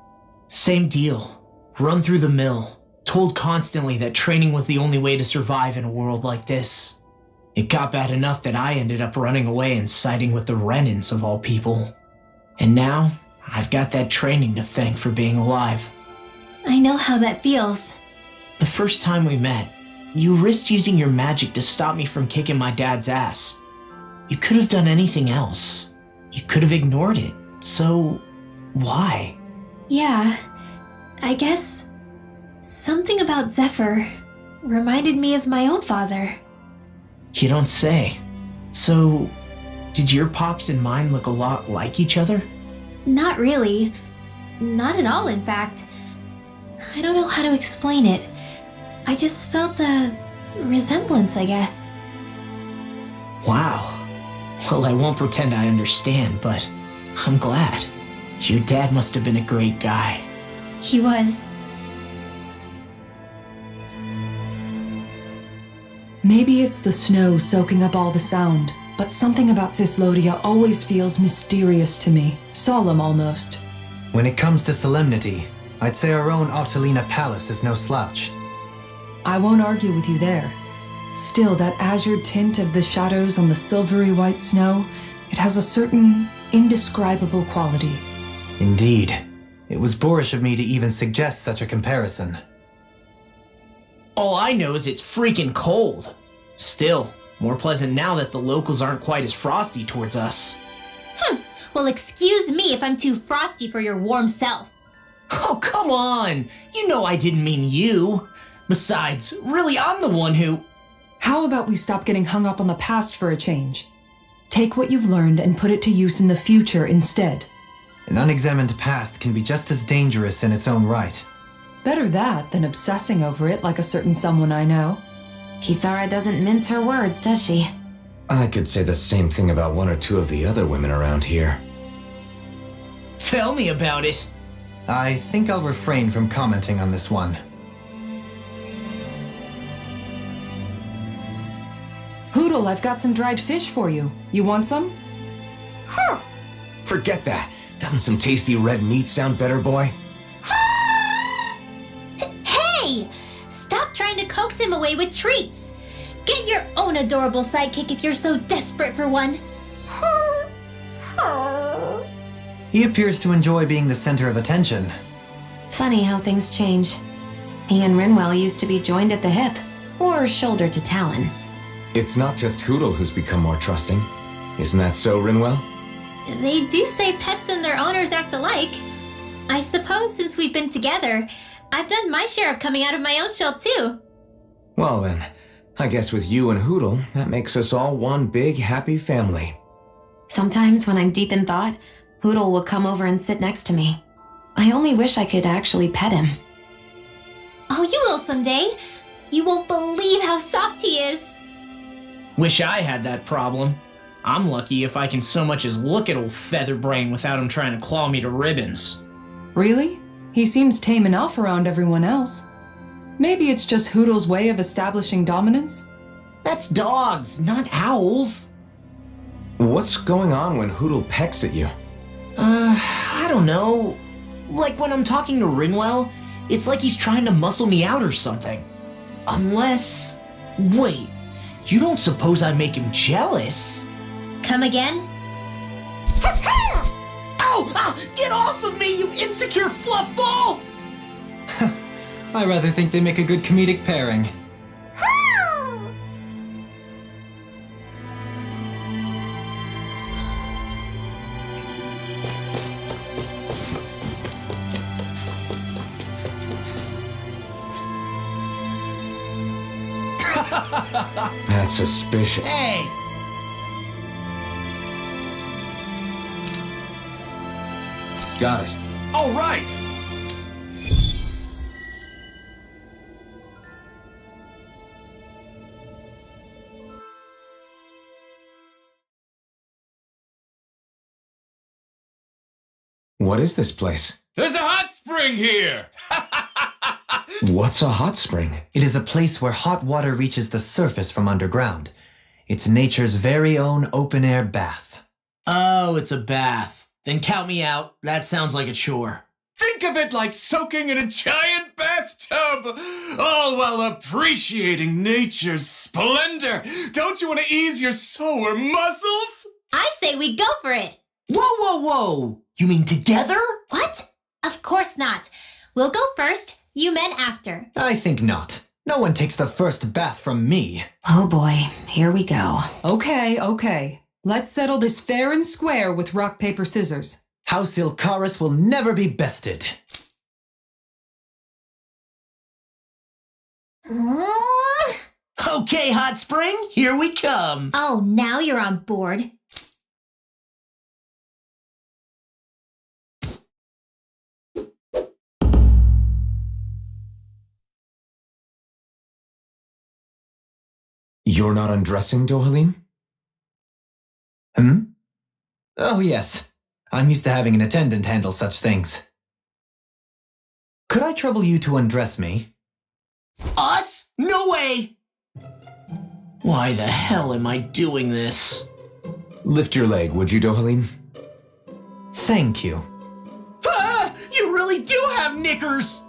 Same deal. Run through the mill. Told constantly that training was the only way to survive in a world like this. It got bad enough that I ended up running away and siding with the Renans of all people. And now, I've got that training to thank for being alive. I know how that feels. The first time we met, you risked using your magic to stop me from kicking my dad's ass. You could have done anything else. You could have ignored it. So, why? Yeah, I guess something about Zephyr reminded me of my own father. You don't say. So, did your pops and mine look a lot like each other? Not really. Not at all, in fact. I don't know how to explain it. I just felt a resemblance, I guess. Wow. Well, I won't pretend I understand, but I'm glad. Your dad must have been a great guy. He was. Maybe it's the snow soaking up all the sound, but something about Cislodia always feels mysterious to me. Solemn, almost. When it comes to solemnity, I'd say our own Otolina Palace is no slouch. I won't argue with you there. Still, that azure tint of the shadows on the silvery white snow, it has a certain indescribable quality. Indeed. It was boorish of me to even suggest such a comparison. All I know is it's freaking cold. Still, more pleasant now that the locals aren't quite as frosty towards us. Well, excuse me if I'm too frosty for your warm self. Oh, come on! You know I didn't mean you. Besides, really, I'm the one who... How about we stop getting hung up on the past for a change? Take what you've learned and put it to use in the future instead. An unexamined past can be just as dangerous in its own right. Better that than obsessing over it like a certain someone I know. Kisara doesn't mince her words, does she? I could say the same thing about one or two of the other women around here. Tell me about it. I think I'll refrain from commenting on this one. Hoodle, I've got some dried fish for you. You want some? Forget that. Doesn't some tasty red meat sound better, boy? Hey! Stop trying to coax him away with treats. Get your own adorable sidekick if you're so desperate for one. He appears to enjoy being the center of attention. Funny how things change. He and Rinwell used to be joined at the hip, or shoulder to talon. It's not just Hoodle who's become more trusting. Isn't that so, Rinwell? They do say pets and their owners act alike. I suppose since we've been together, I've done my share of coming out of my own shell too. Well then, I guess with you and Hoodle, that makes us all one big happy family. Sometimes when I'm deep in thought, Hoodle will come over and sit next to me. I only wish I could actually pet him. Oh, you will someday. You won't believe how soft he is. Wish I had that problem. I'm lucky if I can so much as look at old Featherbrain without him trying to claw me to ribbons. Really? He seems tame enough around everyone else. Maybe it's just Hoodle's way of establishing dominance? That's dogs, not owls. What's going on when Hoodle pecks at you? I don't know. Like when I'm talking to Rinwell, it's like he's trying to muscle me out or something. Unless... Wait, you don't suppose I make him jealous? Come again? Ow! Ah, get off of me, you insecure fluff ball! I rather think they make a good comedic pairing. That's suspicious. Hey! Got it. All right! What is this place? There's a hot spring here! What's a hot spring? It is a place where hot water reaches the surface from underground. It's nature's very own open-air bath. Oh, it's a bath. Then count me out. That sounds like a chore. Think of it like soaking in a giant bathtub, all while appreciating nature's splendor. Don't you want to ease your sore muscles? I say we go for it. Whoa, whoa, whoa! You mean together? What? Of course not. We'll go first, You meant after. I think not. No one takes the first bath from me. Oh boy, here we go. Okay. Let's settle this fair and square with rock, paper, scissors. House Ilkaris will never be bested. Okay, Hot Spring, here we come. Oh, now you're on board. You're not undressing, Dohalim? Oh, yes. I'm used to having an attendant handle such things. Could I trouble you to undress me? Us? No way! Why the hell am I doing this? Lift your leg, would you, Dohalim? Thank you. Ah! You really do have knickers!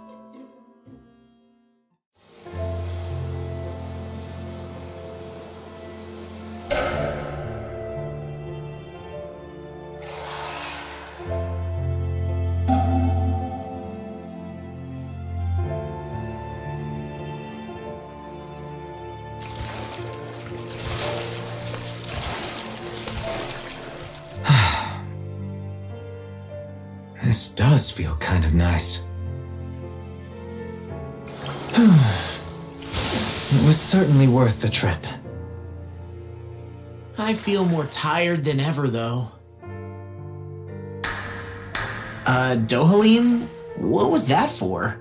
This does feel kind of nice. It was certainly worth the trip. I feel more tired than ever, though. Dohalim? What was that for?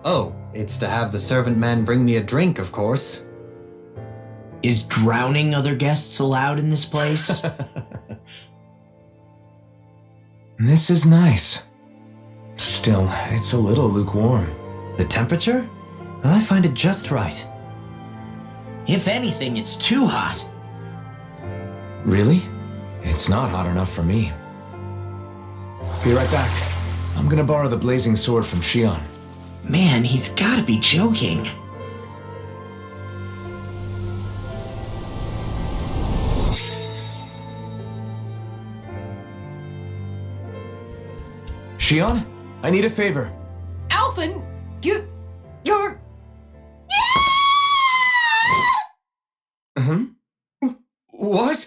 Oh, it's to have the servant man bring me a drink, of course. Is drowning other guests allowed in this place? This is nice. Still, it's a little lukewarm. The temperature? I find it just right. If anything, it's too hot. Really? It's not hot enough for me. Be right back. I'm gonna borrow the blazing sword from Shion. Man, he's gotta be joking. Shion, I need a favor. Alphen, you're... What?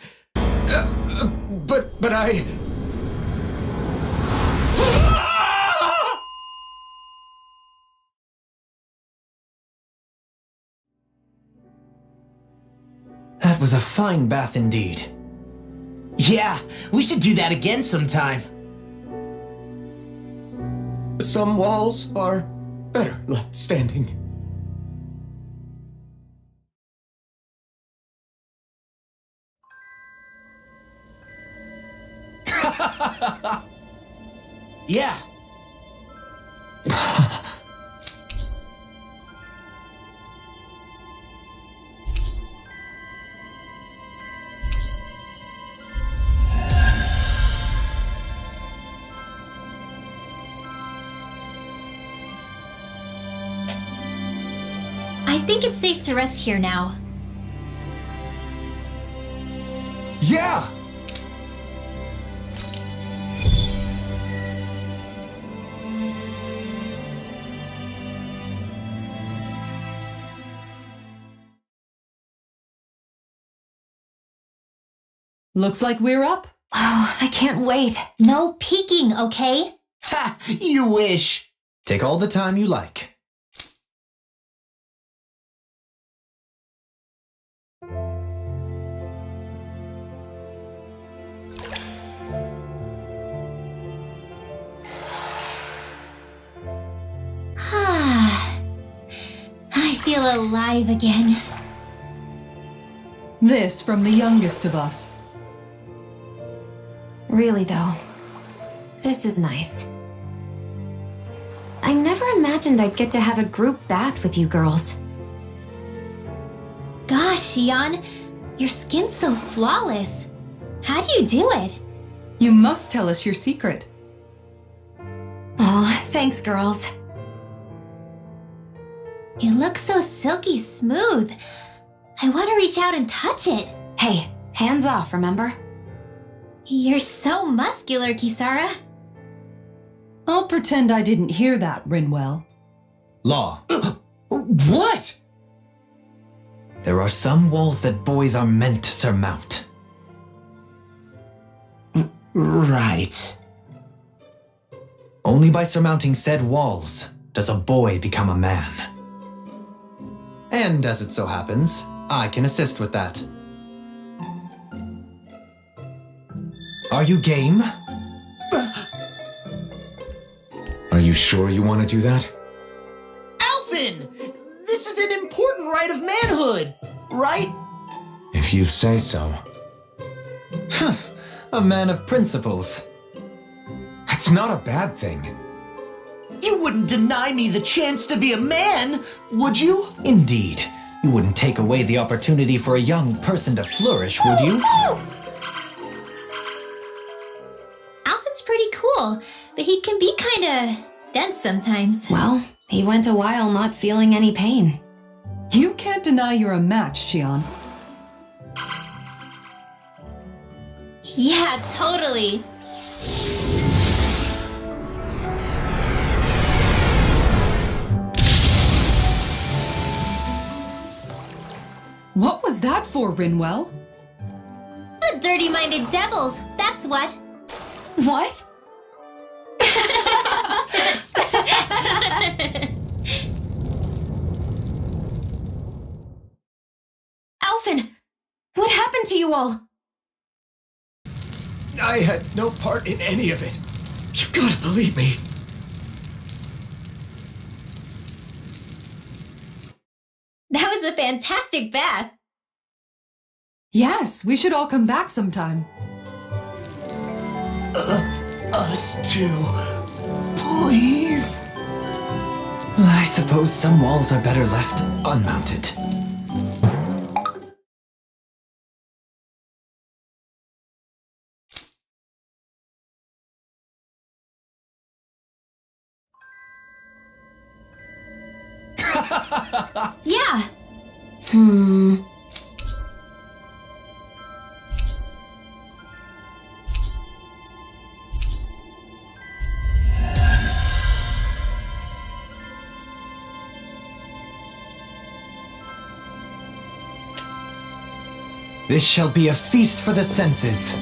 But I... That was a fine bath indeed. Yeah, we should do that again sometime. Some walls are better left standing. Yeah. I think it's safe to rest here now. Yeah! Looks like we're up. Oh, I can't wait. No peeking, okay? Ha! You wish. Take all the time you like. I feel alive again. This from the youngest of us. Really, though, this is nice. I never imagined I'd get to have a group bath with you girls. Gosh, Shion, your skin's so flawless. How do you do it? You must tell us your secret. Oh, thanks, girls. It looks so silky smooth. I want to reach out and touch it. Hey, hands off, remember? You're so muscular, Kisara. I'll pretend I didn't hear that, Rinwell. Law. What? There are some walls that boys are meant to surmount. Right. Only by surmounting said walls does a boy become a man. And as it so happens, I can assist with that. Are you game? Are you sure you want to do that? Alphen! This is an important rite of manhood, right? If you say so. A man of principles. That's not a bad thing. You wouldn't deny me the chance to be a man, would you? Indeed. You wouldn't take away the opportunity for a young person to flourish, would you? Alphen's pretty cool, but he can be kinda dense sometimes. Well, he went a while not feeling any pain. You can't deny you're a match, Xion. Yeah, totally. What was that for, Rinwell? The dirty-minded devils, that's what. What? Alphen! What happened to you all? I had no part in any of it. You've got to believe me. That was a fantastic bath. Yes, we should all come back sometime. Us too. Please. I suppose some walls are better left unmounted. Yeah. This shall be a feast for the senses.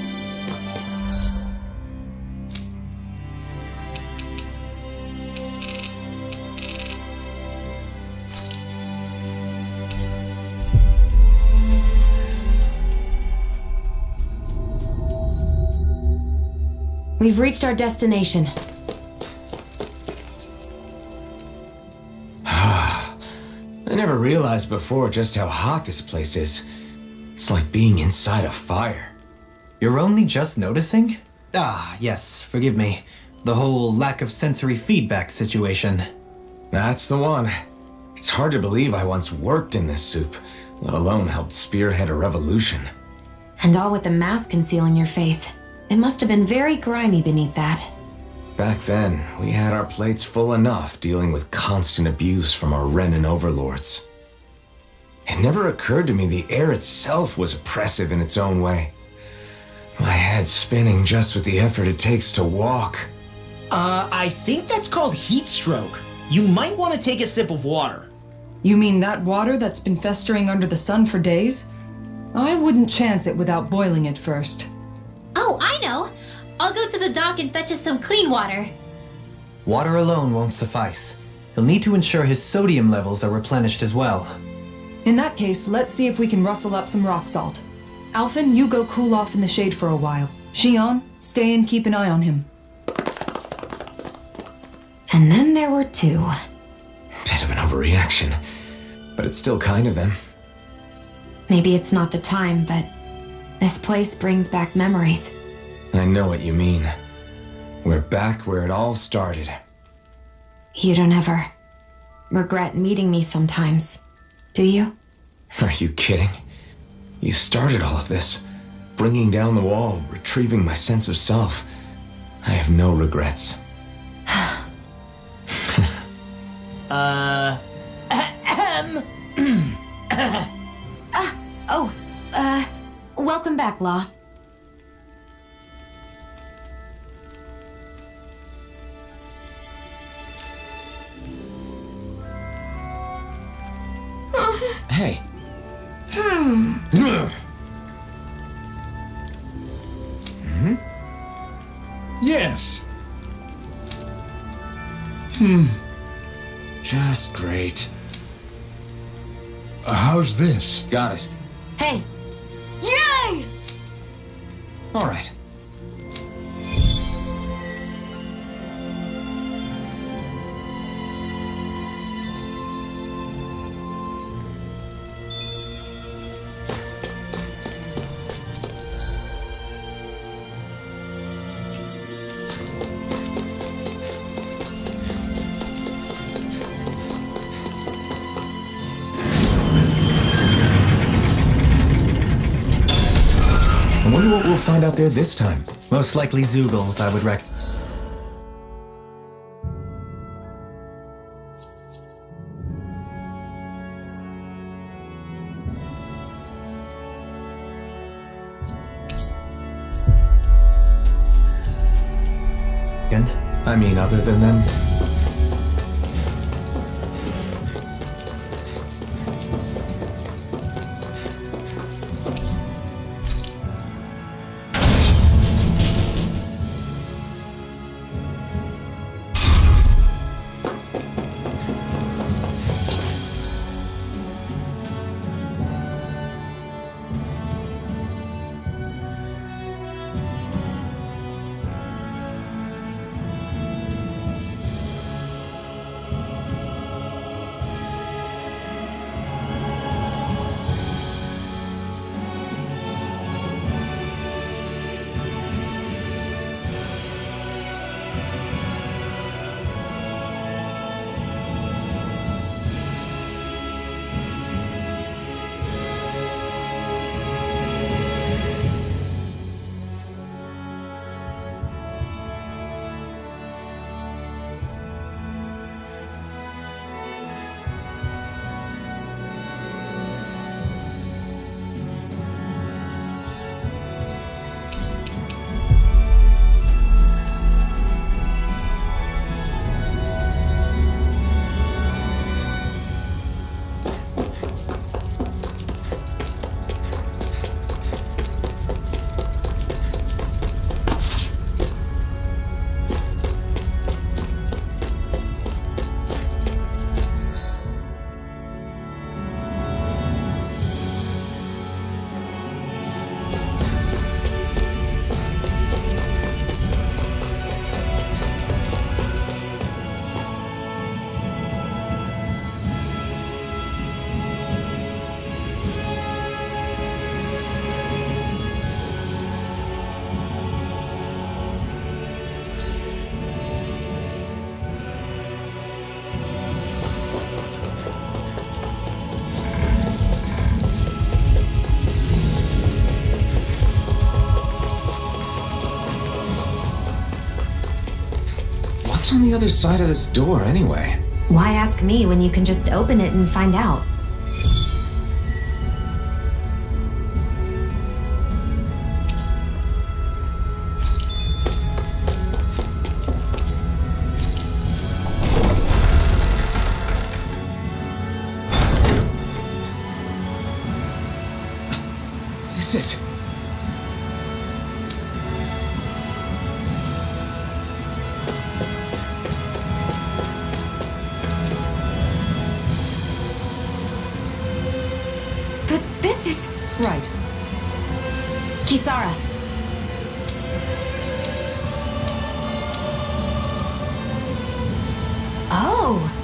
We've reached our destination. I never realized before just how hot this place is. It's like being inside a fire. You're only just noticing? Ah, yes, forgive me. The whole lack of sensory feedback situation. That's the one. It's hard to believe I once worked in this soup, let alone helped spearhead a revolution. And all with the mask concealing your face. It must have been very grimy beneath that. Back then, we had our plates full enough dealing with constant abuse from our Renan overlords. It never occurred to me the air itself was oppressive in its own way. My head spinning just with the effort it takes to walk. I think that's called heat stroke. You might want to take a sip of water. You mean that water that's been festering under the sun for days? I wouldn't chance it without boiling it first. Oh, I know. I'll go to the dock and fetch us some clean water. Water alone won't suffice. He'll need to ensure his sodium levels are replenished as well. In that case, let's see if we can rustle up some rock salt. Alphen, you go cool off in the shade for a while. Xion, stay and keep an eye on him. And then there were two. Bit of an overreaction, but it's still kind of them. Maybe it's not the time, but this place brings back memories. I know what you mean. We're back where it all started. You don't ever regret meeting me sometimes, do you? Are you kidding? You started all of this. Bringing down the wall, retrieving my sense of self. I have no regrets. Welcome back, Law. It Hey. Yes. Just great. How's this? Got it. Hey, Yay! All right. I wonder what we'll find out there this time. Most likely Zoogles, I would rec. I mean, other than them. What's on the other side of this door, anyway? why ask me when you can just open it and find out? This is... But this is... Right. Kisara. Oh.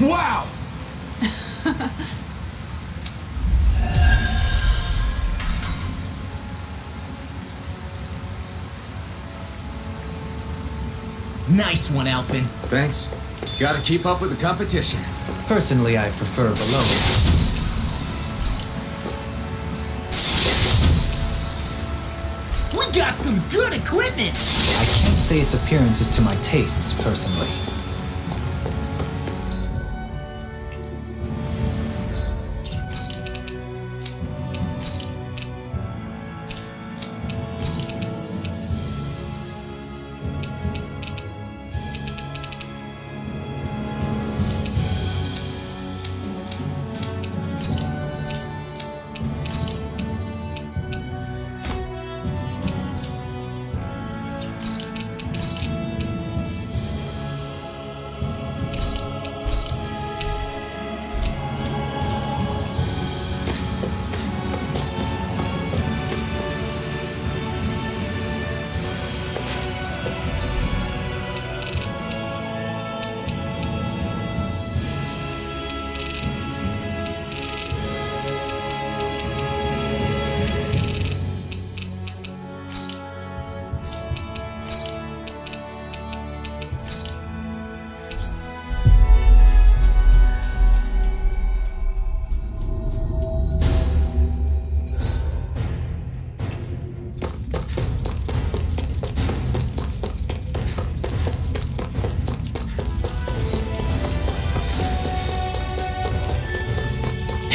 Wow! Nice one, Alphin. Thanks. Gotta keep up with the competition. Personally, I prefer below. We got some good equipment! I can't say its appearance is to my tastes, personally.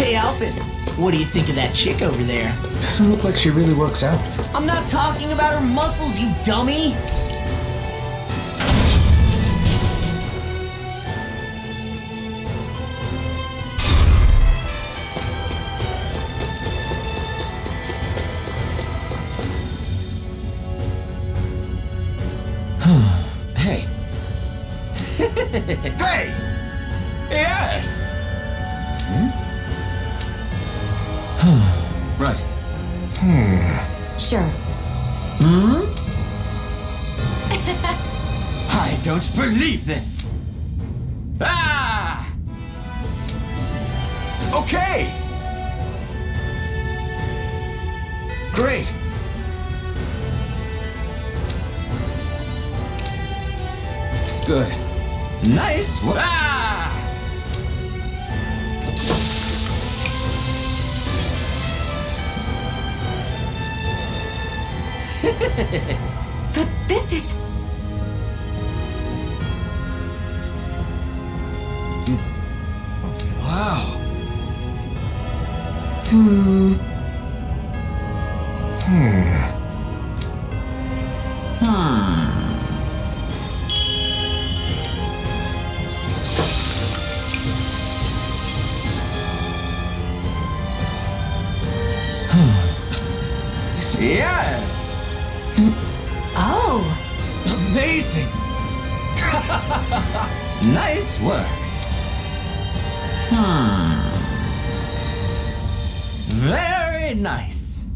Hey, Alfred, what do you think of that chick over there? Doesn't look like she really works out. I'm not talking about her muscles, you dummy! Hey. Hey! Yes! Right. Sure. I don't believe this! Ah! Okay! Great. Good. Nice! Ah! But this is... Wow. Yes! Oh! Amazing! Nice work. Very nice.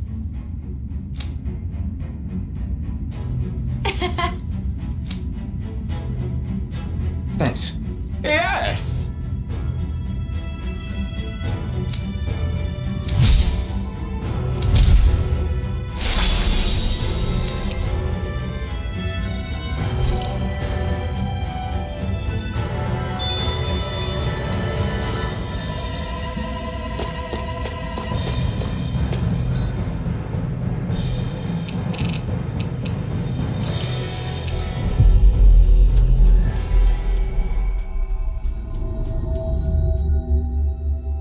Thanks. Yes!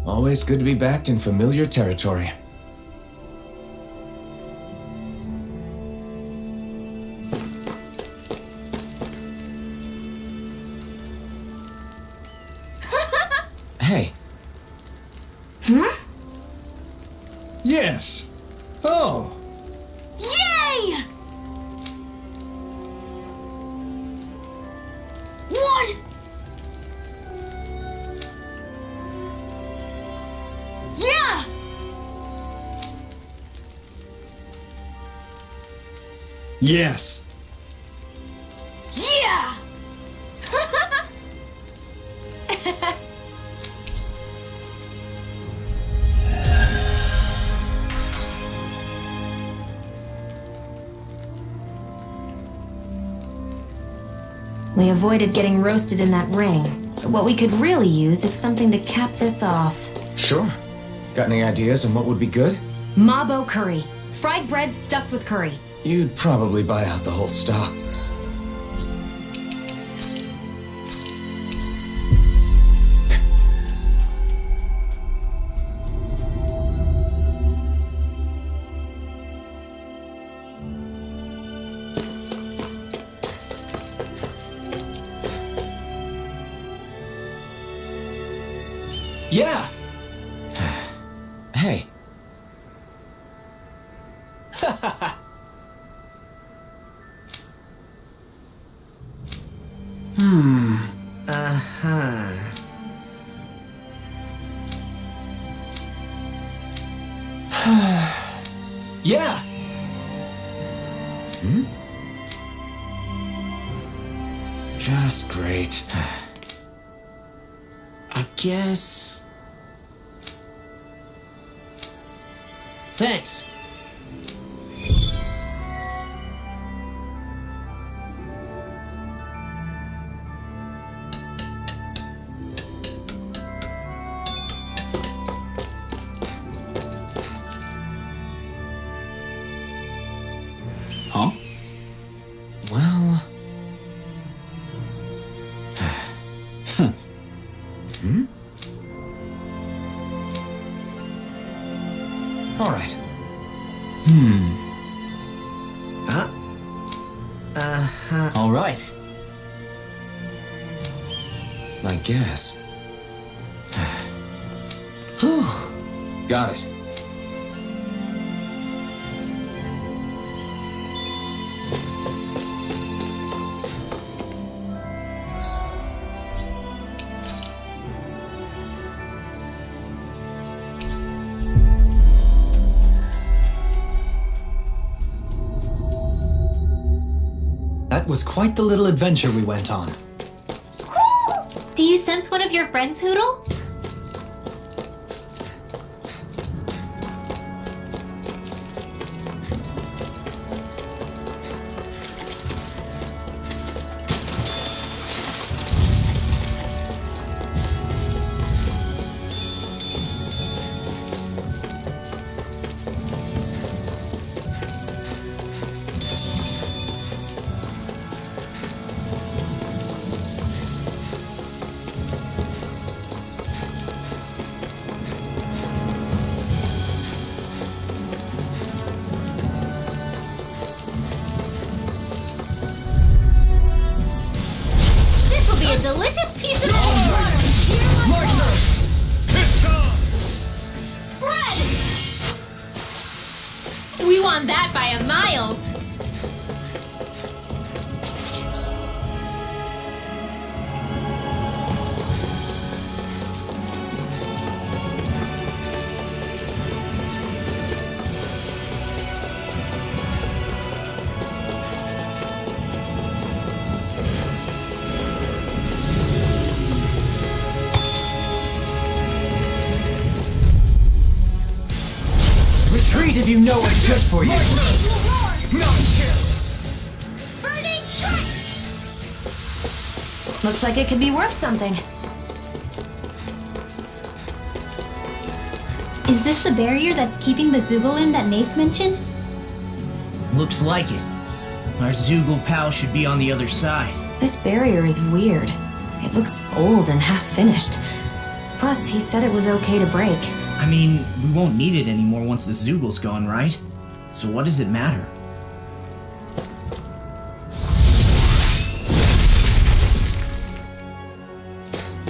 Always good to be back in familiar territory. Hey. Yes. Oh. Yay! What? Yeah! Yes. Yeah! We avoided getting roasted in that ring. But what we could really use is something to cap this off. Sure. Got any ideas on what would be good? Mabo curry. Fried bread stuffed with curry. You'd probably buy out the whole stock. Yeah! Hey. Uh-huh. Yeah! Just great. I guess... Thanks. Huh? Well... All right. All right. I guess. Got it. That was quite the little adventure we went on. Do you sense one of your friends, Hoodle? This will be a delicious piece of spread! We won that by a mile! Retreat if you know what's good for you. Looks like it could be worth something. Is this the barrier that's keeping the Zoogle in that Nath mentioned? Looks like it. Our Zoogle pal should be on the other side. This barrier is weird. It looks old and half-finished. Plus, he said it was okay to break. I mean, we won't need it anymore once the Zoogle's gone, right? So what does it matter?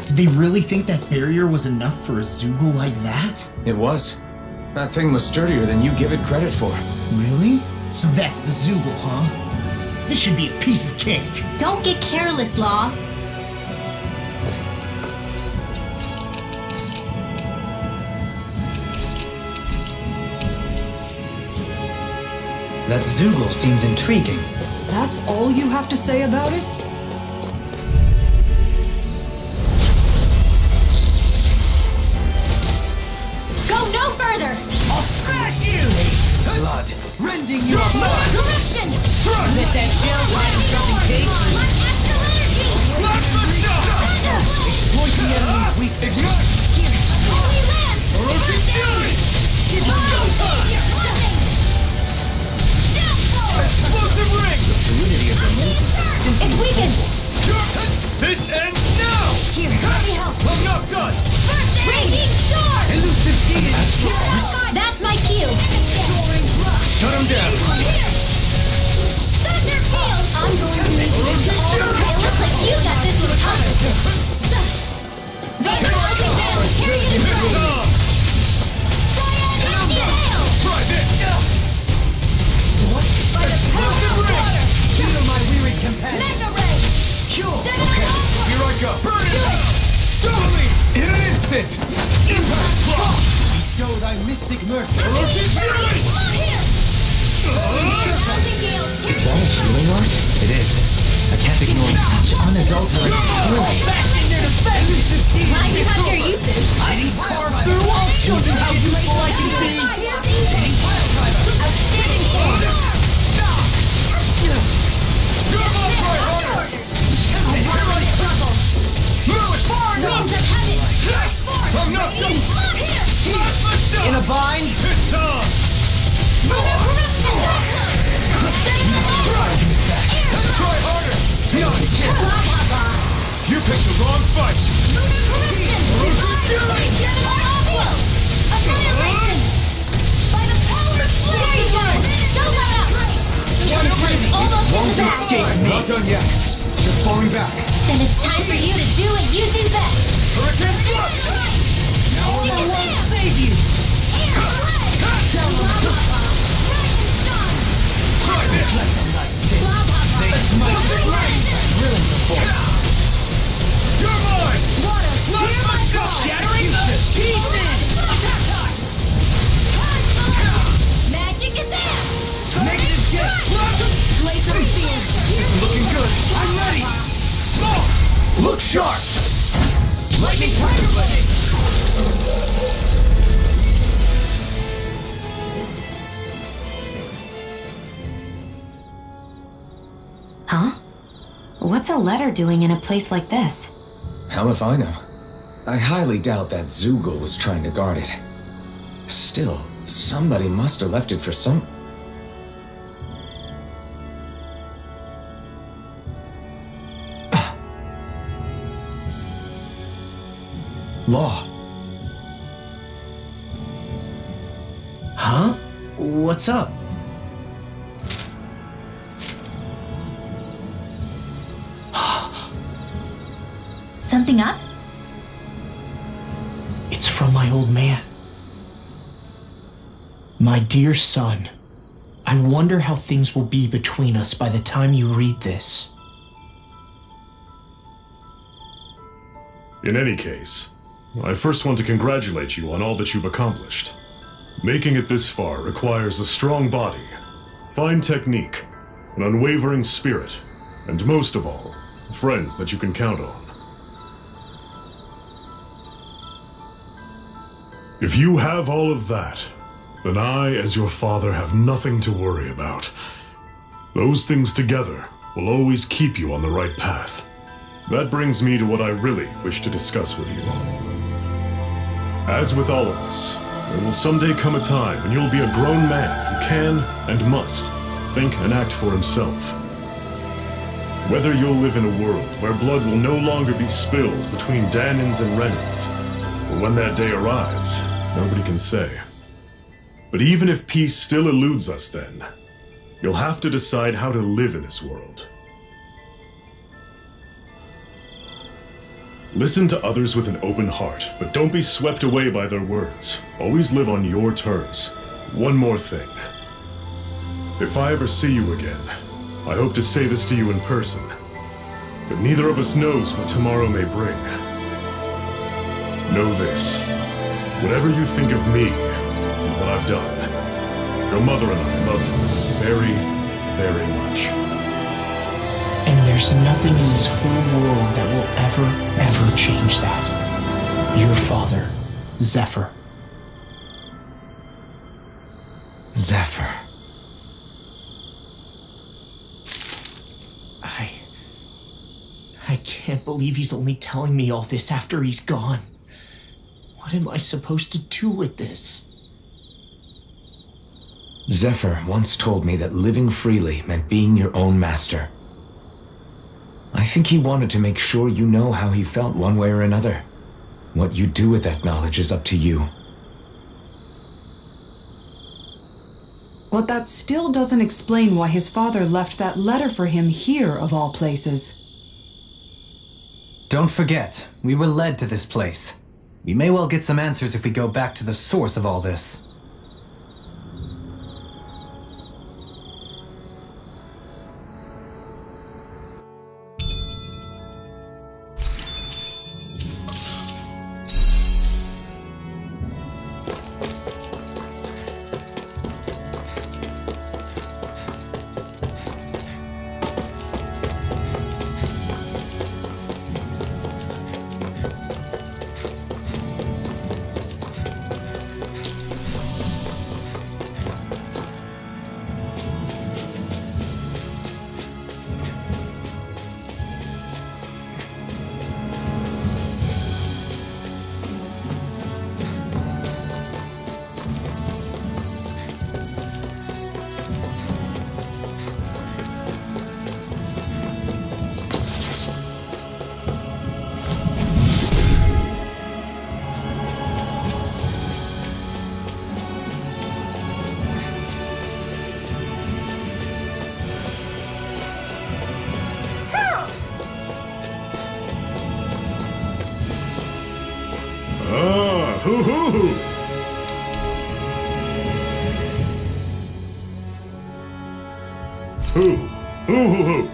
Did they really think that barrier was enough for a Zoogle like that? It was. That thing was sturdier than you give it credit for. Really? So that's the Zoogle, huh? This should be a piece of cake. Don't get careless, Law. That Zoogle seems intriguing. That's all you have to say about it? Go no further! I'll smash you! Blood, rending your blood. Correction! Let that shell slide and something cake. My astral energy! Exploit the enemy's weakness. Holy Land! Explosive ring! Fluidity of the movement. It's weakened! This ends now! Here, let me help! I'm not done! Raging Storm! Elusive demon. That's my cue! Shut him down! Thunder Field! I'm going to make this all the way. It looks like you got this one covered! Vaporizing Veil! Carry it strike! Cyan Hail! Try this! By the power of water! Heal my weary companion. Mega Ray! Cure. Here I go! Burn it! Totally! In an instant! Impact block! Bestow thy mystic mercy. Orochi's fury! Is that a healing art? It is. I can't ignore such unadulterated fury. Glad you have your uses. I need carve through. I'll show you how useful I can be. Outstanding form! Winds of heaven! I'm not done! In a bind. It's on! Try harder! You picked the wrong fight! almost Won't in the back. escape me. Not done yet. It's just falling back. Then it's time for you to do what you do best. Hurricane Thrust! Now or never. Won't save you. Try this! Snake's might. Drilling the force. You're mine! Shattering the pieces! Magic is in! Negative jet! Laser field! This is looking good. I'm ready! Oh! Look sharp! Lightning tiger blade! Huh? What's a letter doing in a place like this? Hell if I know. I highly doubt that Zoogle was trying to guard it. Still, somebody must have left it for some... Law. Huh? What's up? Something up? It's from my old man. My dear son, I wonder how things will be between us by the time you read this. In any case, I first want to congratulate you on all that you've accomplished. Making it this far requires a strong body, fine technique, an unwavering spirit, and most of all, friends that you can count on. If you have all of that, then I, as your father, have nothing to worry about. Those things together will always keep you on the right path. That brings me to what I really wish to discuss with you. As with all of us, there will someday come a time when you'll be a grown man who can and must think and act for himself. Whether you'll live in a world where blood will no longer be spilled between Danins and Renins, or when that day arrives, nobody can say. But even if peace still eludes us then, you'll have to decide how to live in this world. Listen to others with an open heart, but don't be swept away by their words. Always live on your terms. One more thing. If I ever see you again, I hope to say this to you in person, but neither of us knows what tomorrow may bring. Know this. Whatever you think of me and what I've done, your mother and I love you very, very much. And there's nothing in this whole world that will ever change that. Your father, Zephyr. Zephyr. I can't believe he's only telling me all this after he's gone. What am I supposed to do with this? Zephyr once told me that living freely meant being your own master. I think he wanted to make sure you know how he felt one way or another. What you do with that knowledge is up to you. But that still doesn't explain why his father left that letter for him here, of all places. Don't forget, we were led to this place. We may well get some answers if we go back to the source of all this. Hoo hoo hoo! Hoo hoo hoo hoo!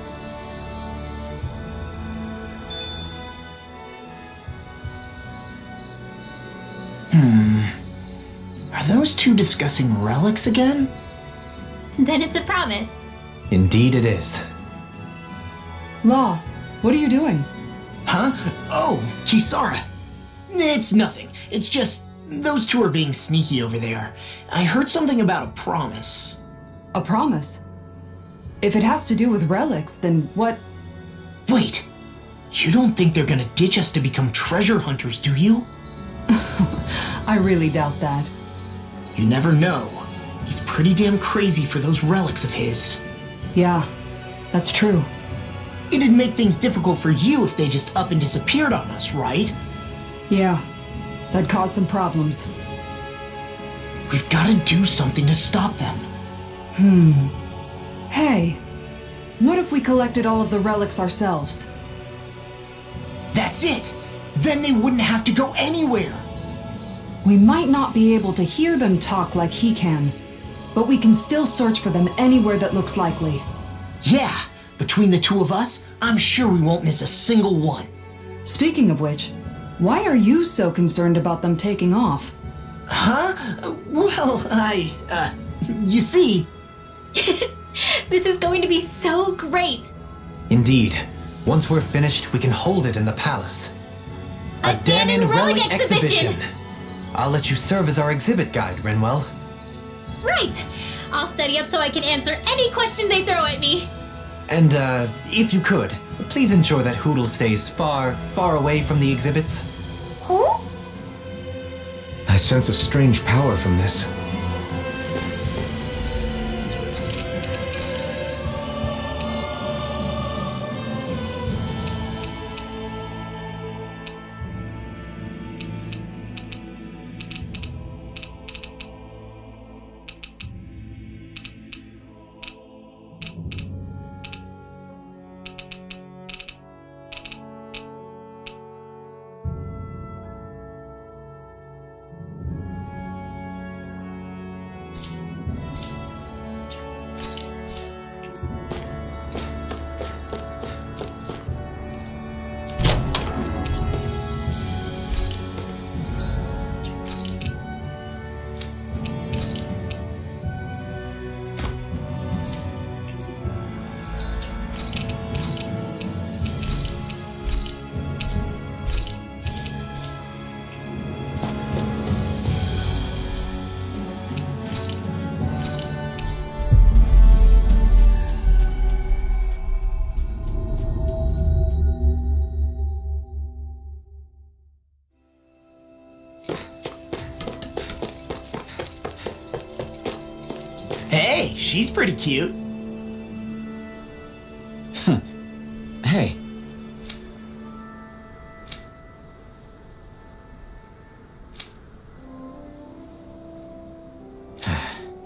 Are those two discussing relics again? Then it's a promise. Indeed it is. Law, what are you doing? Huh? Oh, Kisara. It's nothing. It's just those two are being sneaky over there. I heard something about a promise. A promise? If it has to do with relics, then what? Wait. You don't think they're gonna ditch us to become treasure hunters, do you? I really doubt that. You never know. He's pretty damn crazy for those relics of his. Yeah, that's true. It'd make things difficult for you if they just up and disappeared on us, right? Yeah, that'd cause some problems. We've gotta do something to stop them. Hey, what if we collected all of the relics ourselves? That's it! Then they wouldn't have to go anywhere! We might not be able to hear them talk like he can, but we can still search for them anywhere that looks likely. Yeah, between the two of us, I'm sure we won't miss a single one. Speaking of which, why are you so concerned about them taking off? Huh? Well, you see... This is going to be so great! Indeed. Once we're finished, we can hold it in the palace. A Danon Relic Exhibition! I'll let you serve as our exhibit guide, Renwell. Right! I'll study up so I can answer any question they throw at me. And, if you could, please ensure that Hoodle stays far, far away from the exhibits. Who? I sense a strange power from this. Hey, she's pretty cute. Hey.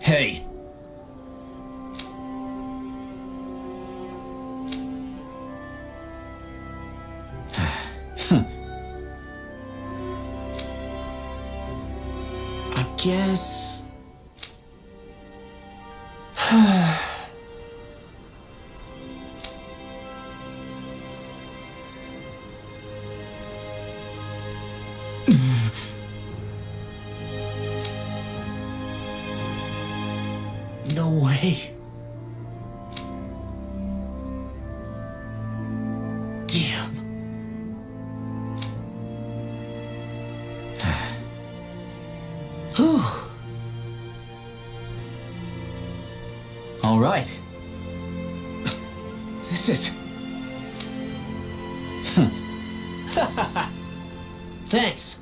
Hey. I guess... No way. Damn. Whew. All right. This is... Thanks.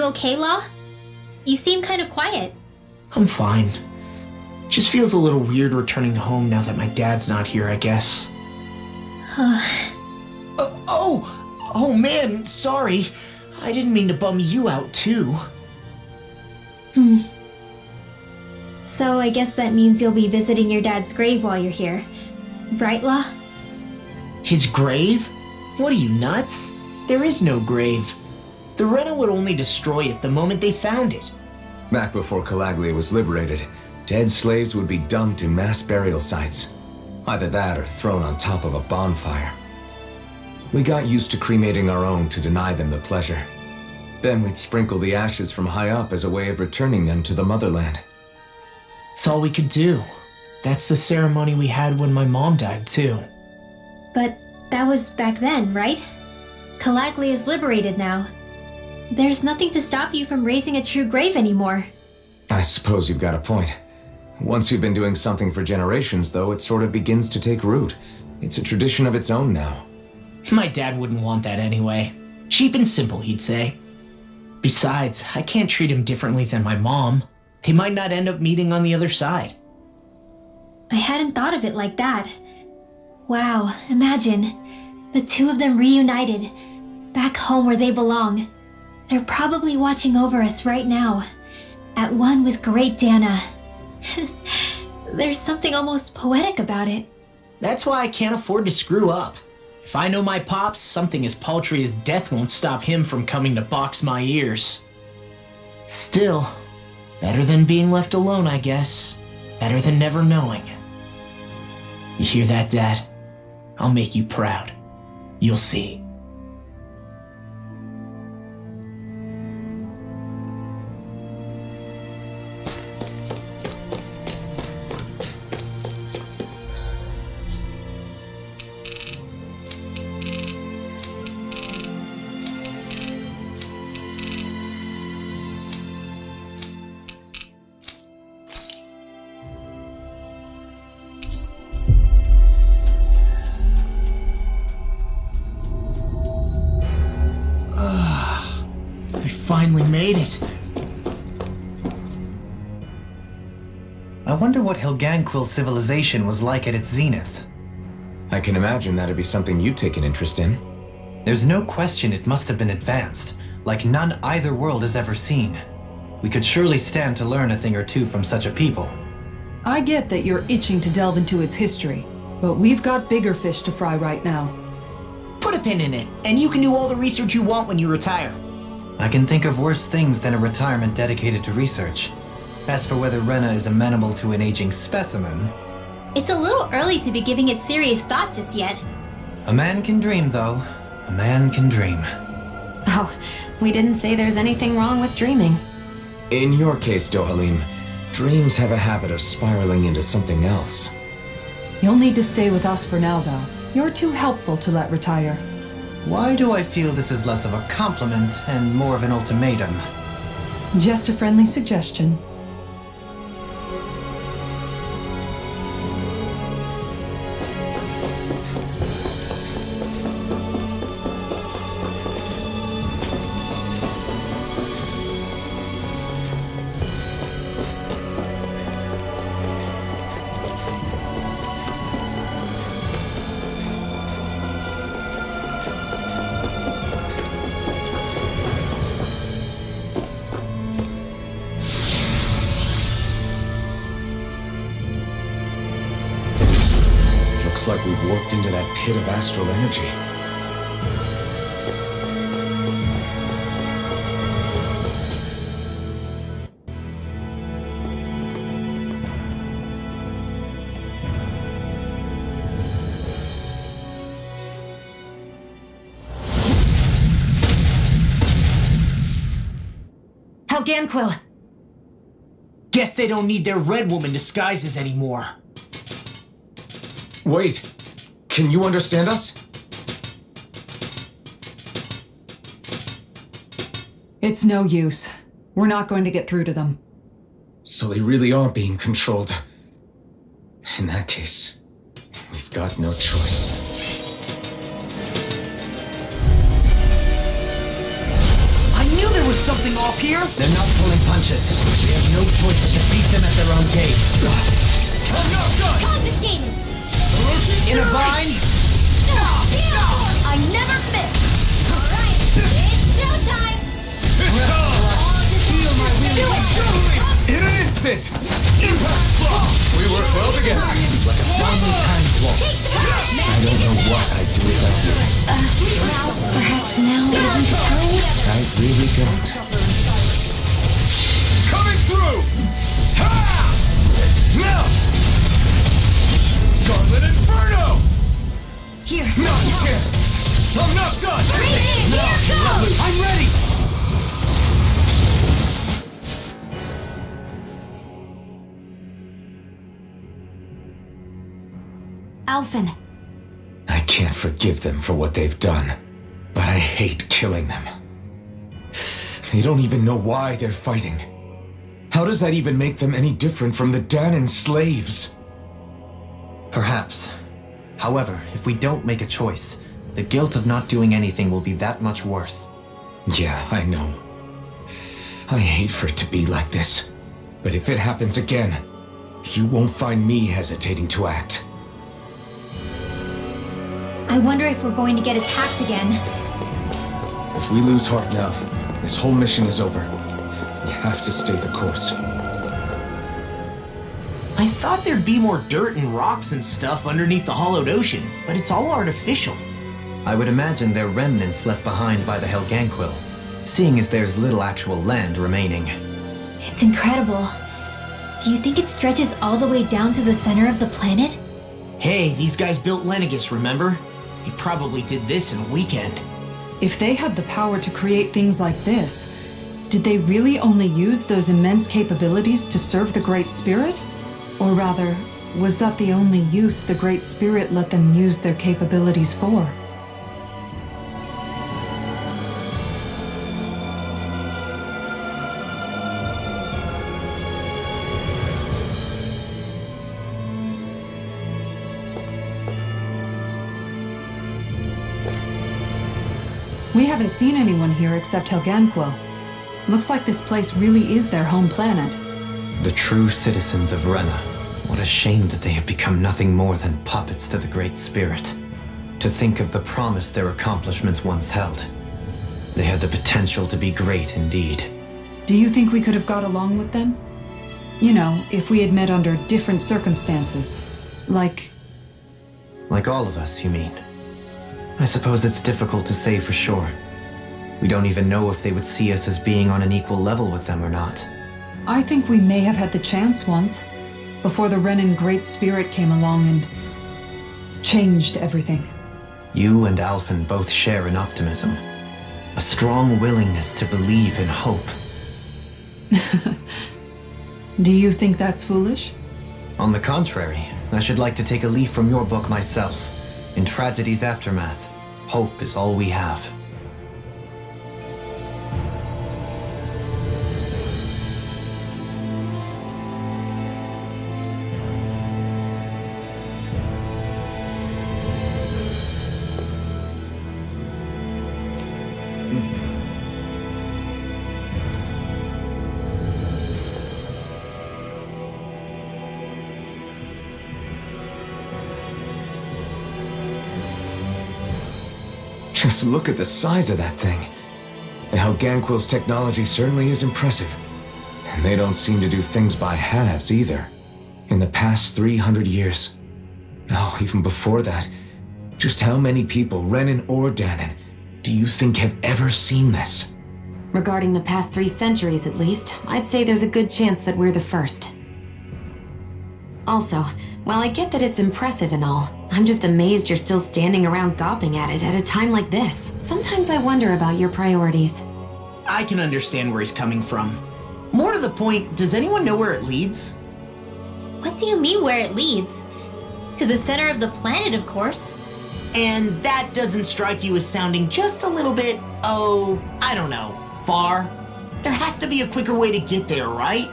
You okay, Law? You seem kind of quiet. I'm fine. Just feels a little weird returning home now that my dad's not here, I guess. Oh man, sorry. I didn't mean to bum you out too. So I guess that means you'll be visiting your dad's grave while you're here. Right, Law? His grave? What are you, nuts? There is no grave. The Rena would only destroy it the moment they found it. Back before Calaglia was liberated, dead slaves would be dumped in mass burial sites. Either that or thrown on top of a bonfire. We got used to cremating our own to deny them the pleasure. Then we'd sprinkle the ashes from high up as a way of returning them to the motherland. It's all we could do. That's the ceremony we had when my mom died, too. But that was back then, right? Calaglia is liberated now. There's nothing to stop you from raising a true grave anymore. I suppose you've got a point. Once you've been doing something for generations, though, it sort of begins to take root. It's a tradition of its own now. My dad wouldn't want that anyway. Cheap and simple, he'd say. Besides, I can't treat him differently than my mom. They might not end up meeting on the other side. I hadn't thought of it like that. Wow, imagine. The two of them reunited, back home where they belong. They're probably watching over us right now, at one with great Dana. There's something almost poetic about it. That's why I can't afford to screw up. If I know my pops, something as paltry as death won't stop him from coming to box my ears. Still, better than being left alone, I guess. Better than never knowing. You hear that, Dad? I'll make you proud. You'll see. Finally made it. I wonder what Hilganquil civilization was like at its zenith. I can imagine that'd be something you'd take an interest in. There's no question it must have been advanced, like none either world has ever seen. We could surely stand to learn a thing or two from such a people. I get that you're itching to delve into its history, but we've got bigger fish to fry right now. Put a pin in it, and you can do all the research you want when you retire. I can think of worse things than a retirement dedicated to research. As for whether Rena is amenable to an aging specimen... It's a little early to be giving it serious thought just yet. A man can dream, though. A man can dream. Oh, we didn't say there's anything wrong with dreaming. In your case, Dohalim, dreams have a habit of spiraling into something else. You'll need to stay with us for now, though. You're too helpful to let retire. Why do I feel this is less of a compliment and more of an ultimatum? Just a friendly suggestion. Looks like we've warped into that pit of astral energy. Hilganquil! Guess they don't need their Red Woman disguises anymore. Wait, can you understand us? It's no use. We're not going to get through to them. So they really are being controlled. In that case, we've got no choice. I knew there was something off here? They're not pulling punches. We have no choice but to beat them at their own game. Confiscated! In a vine? I never miss! Alright, it's showtime! Feel my wheels. In an instant! Impact block! We work well together. Like a finely timed waltz. I don't know what I'd do without you. Perhaps now isn't the time? I really don't. Coming through! Ha! Now! Scarlet Inferno! Here. I'm not done! I'm ready! Alphen. I can't forgive them for what they've done, but I hate killing them. They don't even know why they're fighting. How does that even make them any different from the Danon slaves? Perhaps. However, if we don't make a choice, the guilt of not doing anything will be that much worse. Yeah, I know. I hate for it to be like this. But if it happens again, you won't find me hesitating to act. I wonder if we're going to get attacked again. If we lose heart now, this whole mission is over. We have to stay the course. I thought there'd be more dirt and rocks and stuff underneath the hollowed ocean, but it's all artificial. I would imagine they're remnants left behind by the Helganquil, seeing as there's little actual land remaining. It's incredible. Do you think it stretches all the way down to the center of the planet? Hey, these guys built Lenegus, remember? He probably did this in a weekend. If they had the power to create things like this, did they really only use those immense capabilities to serve the Great Spirit? Or rather, was that the only use the Great Spirit let them use their capabilities for? We haven't seen anyone here except Helganquil. Looks like this place really is their home planet. The true citizens of Rena. What a shame that they have become nothing more than puppets to the Great Spirit. To think of the promise their accomplishments once held. They had the potential to be great indeed. Do you think we could have got along with them? You know, if we had met under different circumstances. Like all of us, you mean? I suppose it's difficult to say for sure. We don't even know if they would see us as being on an equal level with them or not. I think we may have had the chance once, before the Renan Great Spirit came along and changed everything. You and Alphen both share an optimism. A strong willingness to believe in hope. Do you think that's foolish? On the contrary, I should like to take a leaf from your book myself. In tragedy's aftermath, hope is all we have. Just look at the size of that thing. And Helganquil's technology certainly is impressive. And they don't seem to do things by halves either. In the past 300 years. Oh, even before that. Just how many people, Renan or Danon, do you think have ever seen this? Regarding the past 3 centuries at least, I'd say there's a good chance that we're the first. Also, while I get that it's impressive and all, I'm just amazed you're still standing around gawping at it at a time like this. Sometimes I wonder about your priorities. I can understand where he's coming from. More to the point, does anyone know where it leads? What do you mean where it leads? To the center of the planet, of course. And that doesn't strike you as sounding just a little bit, I don't know, far? There has to be a quicker way to get there, right?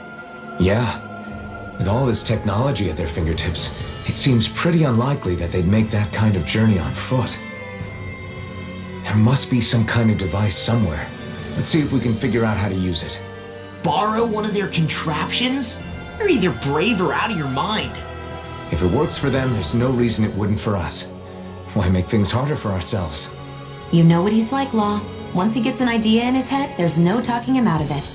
Yeah. With all this technology at their fingertips, it seems pretty unlikely that they'd make that kind of journey on foot. There must be some kind of device somewhere. Let's see if we can figure out how to use it. Borrow one of their contraptions? You're either brave or out of your mind. If it works for them, there's no reason it wouldn't for us. Why make things harder for ourselves? You know what he's like, Law. Once he gets an idea in his head, there's no talking him out of it.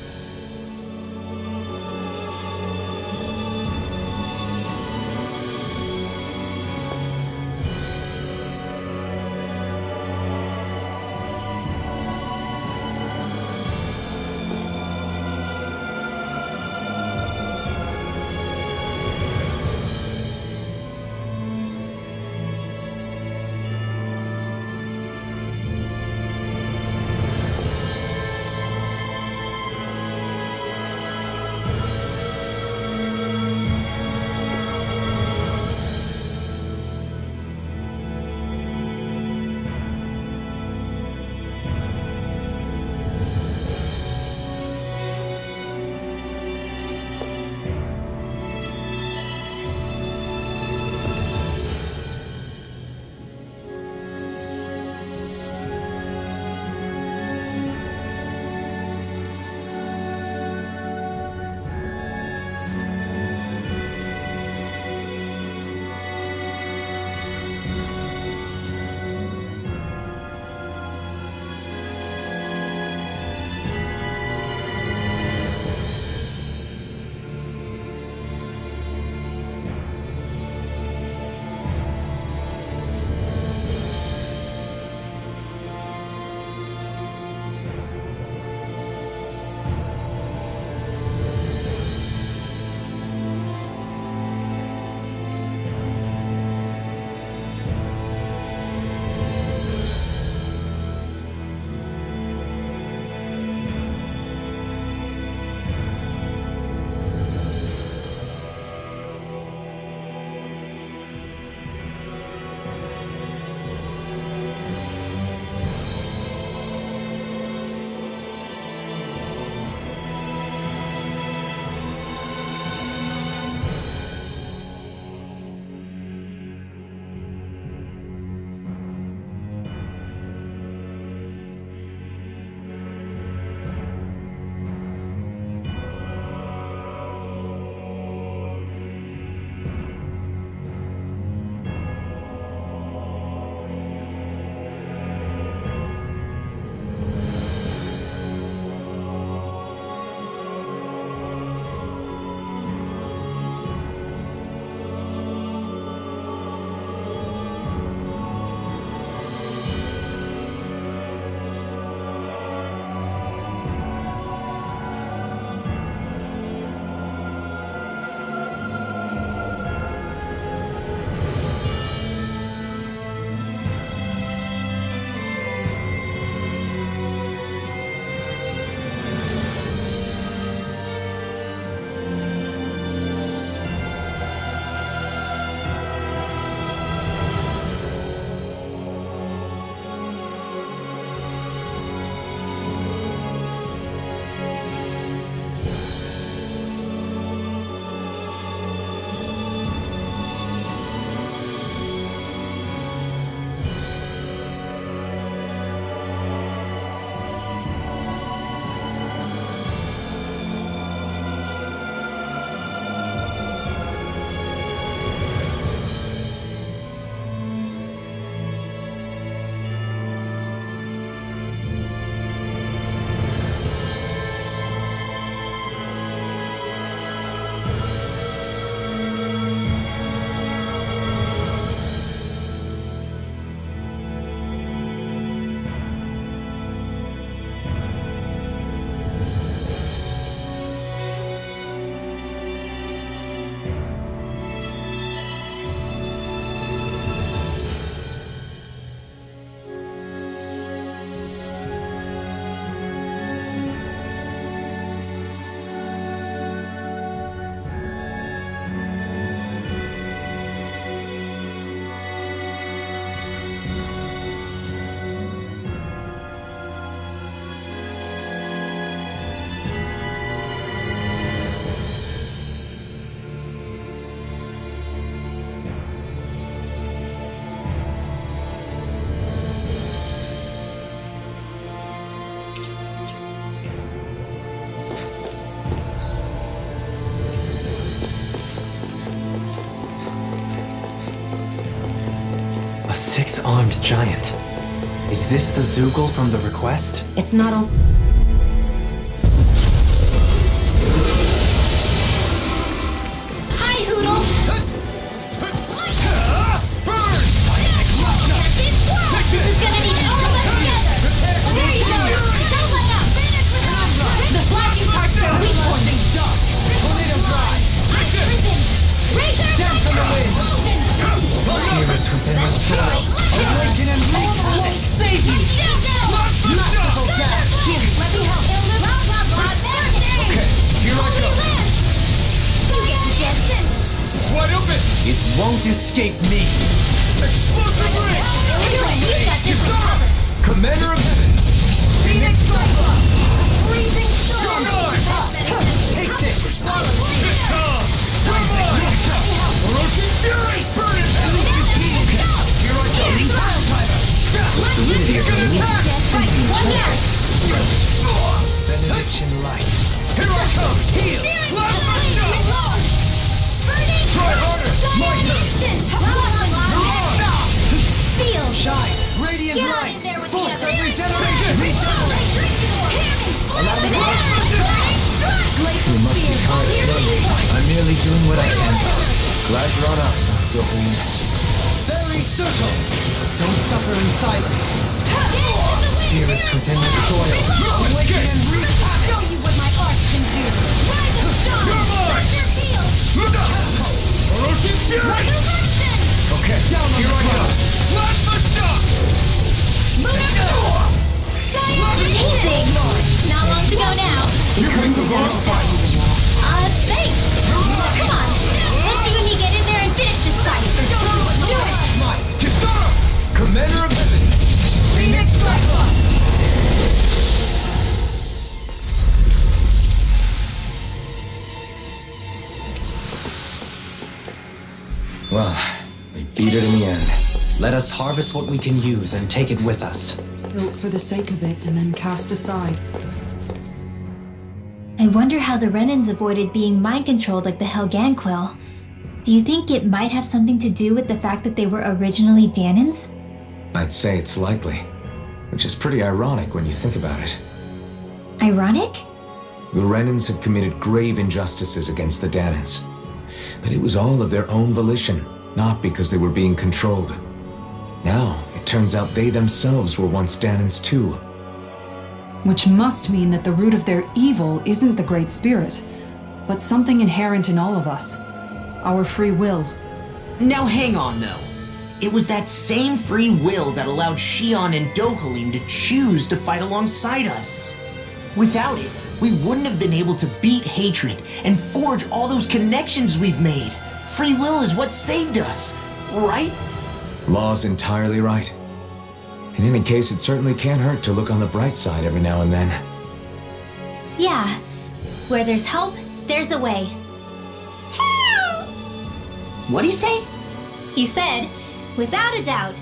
armed giant. Is this the Zoogle from the request? It's not a... Hi, Hoodle! Who's gonna need all of us together? There you go! Don't let up! The flashing parts are weak points! Razor! Spirits within the soil. Awaken and wreak havoc. Save you! Merciful death! Here, let me help! Okay, here I go. You get to get this! It's wide open! It won't escape me. Explosive ring! You got this covered! Commander of Heaven. Phoenix Strike! Freezing storm! Take this. Orochi Fury! Burn it! Here I go. The solidity of the lead. Right, one down! Benediction light. Here I come! Heal! Plasma shot! Try harder! My turn! Seal! Shine. Radiant Get on light. in there with Force the of others! regeneration. You must be tired slowly. I'm merely doing what I can. Glad you're on us, Dohleen. Fairy circle. Don't suffer in silence. Spirits within the soil. Awaken and wreak havoc. Show you what my art can do! Rise and shine! You're mine! Thunder field! Orochi Fury! Resurrection! Okay, here I go. Plasma shot! Amazing! Not long to go now. You're going to go fight. Thanks! Come on, let's see when you get in there and finish this fight! Do it! Kisara! Commander of Heaven! Phoenix Strike! Well, we beat it in the end. Let us harvest what we can use and take it with us. Built for the sake of it and then cast aside. I wonder how the Renans avoided being mind-controlled like the Helganquil. Do you think it might have something to do with the fact that they were originally Danans? I'd say it's likely, which is pretty ironic when you think about it. Ironic? The Renans have committed grave injustices against the Danans. But it was all of their own volition, not because they were being controlled. Now, it turns out they themselves were once Danans too. Which must mean that the root of their evil isn't the Great Spirit, but something inherent in all of us. Our free will. Now hang on, though. It was that same free will that allowed Shion and Dohalim to choose to fight alongside us. Without it, we wouldn't have been able to beat hatred and forge all those connections we've made. Free will is what saved us, right? Law's entirely right. In any case, it certainly can't hurt to look on the bright side every now and then. Yeah. Where there's hope, there's a way. What'd he say? He said, without a doubt.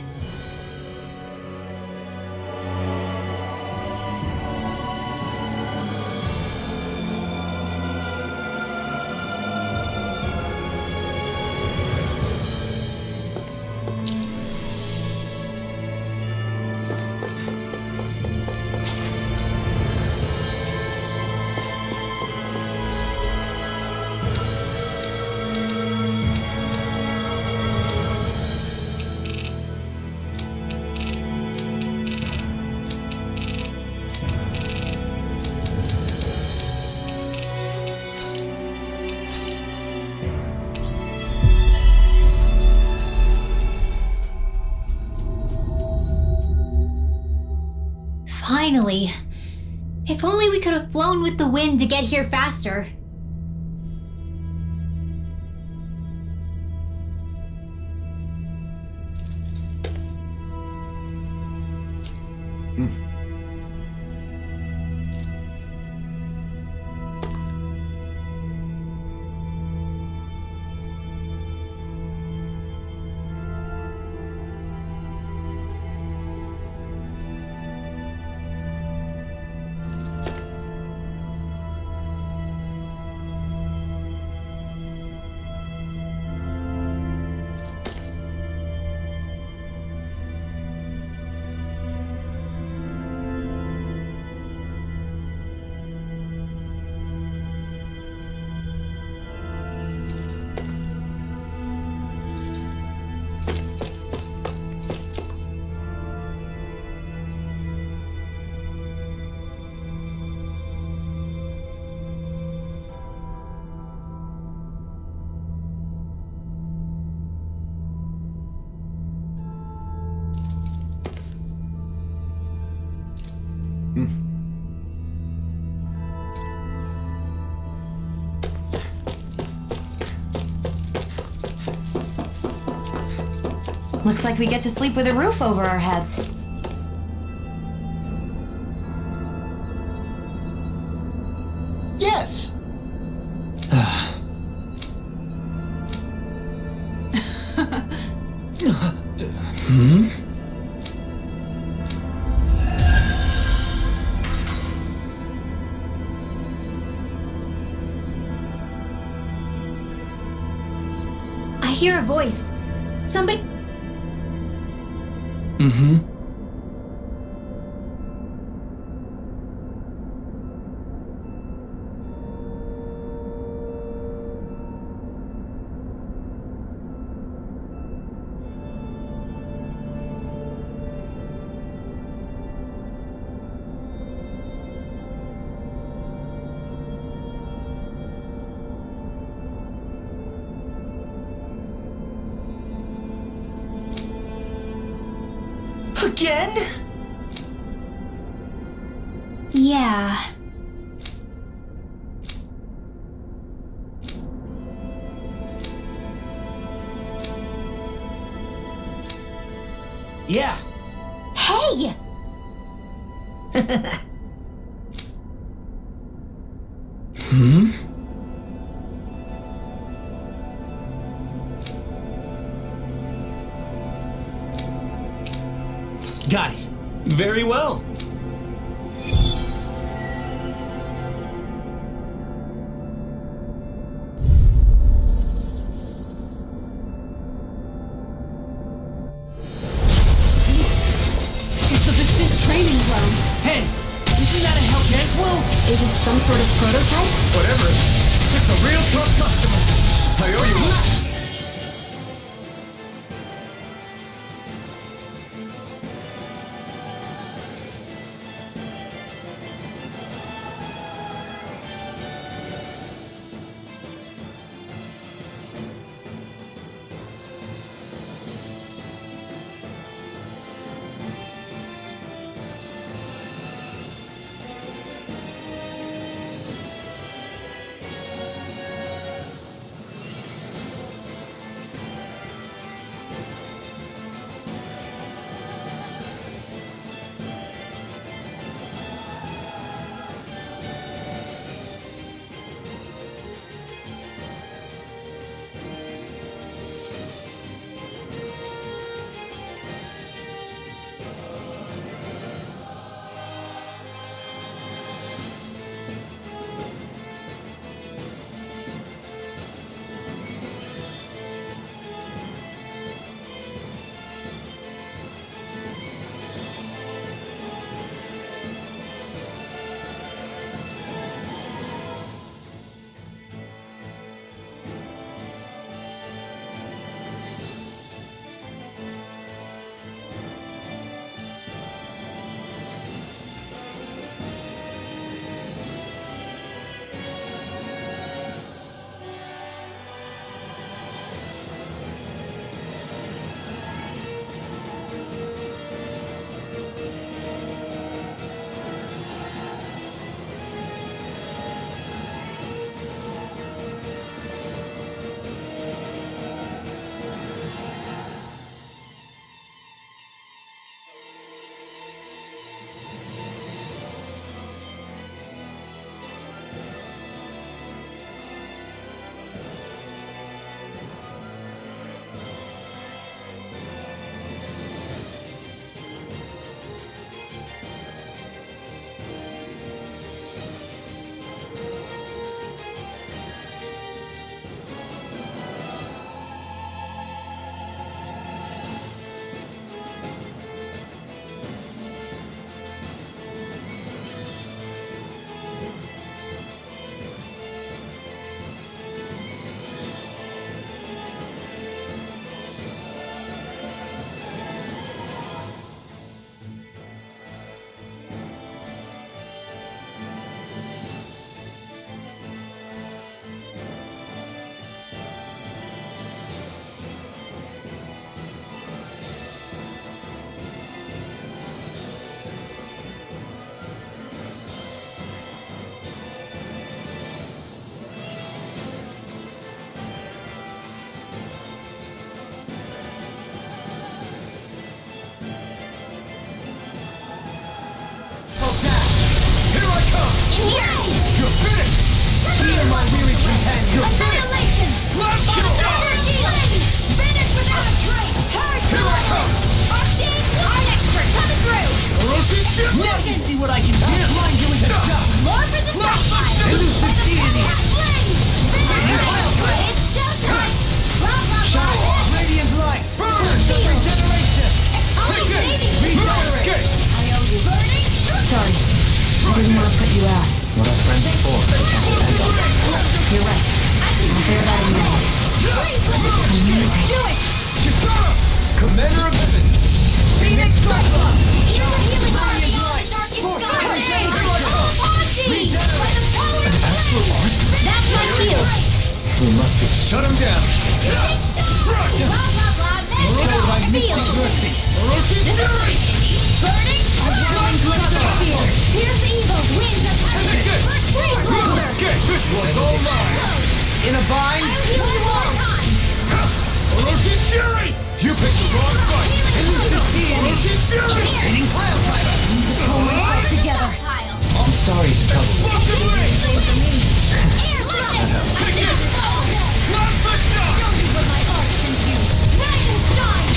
Finally. If only we could have flown with the wind to get here faster. Looks like we get to sleep with a roof over our heads. Yes! Hmm? I hear a voice. Somebody. Mm-hmm. Again? Yeah. Yeah. Hey! Hmm? Got it. Very well. It's the distant training ground. Hey, isn't that a Hellcat Blue? Is it some sort of prototype? Whatever. It's a real tough customer. I owe you one. Shut him down. Blah, blah, blah, Feel. Burning. Here's the evil. Winds of thunder. Freeze longer. Okay, this one's all mine. In a bind. I'll heal you all. Orochi Fury! You picked the wrong fight. Orochi Fury! Training pile driver. Together. I'm sorry to trouble you. Air lightning. Don't use what my art can do. Rain shine.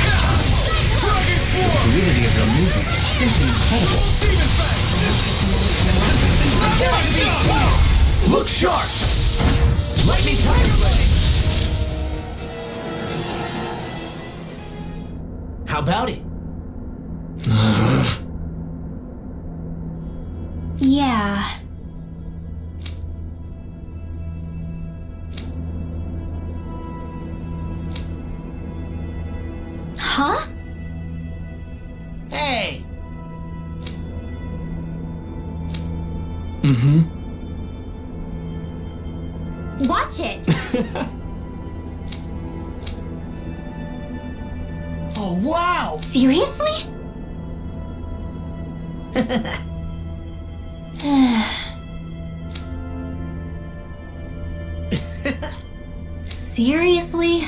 The fluidity of your movement is simply incredible. Look sharp! Lightning tiger ready! How about it? Yeah. Huh? Hey! Watch it. Oh, wow! Seriously? Seriously?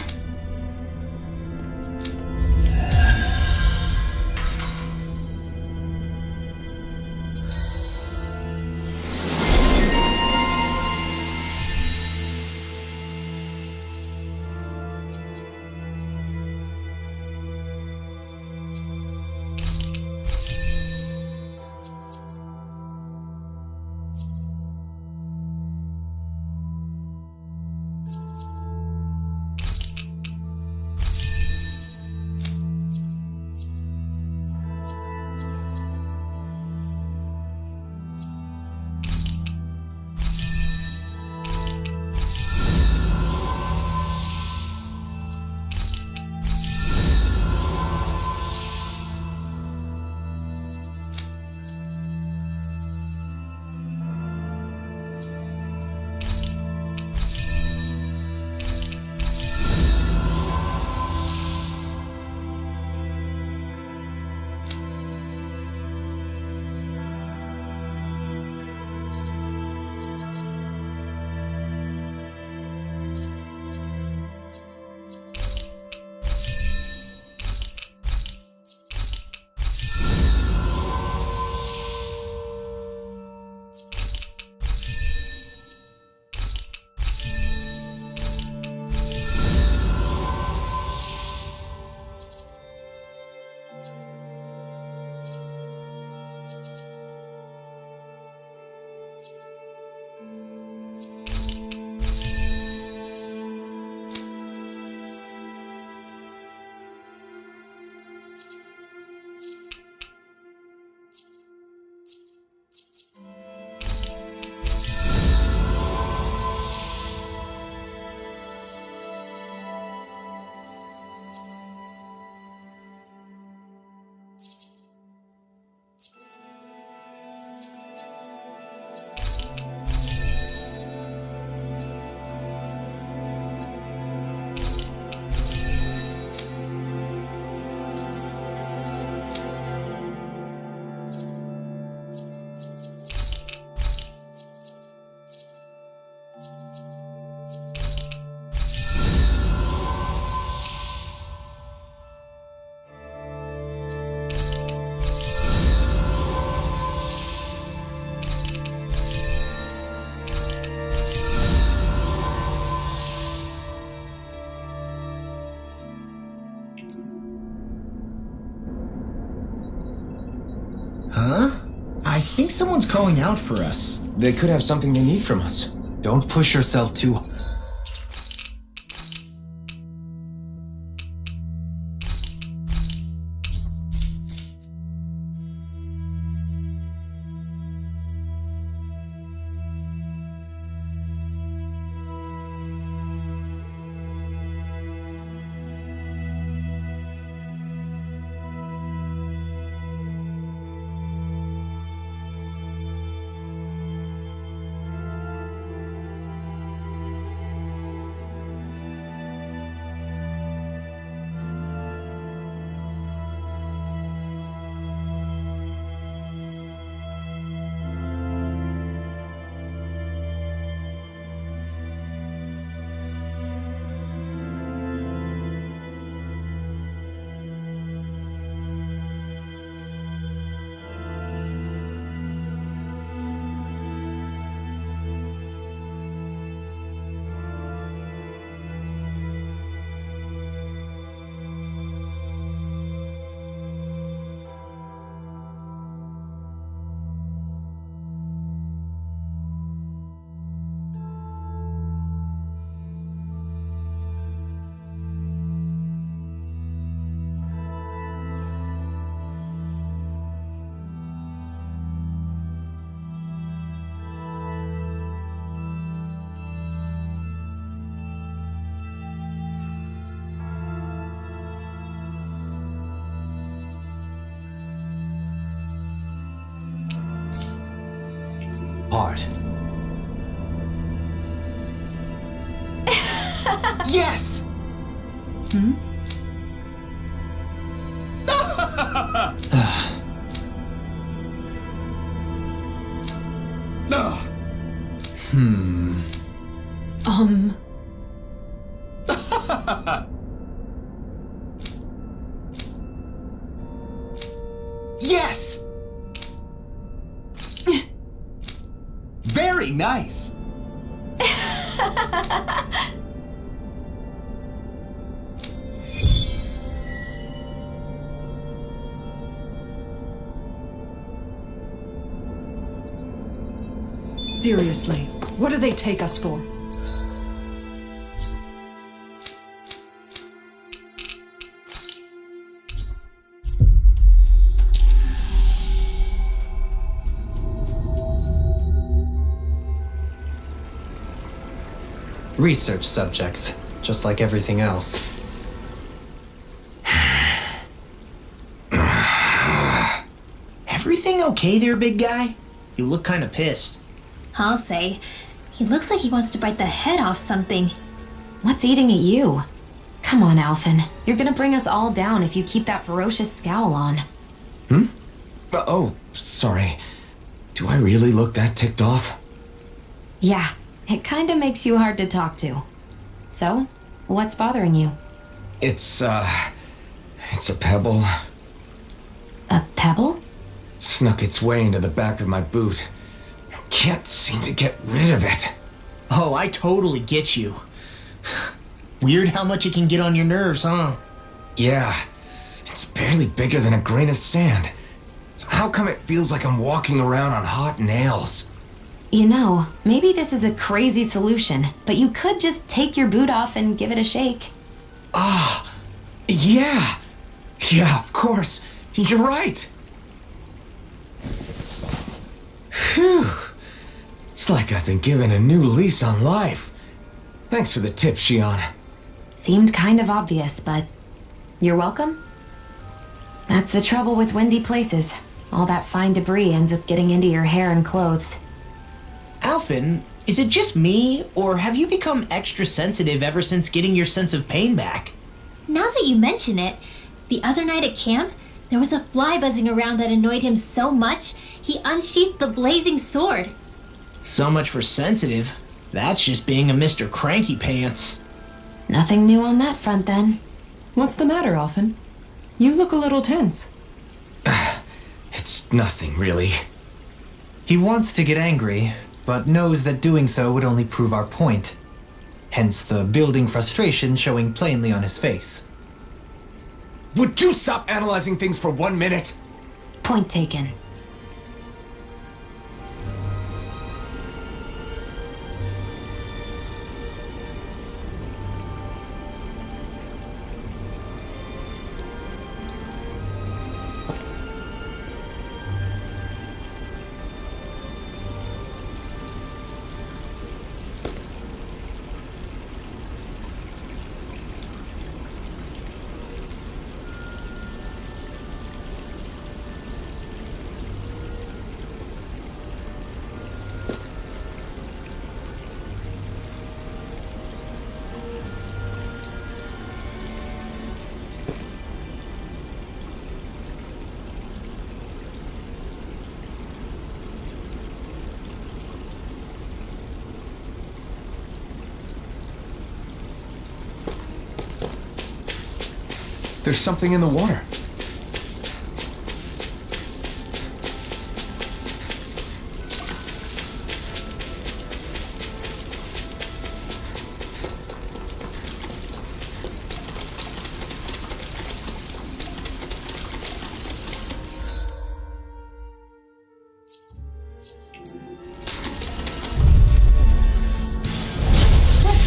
Huh? I think someone's calling out for us. They could have something they need from us. Don't push yourself too hard. Yes! Yes! Very nice. Seriously, what do they take us for? Research subjects, just like everything else. Everything okay there, big guy? You look kind of pissed. I'll say. He looks like he wants to bite the head off something. What's eating at you? Come on, Alphen. You're gonna bring us all down if you keep that ferocious scowl on. Oh, sorry. Do I really look that ticked off? Yeah, it kinda makes you hard to talk to. So, what's bothering you? It's a pebble. A pebble? Snuck its way into the back of my boot. Can't seem to get rid of it. Oh, I totally get you. Weird how much it can get on your nerves, huh? Yeah, it's barely bigger than a grain of sand. So how come it feels like I'm walking around on hot nails? You know, maybe this is a crazy solution, but you could just take your boot off and give it a shake. Yeah. Yeah, of course. You're right. Phew. It's like I've been given a new lease on life. Thanks for the tip, Shion. Seemed kind of obvious, but you're welcome? That's the trouble with windy places. All that fine debris ends up getting into your hair and clothes. Alphen, is it just me, or have you become extra sensitive ever since getting your sense of pain back? Now that you mention it, the other night at camp, there was a fly buzzing around that annoyed him so much, he unsheathed the blazing sword. So much for sensitive. That's just being a Mr. Cranky Pants. Nothing new on that front, then. What's the matter, Alphen? You look a little tense. It's nothing, really. He wants to get angry, but knows that doing so would only prove our point. Hence the building frustration showing plainly on his face. Would you stop analyzing things for 1 minute? Point taken. There's something in the water.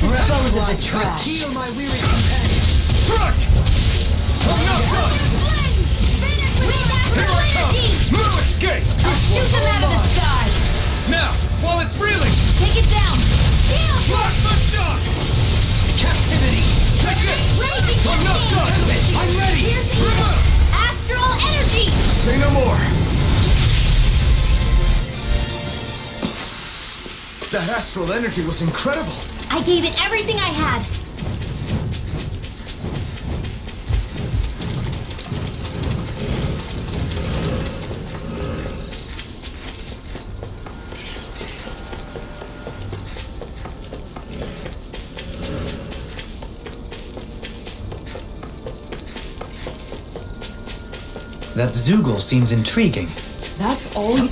Rebels of the trash. Heal my weary companion. Struck! I'm not done! No escape! Shoot them out of the sky! Now, while it's reeling! Take it down! Lock the dock! Captivity! Take this! I'm not done! I'm ready! Astral energy! Say no more. That astral energy was incredible. I gave it everything I had. That Zoogle seems intriguing. That's all you...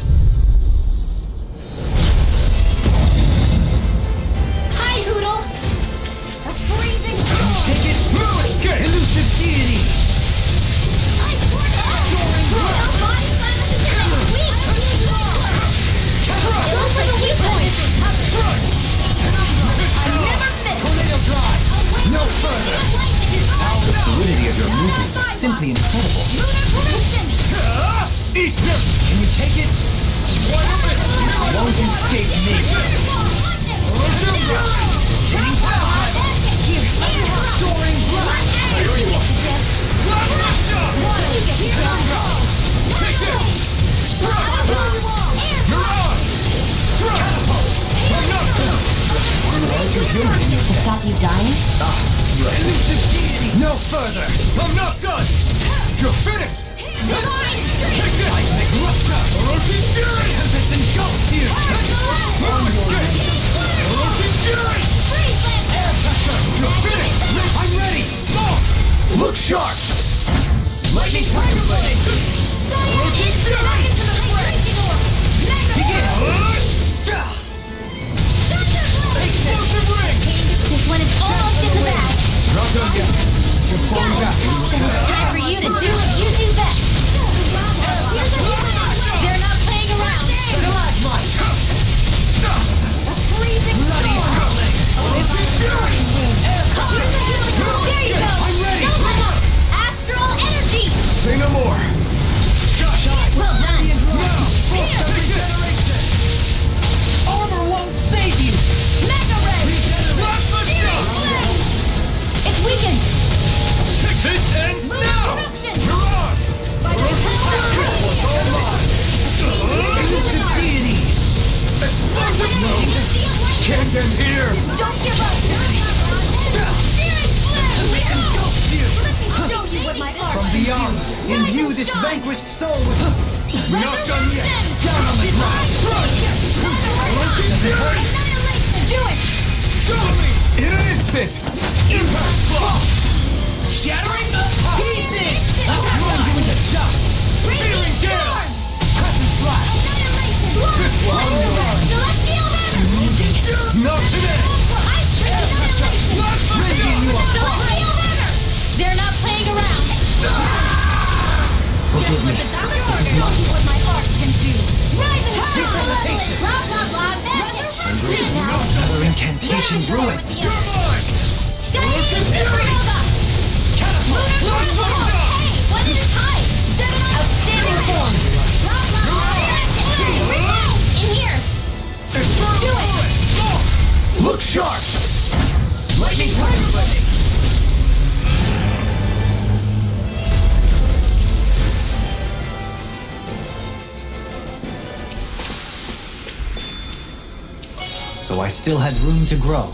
Hi, Hoodle! A freezing storm! Take it! Move it! Get elusive deity! I swear to God! No body slam is weak! Those are the weak points! I never miss! Tornado drive! No further! The fluidity of your movements is simply incredible. Lunar correction! Eat this! Can you take it? Won't escape me! Hitting power! Soaring blast! Here you are! Take this! To stop you dying? No further! I'm not done! You're finished! Take this! I make Rupta! Orochi's Fury! Tempest engulfs you! Orochi's Fury! Air pressure! You're finished! I'm ready! Go! Look sharp! Lightning Tiger Blade! Orochi's Fury! Begin! Explosive ring! This one is almost in the bag. Not done yet. You're falling back. Time for you to do what you do best. They're not playing around. Plasmite! A freezing Bloody storm. howling! Orochi's Fury! There you go. I'm ready! Astral energy. Say no more! Gosh, Well done. now! Regeneration! Armor won't save you! Mega red. Plasma Searing flame. It's weakened. This ends Lunar now! corruption. You're on! Orochi's Fury! What's all mine? Elusive deity! Explosive mode! Can't end here! Don't give up. Searing flame. Let me show you what my art From can beyond, do. imbue Rise this and shine. vanquished soul with... Not done yet! Down on the ground! Orochi's Fury! Do it. Go me! In an instant! Impact blow! Shattering the pieces! I'm doing the job! Searing gale! Crescent blast! This one! Celestial hammer. Not today! Radiant you are! Celestial hammer. They're not playing around. Forgive me. This is not what my art can do. Rise and shine. Blah blah blah. Another incantation ruined. You're mine! Orochi's Fury. Lunar storm. Hey, when it is high. Outstanding form. Blah blah blah. In here. Infernal bullet! Go! Look sharp! Lightning Tiger Blade! So I still had room to grow.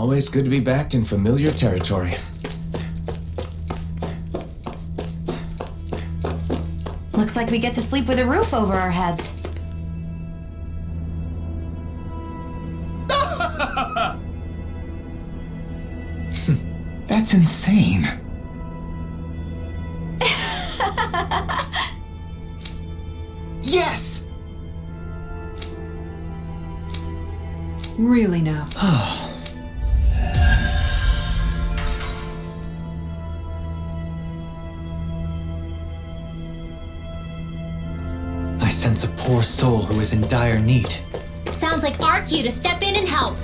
Always good to be back in familiar territory. Looks like we get to sleep with a roof over our heads. That's insane. Yes! Really now. I sense a poor soul who is in dire need. Sounds like our cue to step in and help.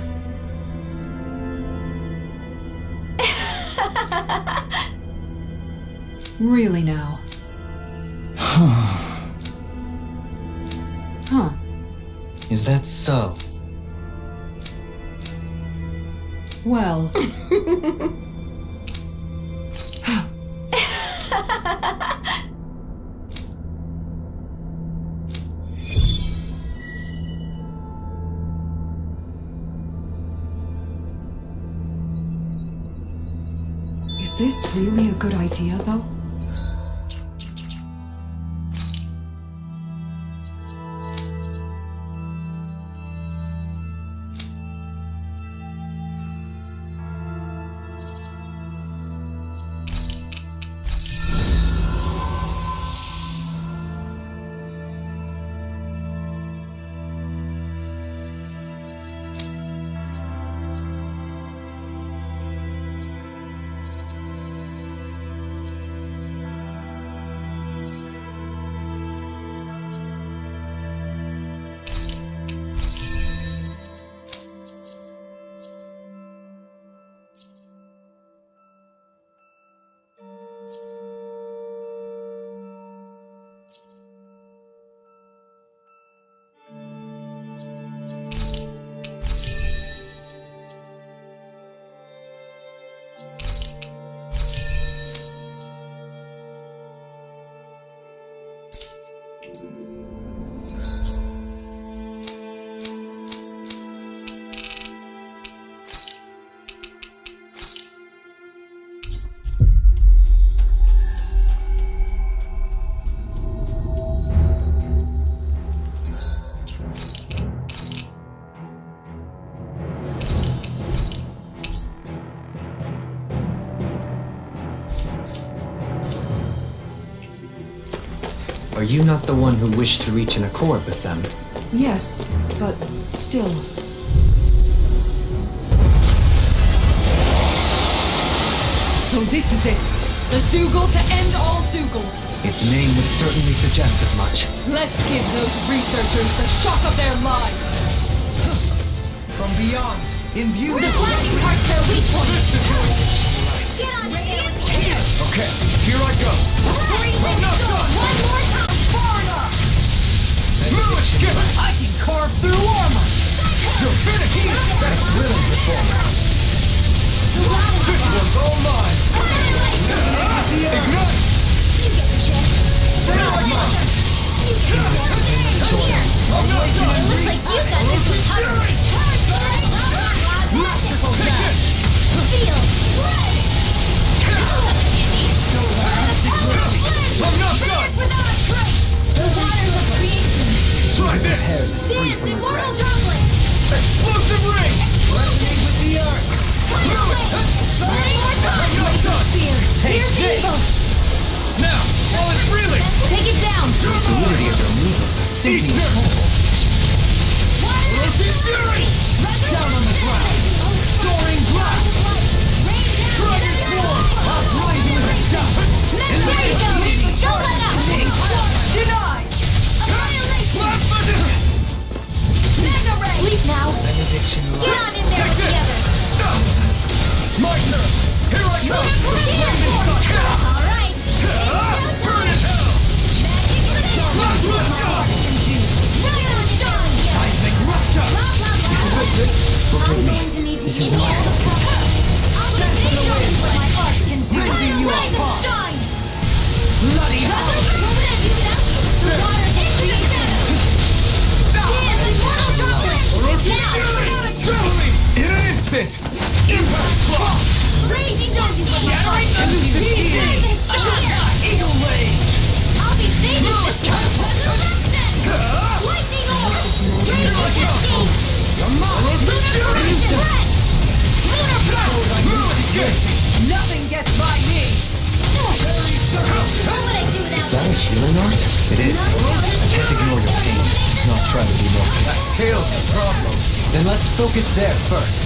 Really now. Huh. Is that so? Well. Is this really a good idea, though? Are you not the one who wished to reach an accord with them? Yes, but still. So this is it. The Zoogle to end all Zoogles. Its name would certainly suggest as much. Let's give those researchers the shock of their lives. From beyond, imbue We're blocking parts their weak points. Get on it, Okay, here I go. I'm not done. One more time. Far enough! Move it, skip it! I can carve through armor! You're finicky! That's really performance. This one's all mine! Ignite! Stay on mine! I'm not done! Looks like you got this one covered. Masterful dash! Feel. I'm not done! Try this! Dance immortal droplet! Explosive ring! Resonate with the earth! Move it! I'm not done! Take this! Now, while it's reeling! Take it down! The fluidity of your movements is sinking Eat this! Rotate fury! Down on the ground! Soaring blast! Dragon form! I'll blind you with a shot! There you go! Don't let up! Denied! Annihilation! Plasma Mega ray! Sleep now! Get on in there together! My turn! Here I come! Alright! Burn in hell! Plasma shot! Seismic rupture! I'm going to need to keep here. I'll let me show you what my art can do. Rise and shine! Bloody hell! The water can create damage! Dance immortal droplet! In an instant! Shattering the pieces! Eagle Blade! I'll be famous for resurrection! Lightning orb! Rain of escape! You're mine! Lunar breath! Lunar breath! Nothing gets by me! What would I do without Is that a healing art? It is. Can't ignore your pain. Not try to be more That tail's the problem. Then let's focus there first.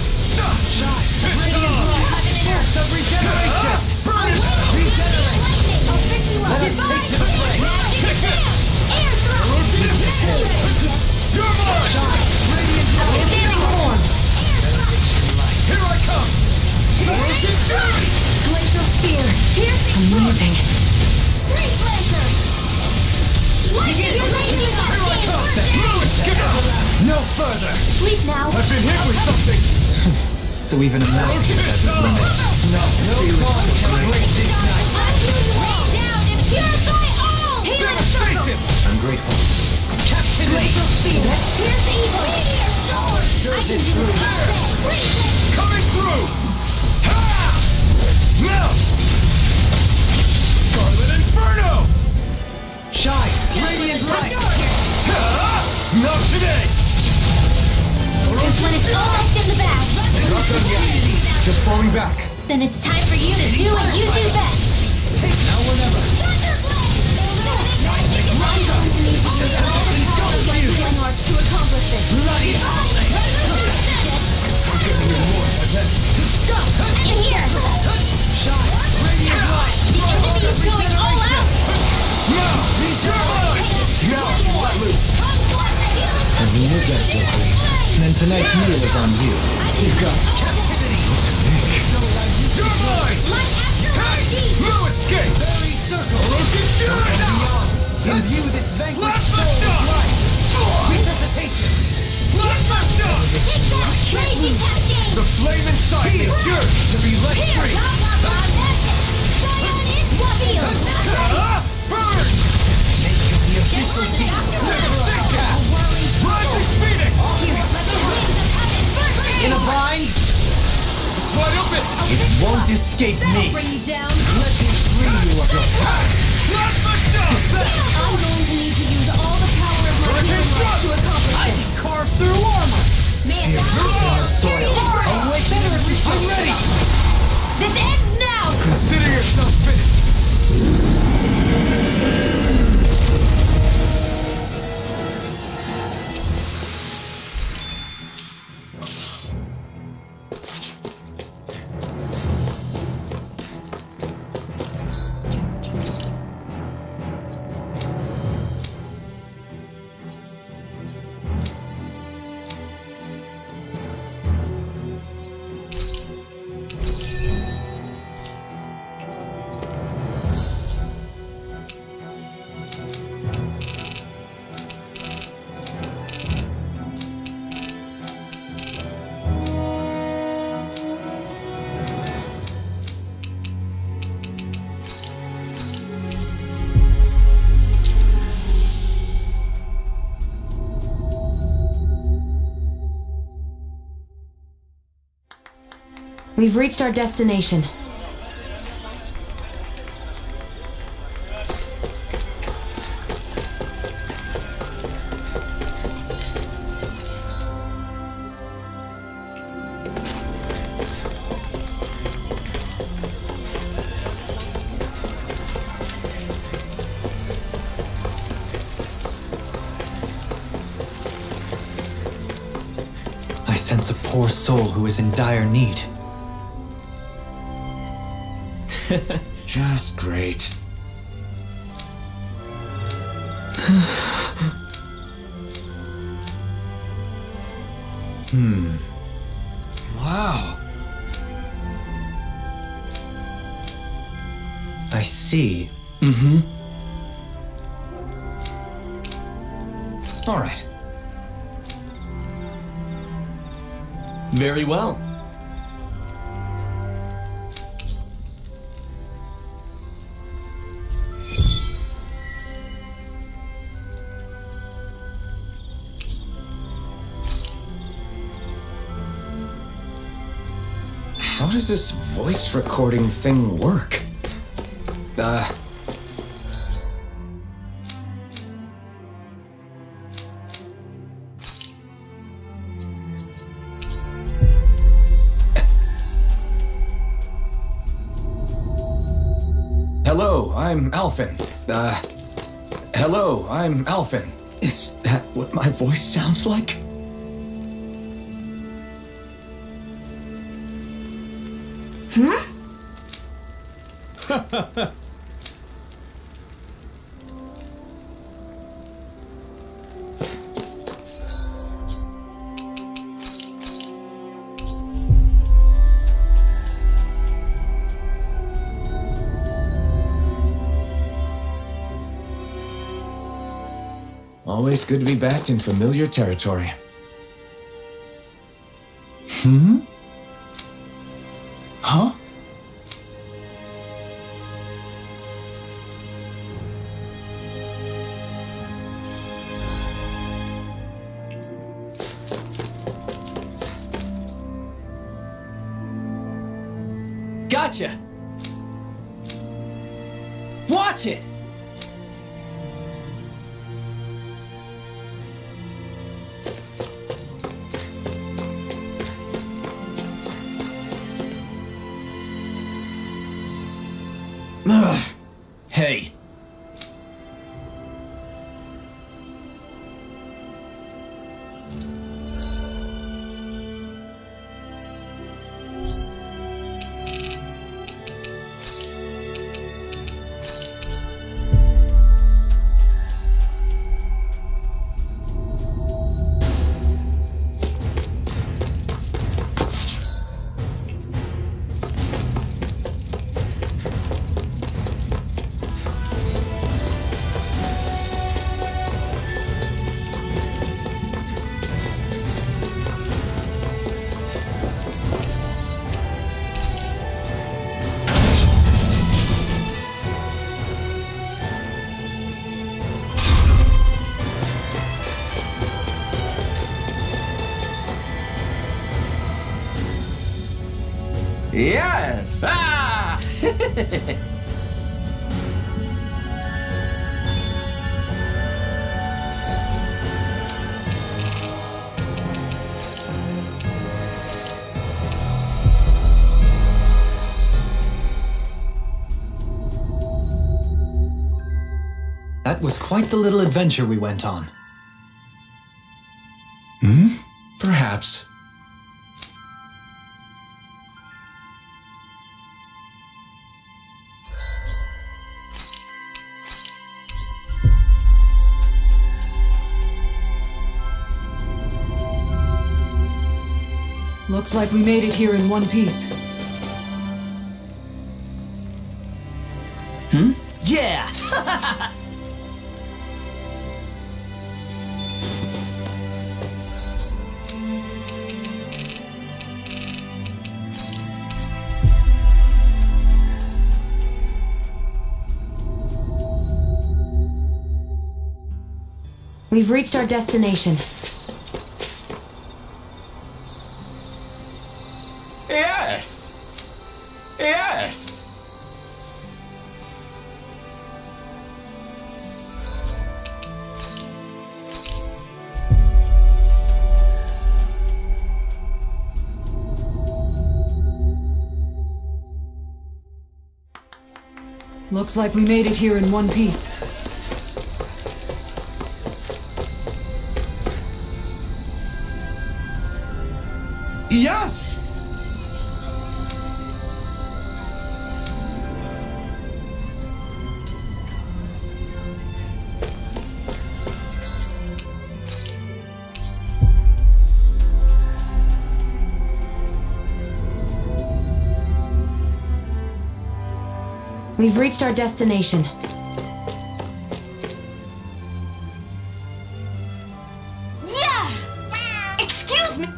Force of regeneration! Burn it! Regenerate! I'll fix you up! Let us take to the flame! Magic Bam! Air thrust! You're mine! Radiant light! Scaling form! Air thrust! Here I come! Magic strike! Glacial spear! Piercing Amazing. Great laser! Lightning radiant No further! Sleep now! I've been hit with something! So even a master has a limit. No bond can break this night! Rain down and purify all! Healing circle! Devastation! I'm grateful. Captivity! Glacial spear! Pierce evil! Meteor sword! I can do it all day! Coming through! Ha! Now! Scarlet Inferno! Shine! Radiant light! Ha! Not today! This one is almost in the bag! Not done yet. Just falling back. Then it's time for you to do what you do best! Now or never! To accomplish this. Bloody hell! I'm giving you more, I bet. Go! And here! Shine! Radiant light! The enemy is going all out! Now! You're mine! Now you let loose! And we will get to then tonight's meal is on you. You've got captivity! You're mine! Light after RPG! No escape! Very circle! And beyond! Imbue this vanquished soul with life! Resuscitation! Plasma! Take that! Raging cascade! The flame inside me yearns to be let free! Burn! The official deep! Rising Phoenix! In a bind? It's wide open! It won't escape me. Bring you down. Let me free you of your past! Plasma shot! I'm going to need to use all the power of my healing light to accomplish I this. can carve through armor! Man, Soil. Awake! I'm ready! this ends now! Consider yourself finished! We've reached our destination. I sense a poor soul who is in dire need. Just great. Wow. I see. All right. Very well. How does this voice recording thing work? Hello, I'm Alphen. Hello, I'm Alphen. Is that what my voice sounds like? Always good to be back in familiar territory. Huh? Gotcha! Watch it! Hey. Yes! Ah! That was quite the little adventure we went on. Perhaps. Looks like we made it here in one piece. Yeah! We've reached our destination. Yes! Yes! Looks like we made it here in one piece. Yes! We've reached our destination. Yeah! Excuse me!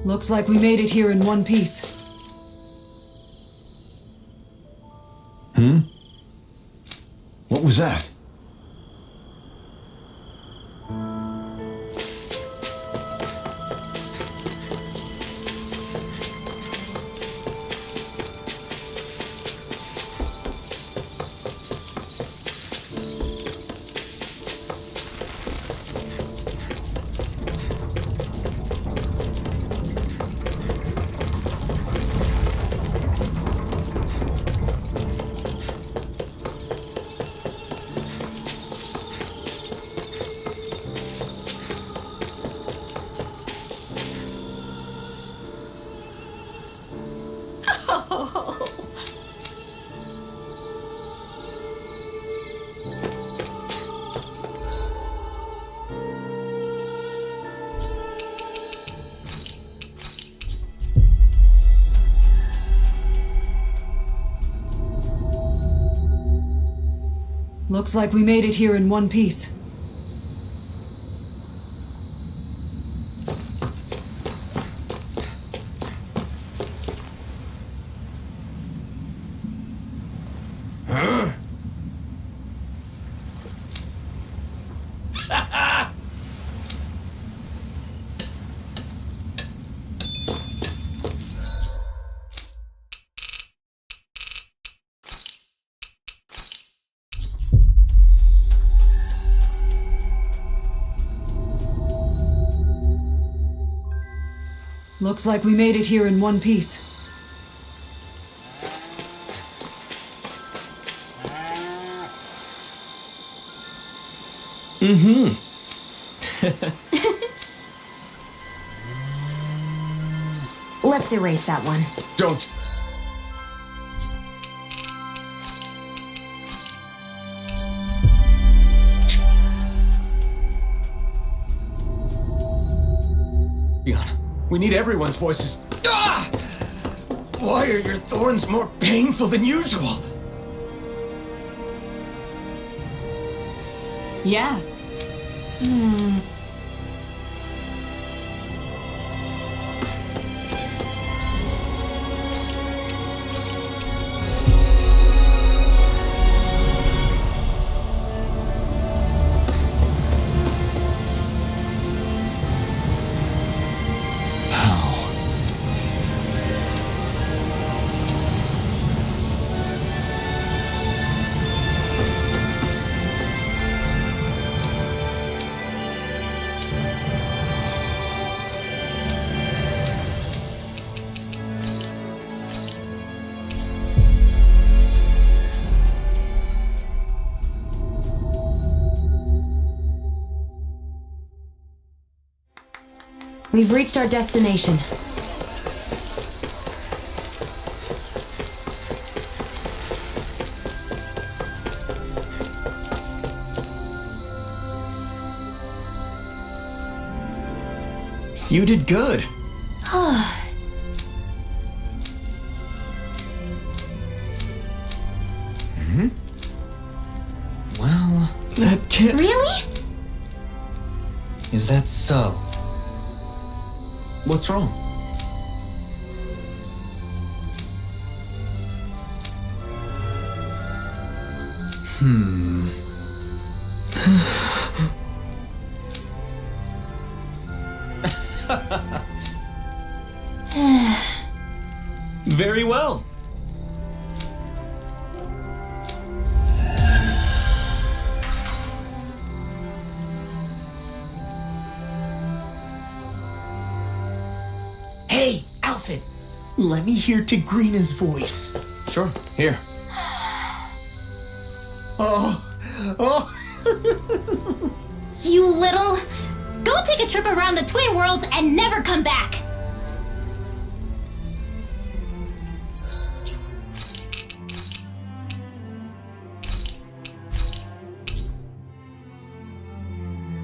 Looks like we made it here in one piece. What was that? Looks like we made it here in one piece. Looks like we made it here in one piece. Let's erase that one. Don't. We need everyone's voices. Ah! Why are your thorns more painful than usual? Yeah. We've reached our destination. You did good. Well, That can't... Really? is that so? What's wrong? Very well. Hey, Alfred, let me hear Tigrina's voice. Sure, here. Oh. You little... Go take a trip around the Twin Worlds and never come back!